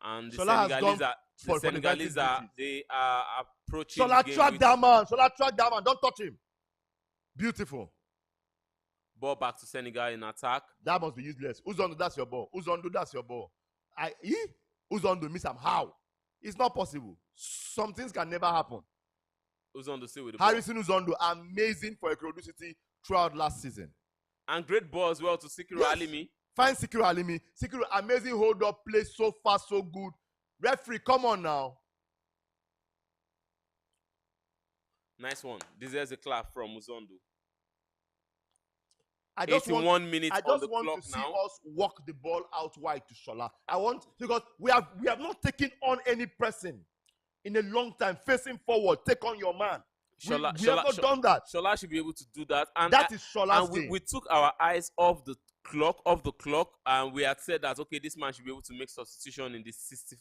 And the Shola Senegalese they are approaching Shola, the game. track that man. Shola, track that man. Don't touch him. Beautiful. Ball back to Senegal in attack. That must be useless. Uzondo, that's your ball. Uzondo, that's your ball. Uzondo miss him. How? It's not possible. Some things can never happen. Uzondo still with the Harrison Uzondo, amazing for Ikorodu City throughout last season. And great ball as well to Sikiru Alimi. Fine Sikiru Alimi. Sikiru, amazing hold up, play so fast, so good. Referee, come on now. Nice one. Deserves a clap from Uzondo. I just want to see us walk the ball out wide to Shola. Because we have not taken on any person in a long time. Facing forward, take on your man. We have not done that. Shola should be able to do that. And that is Shola's game. We took our eyes off the clock, and we had said that, okay, this man should be able to make substitution in the 60,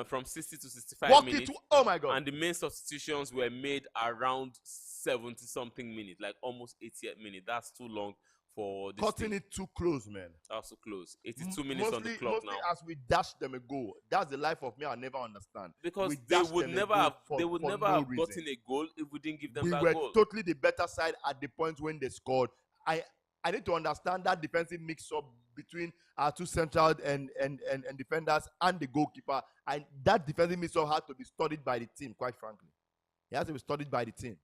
from 60 to 65 minutes. Oh my God. And the main substitutions were made around 70-something minutes, like almost 88 minutes. That's too long for this Cutting it too close, man. That's too close. 82 minutes on the clock now. As we dash them a goal. That's the life of me I'll never understand. Because they would never have gotten a goal if we didn't give them that goal. We were totally the better side at the point when they scored. I need to understand that defensive mix-up between our two central and defenders and the goalkeeper. And that defensive mix-up had to be studied by the team, quite frankly. It has to be studied by the team.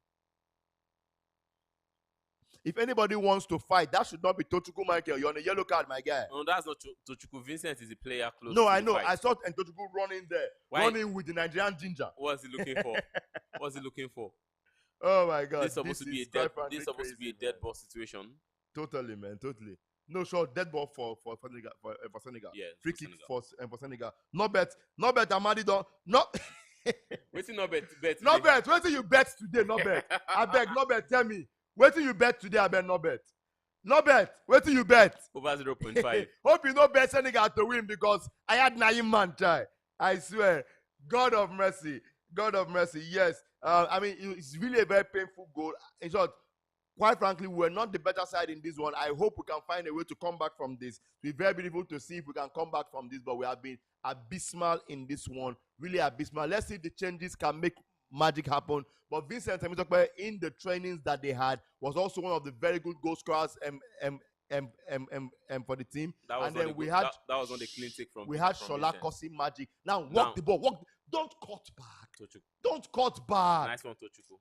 If anybody wants to fight, that should not be Tochukwu Michael. You're on a yellow card, my guy. No, that's not Tochukwu. Vincent is the player close. No, I know. I saw Tochukwu running there. Why? Running with the Nigerian ginger. What's he looking for? What's he looking for? Oh my God. This is supposed to be a dead ball situation. Totally, man. Totally. No, sure. Dead ball for Senegal. Yeah. Free kick for Senegal. No bet. Amadi don't. No. Waiting no bet. No bet. Waiting you bet today. No bet. I beg. No bet. Tell me. Waiting you bet today. I bet no bet. No bet. Waiting you bet. Over 0.5. Hope you no bet Senegal to win because I had 9 man try. I swear. God of mercy. God of mercy. Yes. I mean, it's really a very painful goal. In short, quite frankly, we're not the better side in this one. I hope we can find a way to come back from this. It's very beautiful to see if we can come back from this, but we have been abysmal in this one. Really abysmal. Let's see if the changes can make magic happen. But Vincent Temitope, in the trainings that they had, was also one of the very good goal scorers for the team. That was on the clean take from. We had Shola causing magic. Now walk the ball. Don't cut back. Tochukwu. Don't cut back. Nice one, Tochukwu.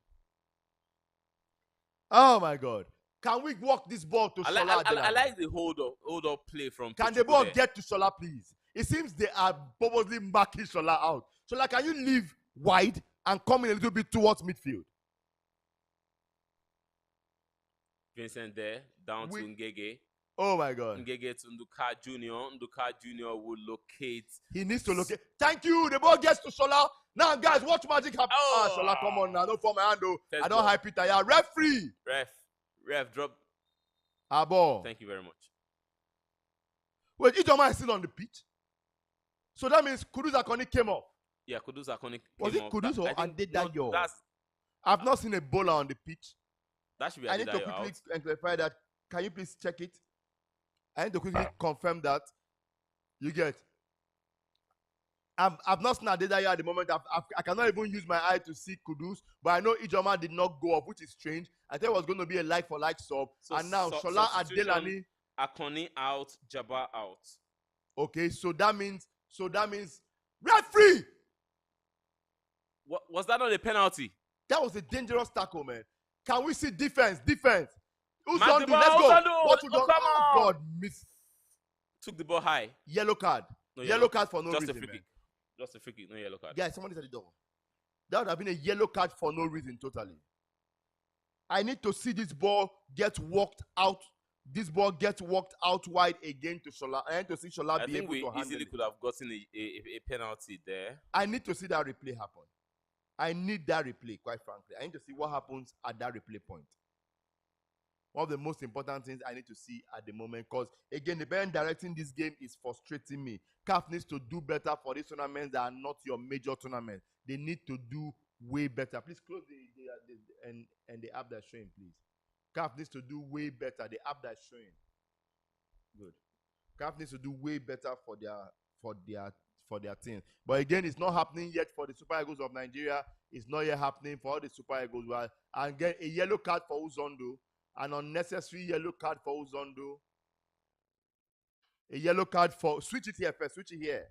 Oh my God! Can we walk this ball to Shola? I like the hold up play from. Can Tochukwu the ball there. get to Shola, please? It seems they are purposely marking Shola out. Shola, can you leave wide and come in a little bit towards midfield? Vincent there, down to Ngege. Oh my God. Ngege to Nduka Jr. Nduka Jr. will locate. He needs to locate. Thank you. The ball gets to Shola. Now, guys, watch magic happen. Shola, come on now. Don't fall my hand, though. I don't hype it. Yeah, referee. Ref, drop. Ball. Thank you very much. Wait, Ijoma is still on the pitch. So that means Kudus Akoni came off. Yeah, Kudus Akoni came off. Was it Kudus or Adedayo? No, I've not seen a bowler on the pitch. That should be I need to quickly clarify that. Can you please check it? I need to quickly confirm that. You get. I've not seen Adedayo at the moment. I cannot even use my eye to see Kudus, but I know Ijoma did not go off, which is strange. I thought it was going to be a like-for-like sub. So, and now Shola Adelani. Akoni out, Jabba out. Okay, so that means referee. Was that not a penalty? That was a dangerous tackle, man. Can we see defense? Uzondo, let's go. Come on. God, miss. Took the ball high. Yellow card. No yellow card for no reason. Just a free kick. Just a free kick, no yellow card. Guys, somebody's at the door. That would have been a yellow card for no reason, totally. I need to see this ball get walked out. This ball gets walked out wide again to Shola. I need to see Shola be able to handle it. I think we easily could have gotten a penalty there. I need to see that replay happen. I need that replay, quite frankly. I need to see what happens at that replay point. One of the most important things I need to see at the moment, because, again, the band directing this game is frustrating me. CAF needs to do better for these tournaments that are not your major tournaments. They need to do way better. Please close the app that's showing, please. CAF needs to do way better. The app that's showing. Good. CAF needs to do way better for their team. But again, it's not happening yet for the Super Eagles of Nigeria. It's not yet happening for all the Super Eagles. Well, and get a yellow card for Uzondo, an unnecessary yellow card for Uzondo. A yellow card for switch it here first. Switch it here.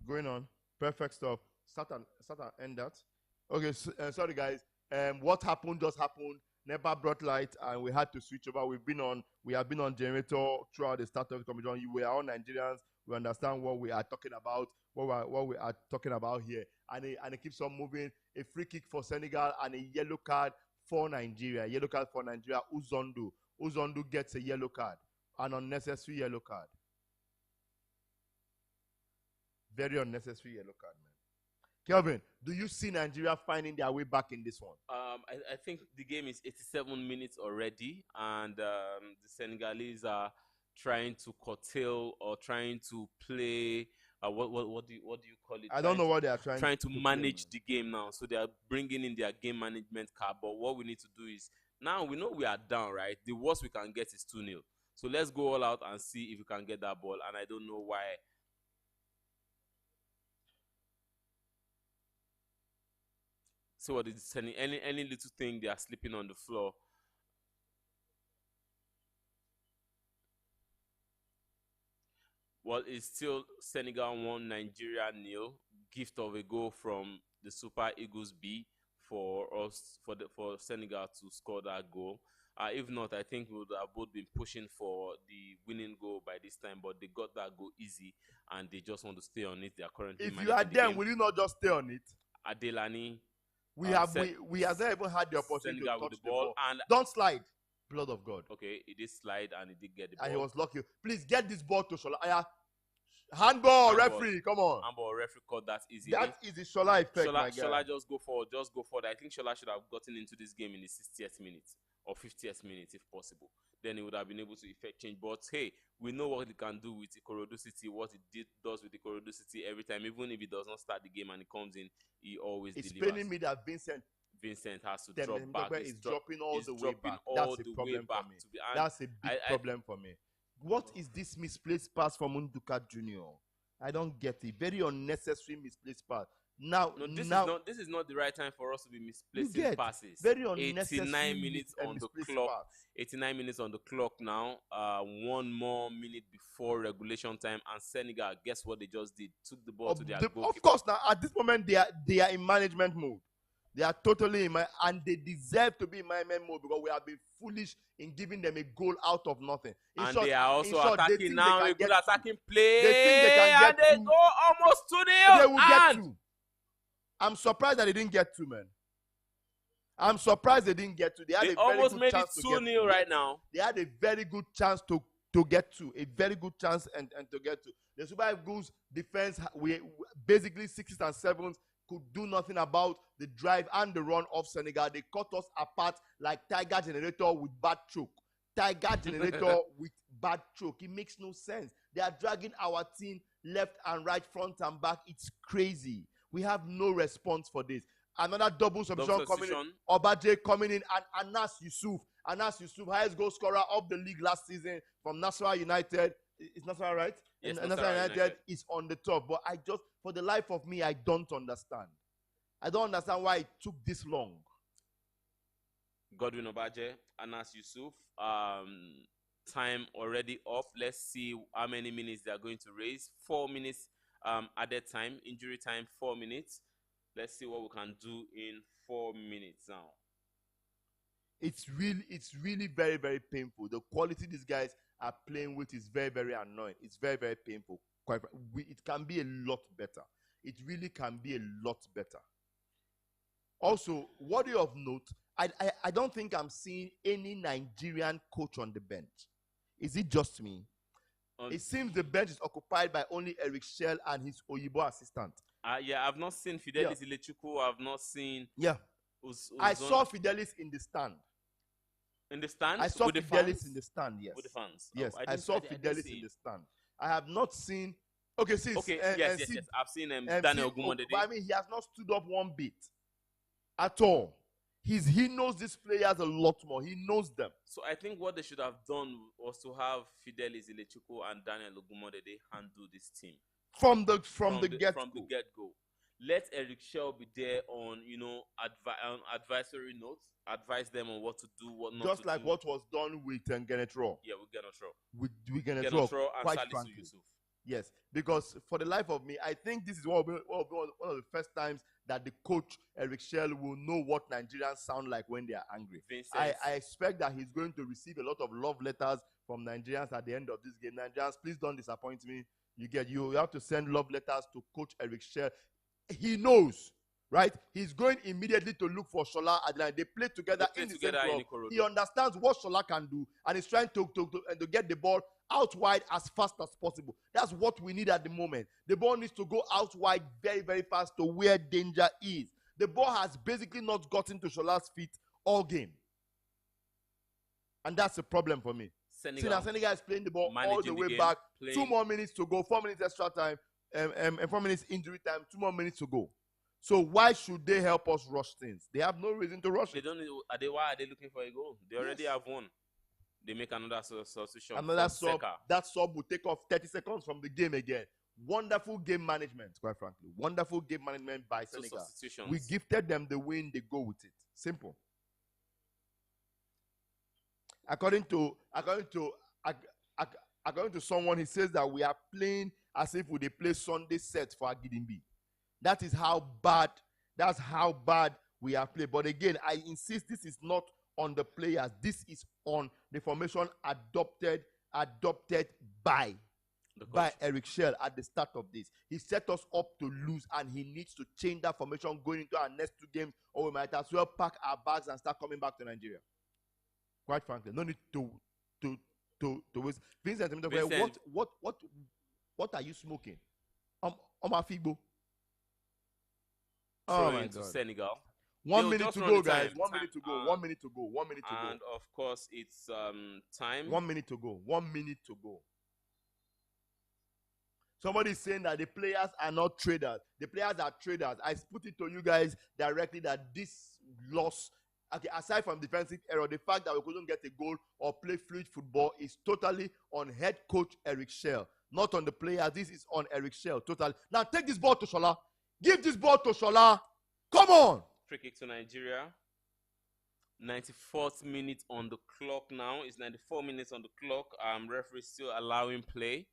Going on. Perfect stuff. Start and end that. Okay, so, sorry guys. What happened just happened. Never brought light, and we had to switch over. We have been on generator throughout the start of the competition. We are all Nigerians. We understand what we are talking about. What we are talking about here, and it keeps on moving. A free kick for Senegal and a yellow card for Nigeria. Yellow card for Nigeria. Uzondo gets a yellow card, an unnecessary yellow card. Very unnecessary yellow card, man. Kelvin, do you see Nigeria finding their way back in this one? I think the game is 87 minutes already, and the Senegalese are trying to curtail or trying to play. What do you call it? I don't know what they are trying to manage the game now. So they are bringing in their game management card. But what we need to do is, now we know we are down, right? The worst we can get is 2-0. So let's go all out and see if we can get that ball. And I don't know why. So what is any little thing they are sleeping on the floor. Well, it's still Senegal 1, Nigeria 0. Gift of a goal from the Super Eagles B for Senegal to score that goal. If not, I think we would have both been pushing for the winning goal by this time, but they got that goal easy and they just want to stay on it. They are currently. If you are them, will you not just stay on it? Adelani. We have not even had the opportunity to touch the ball. And don't slide. Blood of God. Okay, it did slide and he did get the ball. And he was lucky. Please get this ball to Shola. Handball, referee, come on. Handball, referee caught that easy. That is the Shola effect, my guy. Shola just go forward. I think Shola should have gotten into this game in the 60th minute or 50th minute if possible. Then he would have been able to effect change. But hey, we know what he can do with Ikorodu City, what he does with Ikorodu City every time. Even if he does not start the game and he comes in, he always delivers. It's paining me that Vincent has to drop back. He's dropping all the way back. That's a problem for me. That's a big problem for me. What is this misplaced pass from Unduka Jr.? I don't get it. Very unnecessary misplaced pass. This is not the right time for us to be misplacing passes. Very unnecessary. 89 minutes on the clock. Pass. 89 minutes on the clock now. 1 more minute before regulation time, and Senegal, guess what they just did? Took the ball to their goalkeeper. Of course, now at this moment they are in management mode. They are totally in my, and they deserve to be in management mode because we have been foolish in giving them a goal out of nothing. They are also attacking now. A good attacking play. They think they can get and they go almost to the. They will get 2. I'm surprised that they didn't get 2, man. I'm surprised they didn't get 2. They had a very good chance to get 2. 2-0 right now. They had a very good chance to get 2. A very good chance and to get 2. The Super Eagles defense, we basically 6s and 7s. Could do nothing about the drive and the run of Senegal. They cut us apart like Tiger Generator with bad choke. Tiger Generator with bad choke. It makes no sense. They are dragging our team left and right, front and back. It's crazy. We have no response for this. Another double substitution coming in. Obaje coming in, and Anas Yusuf, highest goal scorer of the league last season from Nasarawa United. Is Nasarawa right? Yes, Nasarawa United is on the top. But I just, for the life of me, I don't understand. I don't understand why it took this long. Godwin Obaje, Anas Yusuf. Time already up. Let's see how many minutes they are going to raise. 4 minutes added time. Injury time, 4 minutes. Let's see what we can do in 4 minutes now. It's really very, very painful. The quality these guys are playing with is very, very annoying. It's very, very painful. It can be a lot better. It really can be a lot better. Also, worthy of note, I don't think I'm seeing any Nigerian coach on the bench. Is it just me? It seems the bench is occupied by only Eric Shell and his Oyibo assistant. Yeah, I've not seen Fidelis Ilechukwu. I've not seen. Yeah. I saw Fidelis in the stand. In the stand? I saw Fidelis in the stand, yes. With the fans? Yes, I saw Fidelis in the stand. I have not seen... Okay, since... Okay, yes. I've seen Daniel Gumondede. But I mean, he has not stood up one bit. At all. He knows these players a lot more. He knows them. So I think what they should have done was to have Fidelis Ilechukwu and Daniel Ogumode handle this team from the get go. Let Eric Shell be there on advisory notes, advise them on what to do, what not to do. Just like what was done with Gennett Raw. Yeah, with Gennett Raw. With Gennett Raw and Salisu Yusuf. Yes, because for the life of me, I think this is one of the first times that the coach Eric Shell will know what Nigerians sound like when they are angry. I expect that he's going to receive a lot of love letters from Nigerians at the end of this game. Nigerians, please don't disappoint me. You have to send love letters to Coach Eric Shell. He knows, right? He's going immediately to look for Shola Adelaide. They play together in the same club. He understands what Shola can do, and he's trying to get the ball out wide as fast as possible. That's what we need at the moment. The ball needs to go out wide very, very fast to where danger is. The ball has basically not gotten to Shola's feet all game. And that's a problem for me. Senegal is playing the ball all the way back. 2 more minutes to go, 4 minutes extra time, and 4 minutes injury time, 2 more minutes to go. So why should they help us rush things? They have no reason to rush it. Why are they looking for a goal? They already have one. They make another substitution. Another sub. That sub will take off 30 seconds from the game again. Wonderful game management, quite frankly. Wonderful game management by Senegal. We gifted them the win, they go with it. Simple. According to someone, he says that we are playing as if we play Sunday set for Agidimbi. That is how bad. That's how bad we are playing. But again, I insist this is not on the players. This is on the formation adopted by Eric Shell at the start of this. He set us up to lose, and he needs to change that formation going into our next 2 games, or we might as well pack our bags and start coming back to Nigeria. Quite frankly, no need to waste. Vincent, what are you smoking? Figo. Oh my God. Senegal. 1 minute to go, guys. 1 minute to go. 1 minute to go. 1 minute to go. And of course, it's time. 1 minute to go. 1 minute to go. Somebody is saying that the players are not traders. The players are traders. I put it to you guys directly that this loss, okay, aside from defensive error, the fact that we couldn't get a goal or play fluid football is totally on head coach Eric Shell, not on the players. This is on Eric Shell, totally. Now take this ball to Shola. Give this ball to Shola. Come on. Free kick to Nigeria. 94th minute on the clock now. It's 94 minutes on the clock. Referee still allowing play.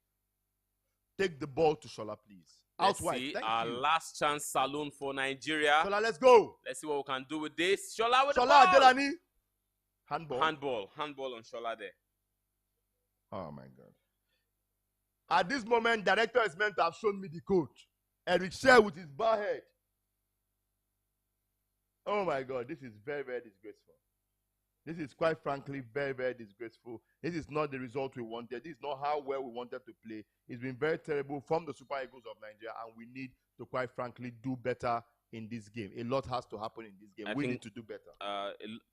Take the ball to Shola, please. Let's see our last chance saloon for Nigeria. Shola, let's go. Let's see what we can do with this. Shola with the ball. Adelani. Handball on Shola there. Oh my God. At this moment, director is meant to have shown me the coach. Eric Shell with his bare head. Oh my God, this is very, very disgraceful. This is quite frankly very, very disgraceful. This is not the result we wanted. This is not how well we wanted to play. It's been very terrible from the Super Eagles of Nigeria, and we need to quite frankly do better in this game. A lot has to happen in this game. We need to do better.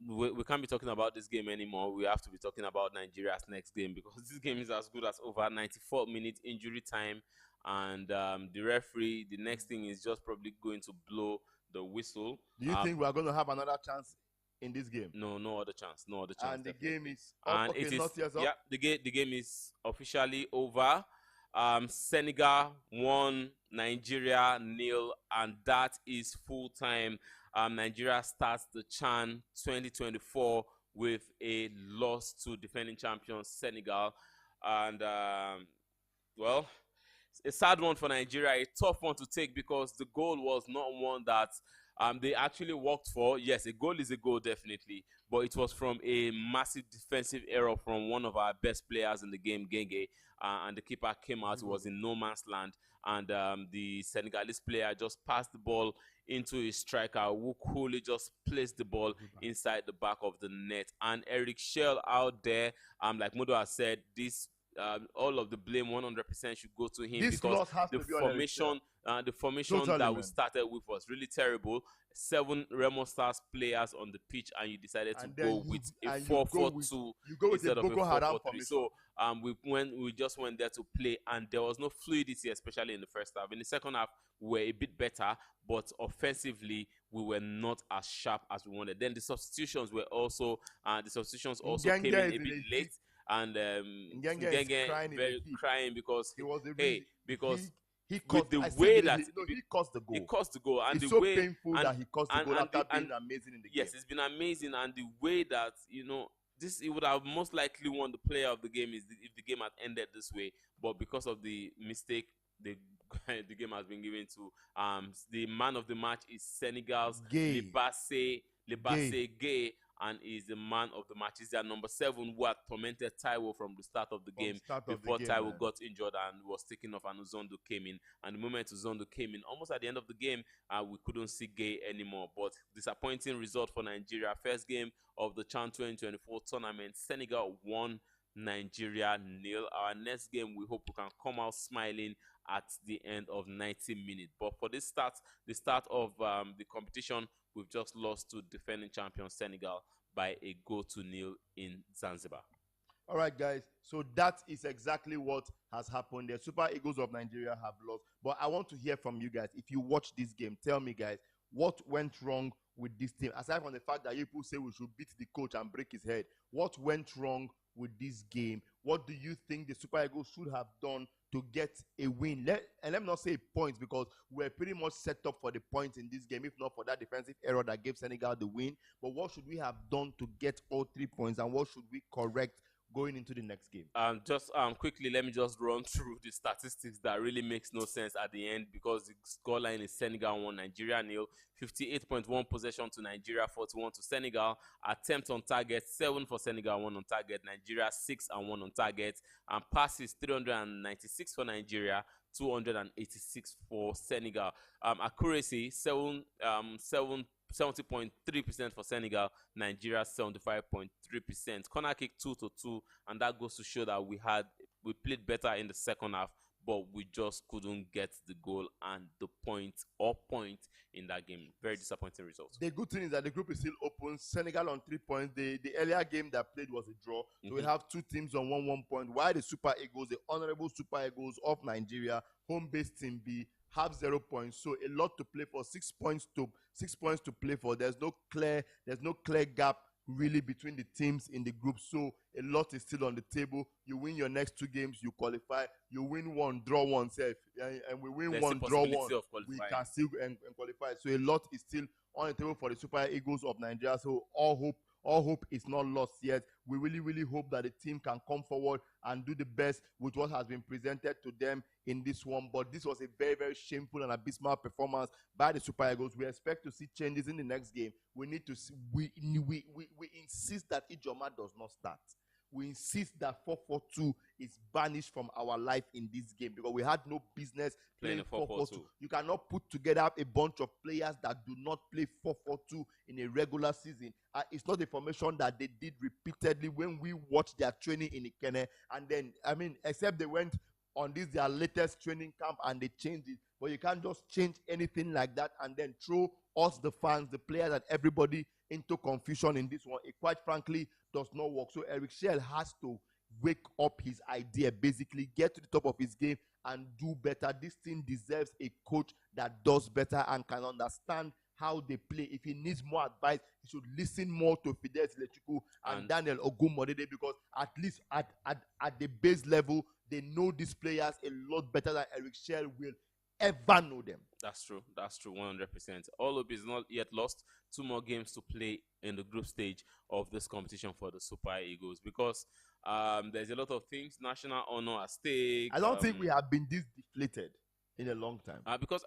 We can't be talking about this game anymore. We have to be talking about Nigeria's next game, because this game is as good as over. 94 minutes injury time, and the referee, the next thing is just probably going to blow the whistle. Do you think we are going to have another chance in this game? No other chance. No other chance. And the game is up. Okay, not yet up. Yeah, the game is officially over. Senegal 1, Nigeria 0, and that is full time. Nigeria starts the CHAN 2024 with a loss to defending champions Senegal, and well, a sad one for Nigeria, a tough one to take, because the goal was not one that they actually worked for. Yes, a goal is a goal, definitely, but it was from a massive defensive error from one of our best players in the game, Genge, and the keeper came out. It was in no man's land, and the Senegalese player just passed the ball into his striker, who coolly just placed the ball inside the back of the net. And Eric Shell out there, like Modo has said, this all of the blame 100% should go to him, because the formation that we started with was really terrible. 7 Remo Stars players on the pitch, and you decided to go with a 4-4-2 instead of a 4-4-3. So we just went there to play, and there was no fluidity, especially in the first half. In the second half, we were a bit better, but offensively we were not as sharp as we wanted. Then the substitutions came in a bit late, and Ngenge is very crying because he was he caused the goal. He caused the goal, and it's the so way painful that he caused the goal after being amazing in the game. Yes, it's been amazing, and the way that he would have most likely won the player of the game if the game had ended this way, but because of the mistake, the game has been given to the man of the match is Senegal's Lebase Gay, and is the man of the match. Is their number 7 who had tormented Taiwo from the start of the game before Taiwo got injured and was taken off, and Uzondo came in. And the moment Uzondo came in, almost at the end of the game, we couldn't see Gay anymore. But disappointing result for Nigeria. First game of the CHAN 2024 tournament, Senegal 1, Nigeria 0. Our next game, we hope we can come out smiling at the end of 90 minutes. But for the start of the competition, we've just lost to defending champion Senegal by a 0-0 in Zanzibar. All right, guys. So that is exactly what has happened. The Super Eagles of Nigeria have lost. But I want to hear from you guys. If you watch this game, tell me, guys, what went wrong with this team? Aside from the fact that people say we should beat the coach and break his head, what went wrong with this game? What do you think the Super Eagles should have done to get a win? Let me not say points, because we're pretty much set up for the points in this game, if not for that defensive error that gave Senegal the win. But what should we have done to get all 3 points, and what should we correct going into the next game? Just quickly, let me just run through the statistics that really makes no sense at the end, because the scoreline is Senegal 1, Nigeria 0. 58.1 possession to Nigeria, 41 to Senegal. Attempt on target 7 for Senegal, 1 on target. Nigeria 6 and 1 on target. And passes 396 for Nigeria, 286 for Senegal. Accuracy 70.3% for Senegal, Nigeria 75.3%. Corner kick 2-2, and that goes to show that we played better in the second half, but we just couldn't get the goal and the point in that game. Very disappointing result. The good thing is that the group is still open. Senegal on 3 points. The earlier game that played was a draw. So we have 2 teams on 1 point. While the Super Eagles, the honorable Super Eagles of Nigeria, home-based team B, have 0 points. So a lot to play for. 6 points to play for. There's no clear gap really between the teams in the group. So a lot is still on the table. You win your next 2 games, you qualify. You win 1, draw 1, and we win 1, draw 1, we can still qualify. So a lot is still on the table for the Super Eagles of Nigeria. So all hope is not lost yet. We really hope that the team can come forward and do the best with what has been presented to them in this one. But this was a very shameful and abysmal performance by the Super Eagles. We expect to see changes in the next game. We need to see, we insist that Ijoma does not start. We insist that 4-4-2 is banished from our life in this game, because we had no business playing 4-4-2. You cannot put together a bunch of players that do not play 4-4-2 in a regular season. It's not a formation that they did repeatedly when we watched their training in Ikene. And then, except they went on their latest training camp and they changed it. But you can't just change anything like that and then throw us, the fans, the players, and everybody into confusion in this one. It quite frankly does not work. So Eric Schell has to wake up his idea, basically get to the top of his game and do better. This team deserves a coach that does better and can understand how they play. If he needs more advice, he should listen more to Fides Lechuku and Daniel Ogumodede, because at least at the base level, they know these players a lot better than Eric Schell will ever know them. That's true, 100%. All hope is not yet lost. 2 more games to play in the group stage of this competition for the Super Eagles, because there's a lot of things, national honor at stake. I don't think we have been this deflated in a long time. Because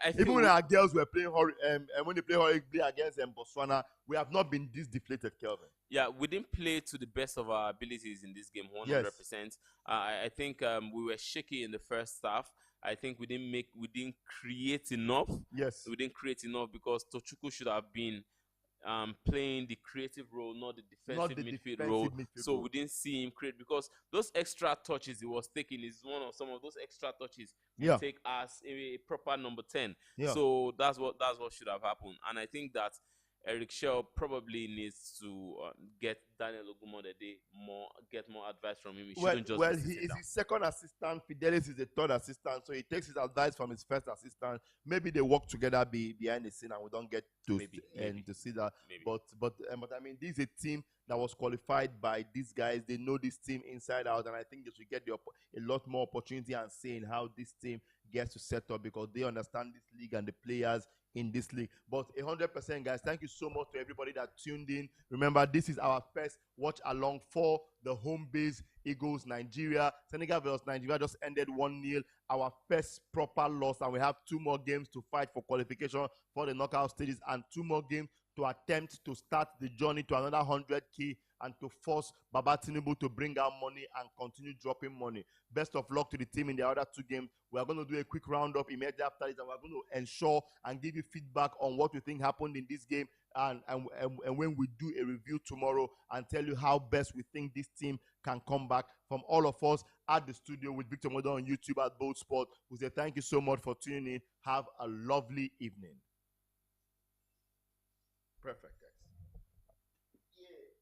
I feel even when our girls were playing when they play Horribly against Botswana, we have not been this deflated, Kelvin. Yeah, we didn't play to the best of our abilities in this game, 100%. Yes. I think we were shaky in the first half. I think we didn't create enough. Yes. We didn't create enough, because Tochukwu should have been playing the creative role, not the defensive midfield role. So we didn't see him create, because those extra touches he was taking is one of some of those extra touches to take as a proper number 10. Yeah. So that's what should have happened. And I think that Eric Shaw probably needs to get Daniel Ogumodede get more advice from him. He shouldn't just be he sitting is down. his second assistant. Fidelis is the third assistant, so he takes his advice from his first assistant. Maybe they work together behind the scene, and we don't get to to see that. Maybe. But I mean, this is a team that was qualified by these guys. They know this team inside out, and I think they should get a lot more opportunity and say in how this team gets to set up, because they understand this league and the players in this league. But 100%, guys, thank you so much to everybody that tuned in. Remember, this is our first watch along for the home base Eagles Nigeria. Senegal versus Nigeria just ended 1-0. Our first proper loss, and we have 2 more games to fight for qualification for the knockout stages, and 2 more games to attempt to start the journey to another 100K and to force Baba Tinubu to bring out money and continue dropping money. Best of luck to the team in the other 2 games. We are going to do a quick roundup immediately after this, and we're going to ensure and give you feedback on what we think happened in this game, and when we do a review tomorrow, and tell you how best we think this team can come back. From all of us at the studio with Victor Modo on YouTube at Bold Sport, we say thank you so much for tuning in. Have a lovely evening. Perfect, guys. Yeah.